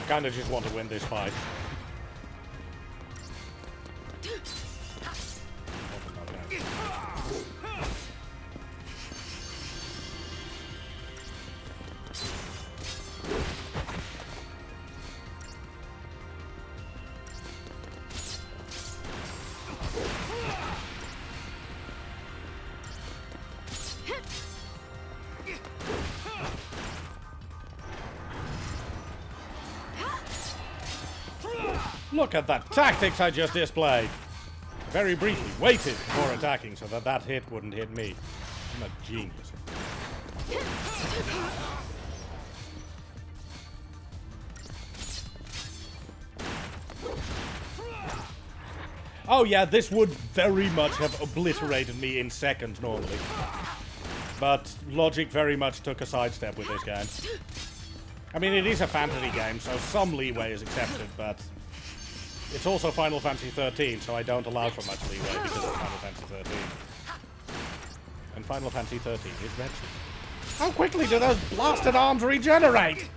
kinda just want to win this fight. Look at that tactics I just displayed! Very briefly waited before attacking so that that hit wouldn't hit me. I'm a genius. Oh yeah, this would very much have obliterated me in seconds normally. But logic very much took a sidestep with this game. I mean, it is a fantasy game, so some leeway is accepted, but it's also Final Fantasy XIII, so I don't allow for much leeway because of Final Fantasy XIII. And Final Fantasy XIII is wretched. How quickly do those blasted arms regenerate?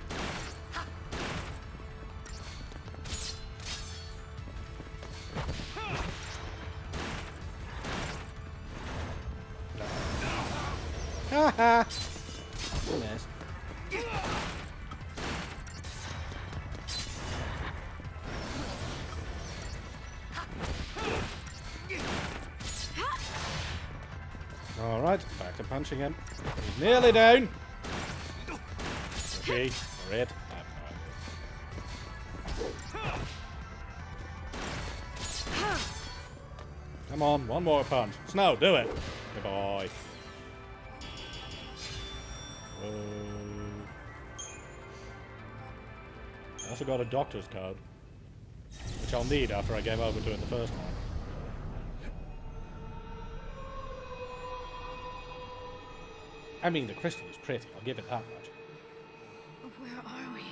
Haha! Nice. Alright, back to punching him. He's nearly down. Okay, red. Come on, one more punch. Snow, do it. Good boy. I also got a doctor's code, which I'll need after I game over to it the first time. I mean, the crystal is pretty, I'll give it that much. Where are we?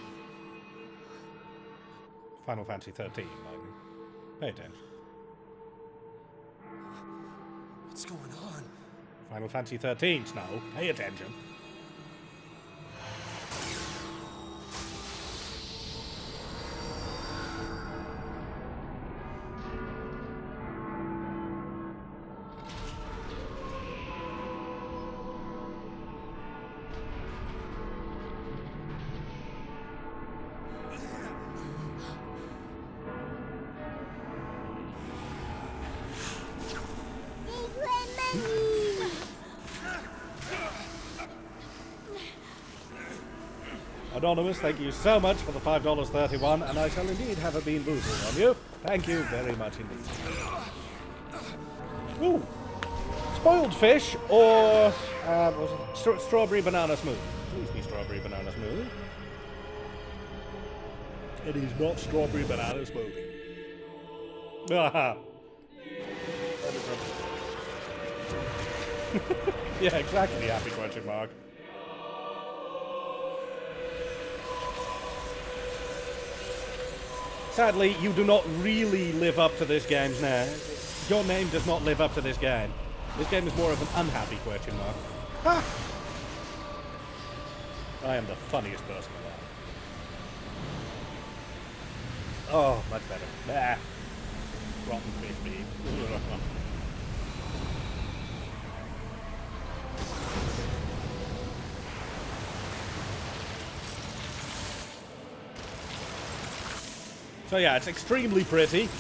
Final Fantasy XIII, Lightning. Pay attention. What's going on? Final Fantasy XIII, Snow. Pay attention. Anonymous, thank you so much for the $5.31, and I shall indeed have a bean boozled on you. Thank you very much indeed. Ooh. Spoiled fish or strawberry banana smoothie? Please be strawberry banana smoothie. It is not strawberry banana smoothie. Haha. Yeah, exactly, happy question mark. Sadly, you do not really live up to this game's name. Your name does not live up to this game. This game is more of an unhappy question mark. Ha! I am the funniest person alive. Oh, much better. Nah. Rotten fish bean. So yeah, it's extremely pretty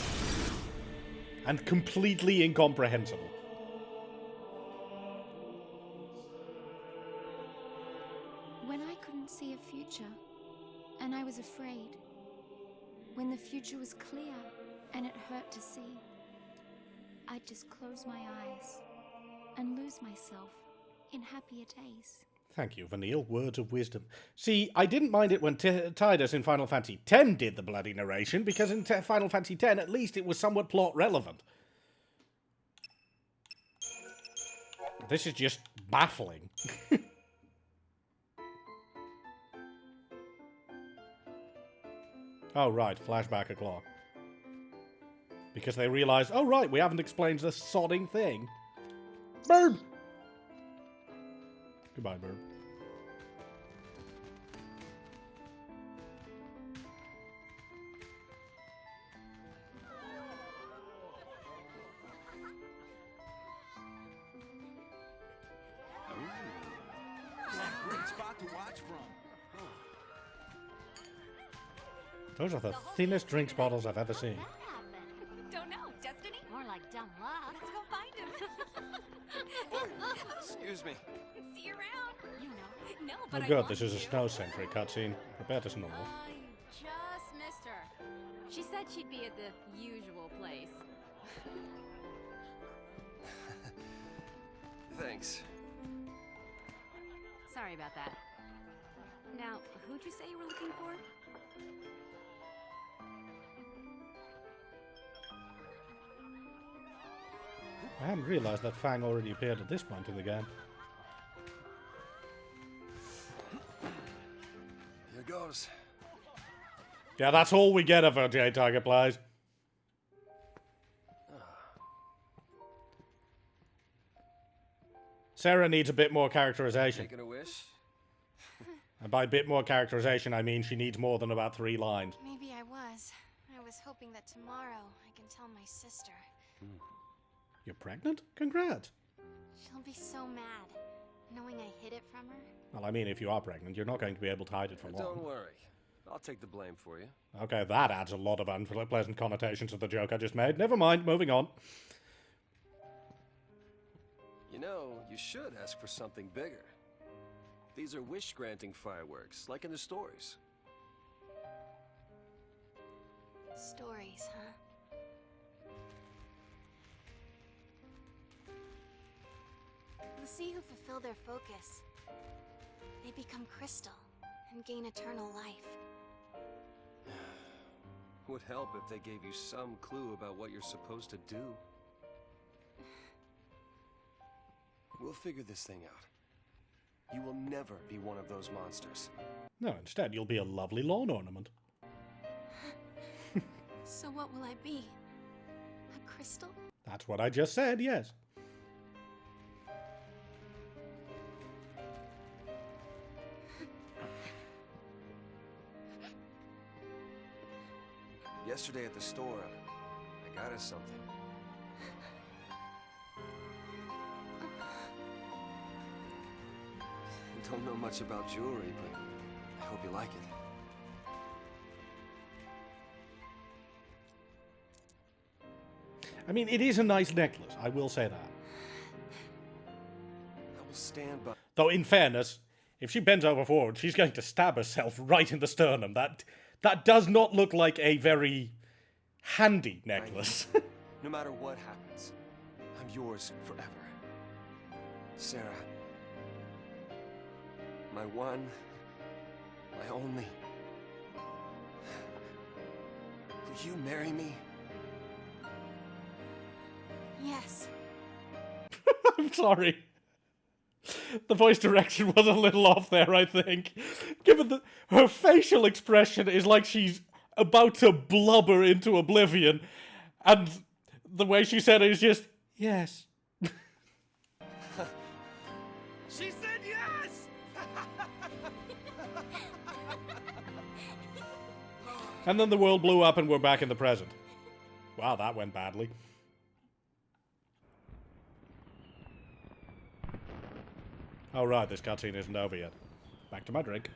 and completely incomprehensible. When I couldn't see a future, and I was afraid. When the future was clear, and it hurt to see. I'd just close my eyes and lose myself in happier days. Thank you, Vanille. Words of wisdom. See, I didn't mind it when Tidus in Final Fantasy X did the bloody narration, because in Final Fantasy X, at least it was somewhat plot relevant. This is just baffling. Oh, right. Flashback o'clock. Because they realized, oh, right, we haven't explained the sodding thing. Burb! Goodbye, Burb. spot to watch from. Those are the thinnest drinks bottles I've ever seen. Don't know. Destiny? More like dumb luck. Let's go find him. Excuse me. See you around. You know. No, Oh but I good, want this is a you. snow sentry cutscene. Prepare to snore. You just missed her. She said she'd be at the usual place. Thanks. Sorry about that. Now, who'd you say you were looking for? I hadn't realized that Fang already appeared at this point in the game. Here goes. Yeah, that's all we get of her, J Tiger Plays. Sarah needs a bit more characterization. Taking a wish? And by a bit more characterization, I mean she needs more than about 3 lines. Maybe I was. I was hoping that tomorrow I can tell my sister. You're pregnant? Congrats. She'll be so mad, knowing I hid it from her. Well, I mean, if you are pregnant, you're not going to be able to hide it for long. Don't worry. I'll take the blame for you. Okay, that adds a lot of unpleasant connotations to the joke I just made. Never mind, moving on. You know, you should ask for something bigger. These are wish-granting fireworks, like in the stories. Stories, huh? The sea who fulfill their focus, they become crystal and gain eternal life. Would help if they gave you some clue about what you're supposed to do. We'll figure this thing out. You will never be one of those monsters. No, instead, you'll be a lovely lawn ornament. So what will I be? A crystal? That's what I just said, yes. Yesterday at the store, I got us something. I don't know much about jewelry, but I hope you like it. I mean, it is a nice necklace, I will say that. I will stand by. Though, in fairness, if she bends over forward, she's going to stab herself right in the sternum. That does not look like a very handy necklace. No matter what happens, I'm yours forever. Sarah. My one, my only. Will you marry me? Yes. I'm sorry. The voice direction was a little off there, I think. Given that her facial expression is like she's about to blubber into oblivion, and the way she said it is just, yes. She said yes! And then the world blew up and we're back in the present. Wow, that went badly. Oh right, this cutscene isn't over yet. Back to my drink.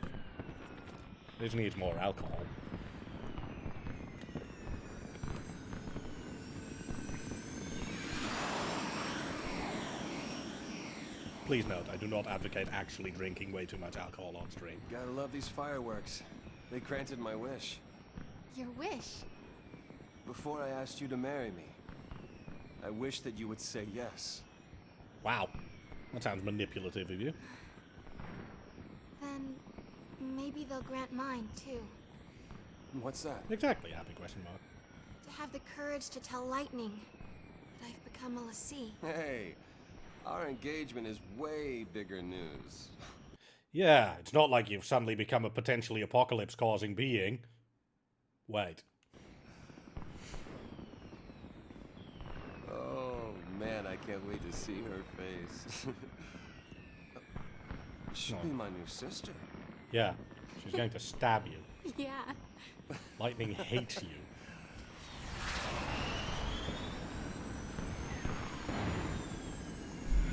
This needs more alcohol. Please note, I do not advocate actually drinking way too much alcohol on stream. Gotta love these fireworks. They granted my wish. Your wish? Before I asked you to marry me, I wish that you would say yes. Wow. That sounds manipulative of you. Then maybe they'll grant mine, too. What's that? Exactly, happy question mark. To have the courage to tell Lightning that I've become a Lassie. Hey, our engagement is way bigger news. Yeah, it's not like you've suddenly become a potentially apocalypse-causing being. Wait. Oh, man, I can't wait to see her face. She'll be my new sister. Yeah, she's going to stab you. Yeah. Lightning hates you.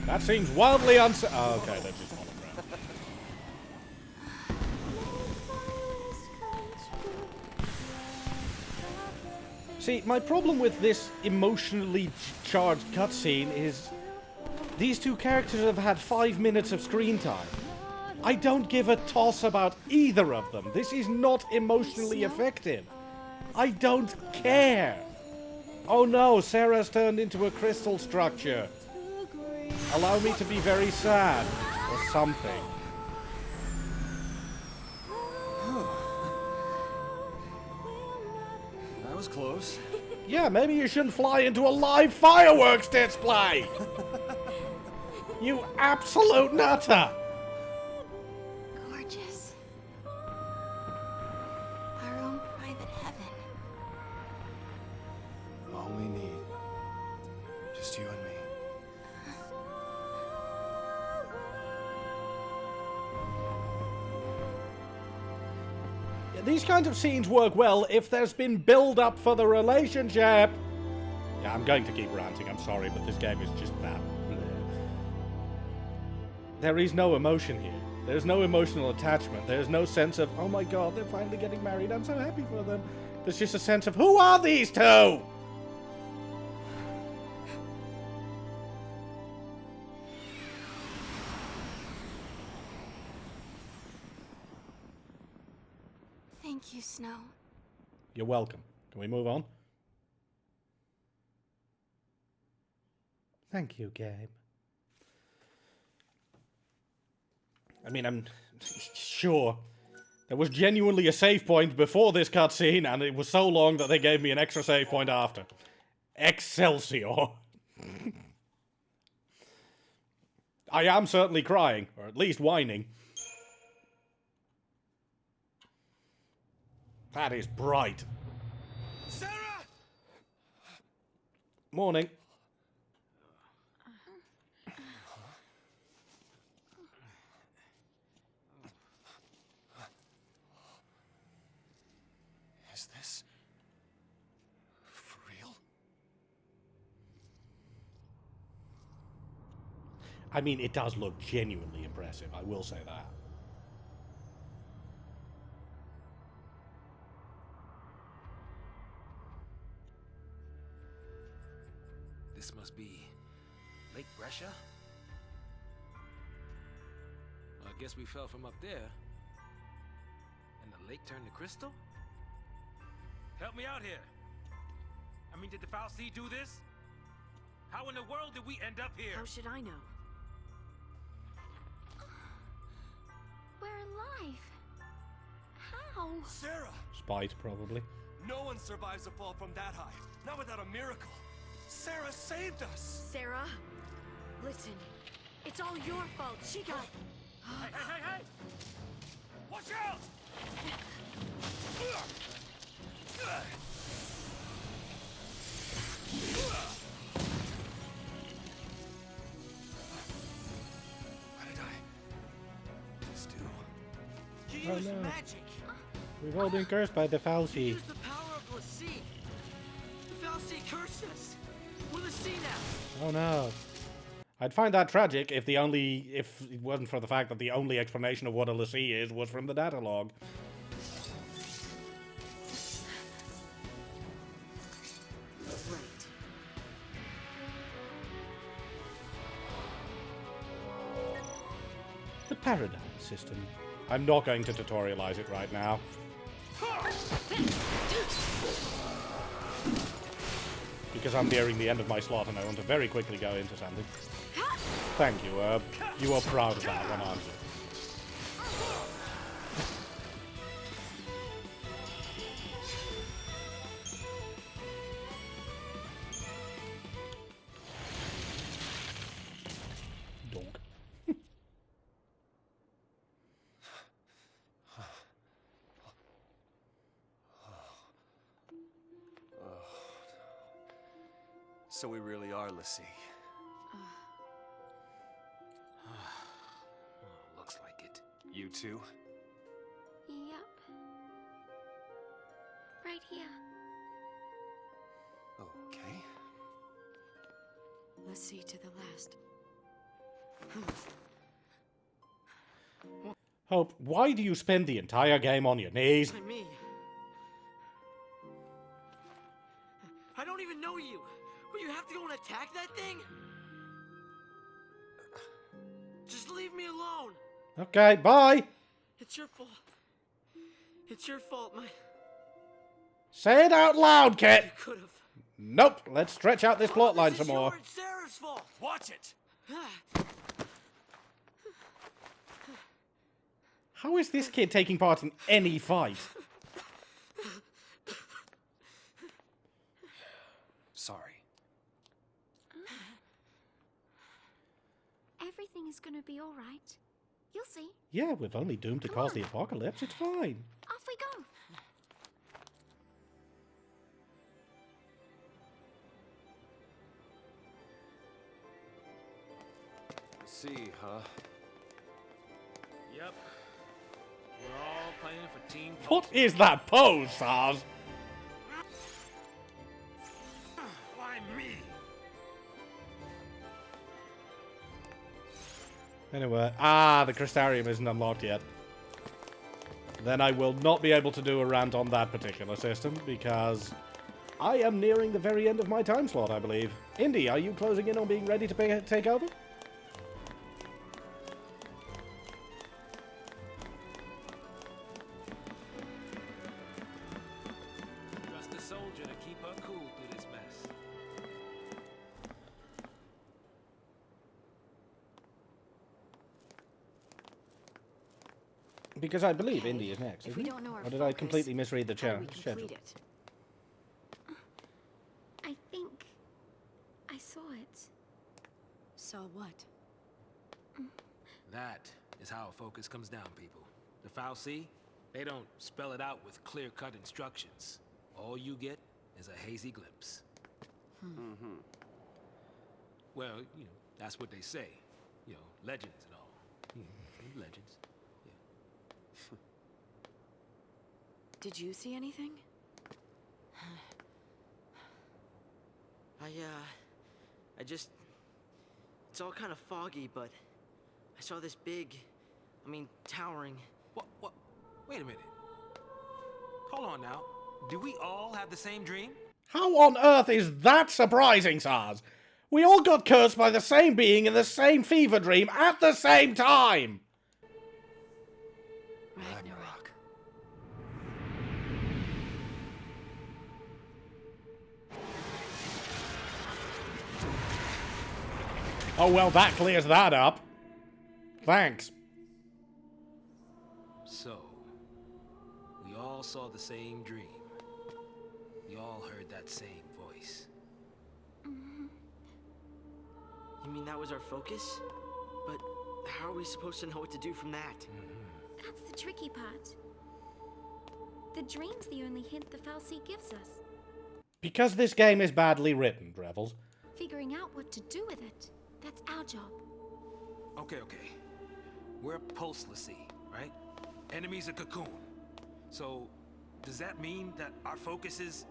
That seems wildly oh, okay, that's just hologram. See, my problem with this emotionally charged cutscene is these two characters have had 5 minutes of screen time. I don't give a toss about either of them. This is not emotionally effective. I don't care. Oh no, Sarah's turned into a crystal structure. Allow me to be very sad. Or something. That was close. Yeah, maybe you shouldn't fly into a live fireworks display! You absolute nutter! Gorgeous. Our own private heaven. All we need. Just you and me. These kinds of scenes work well if there's been build-up for the relationship. Yeah, I'm going to keep ranting, I'm sorry, but this game is just that. There is no emotion here. There's no emotional attachment. There's no sense of, oh my god, they're finally getting married, I'm so happy for them. There's just a sense of, who are these two? Thank you, Snow. You're welcome. Can we move on? Thank you, game. I mean, I'm sure there was genuinely a save point before this cutscene, and it was so long that they gave me an extra save point after. Excelsior. I am certainly crying, or at least whining. That is bright. Sarah! Morning. Is this for real? I mean, it does look genuinely impressive, I will say that. This must be Lake Brescia? I guess we fell from up there. And the lake turned to crystal? Help me out here. I mean, did the Foul Sea do this? How in the world did we end up here? How should I know? We're alive. How? Sarah! Spite, probably. No one survives a fall from that high. Not without a miracle. Sarah saved us! Sarah, listen. It's all your fault. She got... Hey! Watch out! What did I just do? You Oh, used no. magic. We've all been cursed by the Foul You Sea. used the power of Lassie. The Foul Sea cursed us. We're Lassie now. Oh no. I'd find that tragic if it wasn't for the fact that the only explanation of what a Lassie is was from the data log. The paradigm system. I'm not going to tutorialize it right now. Because I'm nearing the end of my slot and I want to very quickly go into something. Thank you, Herb. You are proud of that one, aren't you? Donk. So we really are Lassie. Looks like it. You too? Yep. Right here. Okay. Lassie to the last. Hope, why do you spend the entire game on your knees? By me. even know you. Will you have to go and attack that thing? Just leave me alone. Okay, bye. It's your fault. It's your fault, my... Say it out loud, Kit. You could have. Nope. Let's stretch out this plot line some more. It's Sarah's fault. Watch it! How is this kid taking part in any fight? Sorry. Everything is gonna be all right. You'll see. Yeah, we've only doomed to cause the apocalypse. It's fine. Off we go. See, huh? Yep. We're all playing for Team What is that pose, Sars? Why me? Anyway, the Crystarium isn't unlocked yet. Then I will not be able to do a rant on that particular system, because I am nearing the very end of my time slot, I believe. Indy, are you closing in on being ready to take over? Trust the soldier to keep her cool through this mess. Because I believe Indy is next, If isn't we it? don't know our Or did I focus, completely misread the how do we schedule? complete it? I think I saw it. Saw what? That is how a focus comes down, people. The Fal'Cie, they don't spell it out with clear-cut instructions. All you get is a hazy glimpse. Well, you know, that's what they say. You know, legends and all. Legends. Did you see anything? I just... It's all kind of foggy, but I saw this big, towering... What? Wait a minute. Hold on now. Do we all have the same dream? How on earth is that surprising, Sars? We all got cursed by the same being in the same fever dream at the same time! Ragnarok. Oh, well, that clears that up. Thanks. So, we all saw the same dream. We all heard that same voice. You mean that was our focus? But how are we supposed to know what to do from that? That's the tricky part. The dream's the only hint the Fal'Cie gives us. Because this game is badly written, Drevels. Figuring out what to do with it, that's our job. Okay. We're Pulse Lassie, right? Enemies a Cocoon. So, does that mean that our focus is...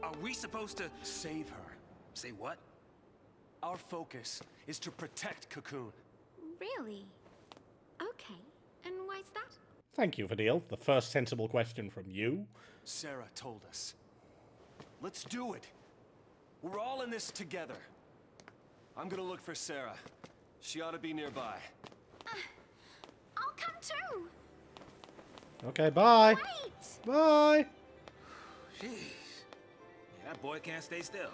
Are we supposed to... Save her. Say what? Our focus is to protect Cocoon. Really? Okay. And why's that? Thank you, Fadil. The first sensible question from you. Sarah told us. Let's do it. We're all in this together. I'm gonna look for Sarah. She ought to be nearby. I'll come too! Okay, bye. Wait! Bye. Jeez. Yeah, that boy can't stay still.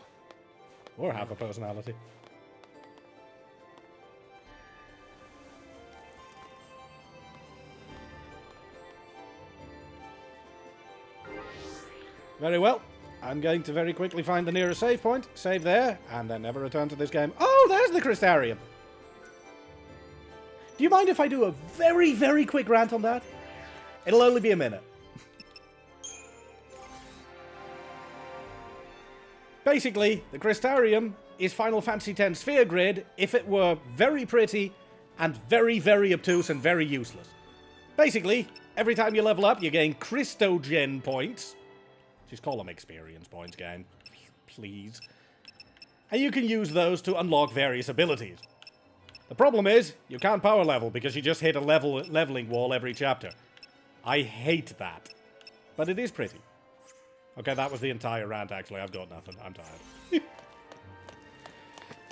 Or have a personality. Very well. I'm going to very quickly find the nearest save point, save there, and then never return to this game. Oh, there's the Crystarium! Do you mind if I do a very, very quick rant on that? It'll only be a minute. Basically, the Crystarium is Final Fantasy X sphere grid if it were very pretty and very, very obtuse and very useless. Basically, every time you level up, you gain Christogen points. Just call them experience points, game. Please. And you can use those to unlock various abilities. The problem is, you can't power level because you just hit a leveling wall every chapter. I hate that. But it is pretty. Okay, that was the entire rant, actually. I've got nothing. I'm tired. We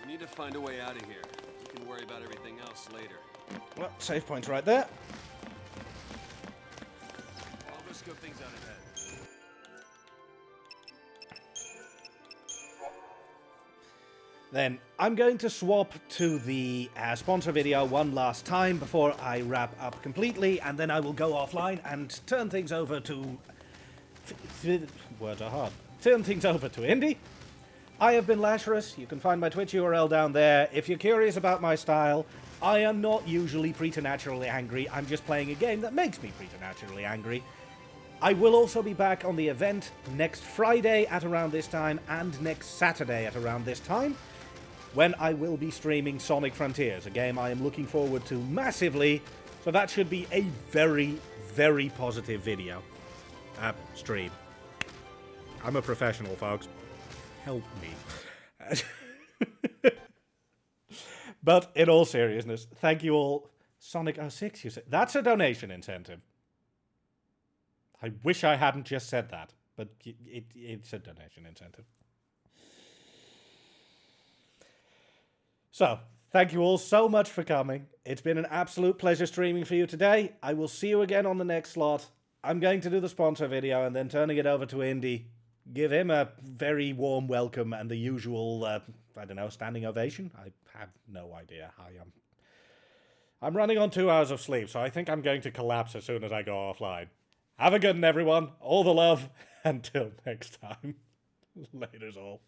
need to find a way out of here. We can worry about everything else later. Well, save point's right there. I'll go scope things out ahead. Then I'm going to swap to the sponsor video one last time before I wrap up completely, and then I will go offline and turn things over to... words are hard. Turn things over to Indy. I have been Lasharus. You can find my Twitch URL down there. If you're curious about my style, I am not usually preternaturally angry. I'm just playing a game that makes me preternaturally angry. I will also be back on the event next Friday at around this time and next Saturday at around this time, when I will be streaming Sonic Frontiers, a game I am looking forward to massively, so that should be a very, very positive video. Stream. I'm a professional, folks. Help me. But in all seriousness, thank you all. Sonic 06, you said. That's a donation incentive. I wish I hadn't just said that, but it's a donation incentive. So, thank you all so much for coming. It's been an absolute pleasure streaming for you today. I will see you again on the next slot. I'm going to do the sponsor video and then turning it over to Indy. Give him a very warm welcome and the usual, I don't know, standing ovation? I have no idea how I'm running on 2 hours of sleep, so I think I'm going to collapse as soon as I go offline. Have a good one, everyone. All the love. Until next time. Laters all.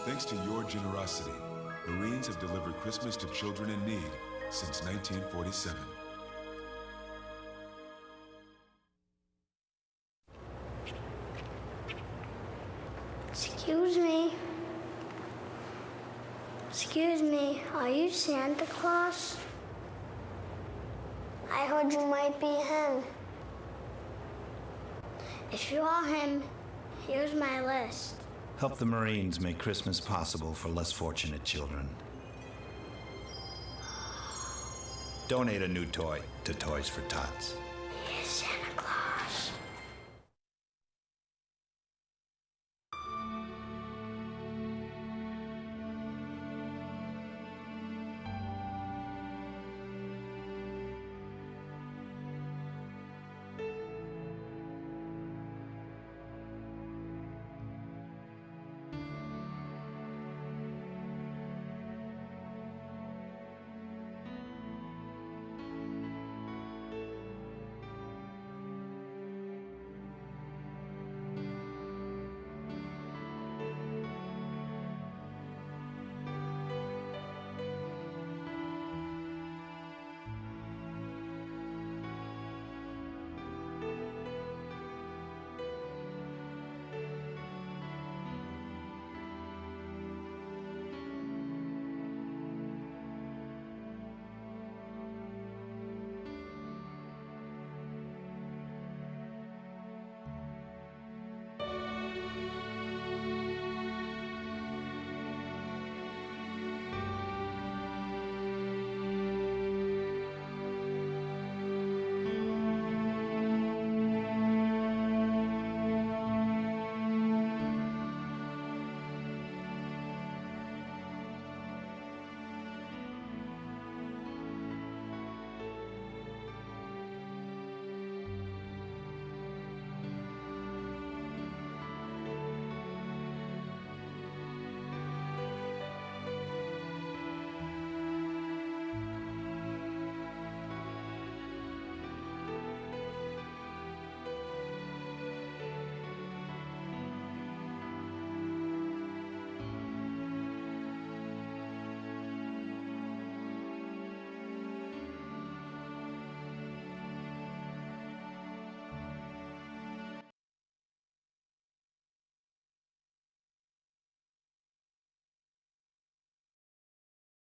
Thanks to your generosity, Marines have delivered Christmas to children in need since 1947. Excuse me. Excuse me, are you Santa Claus? I heard you might be him. If you are him, here's my list. Help the Marines make Christmas possible for less fortunate children. Donate a new toy to Toys for Tots.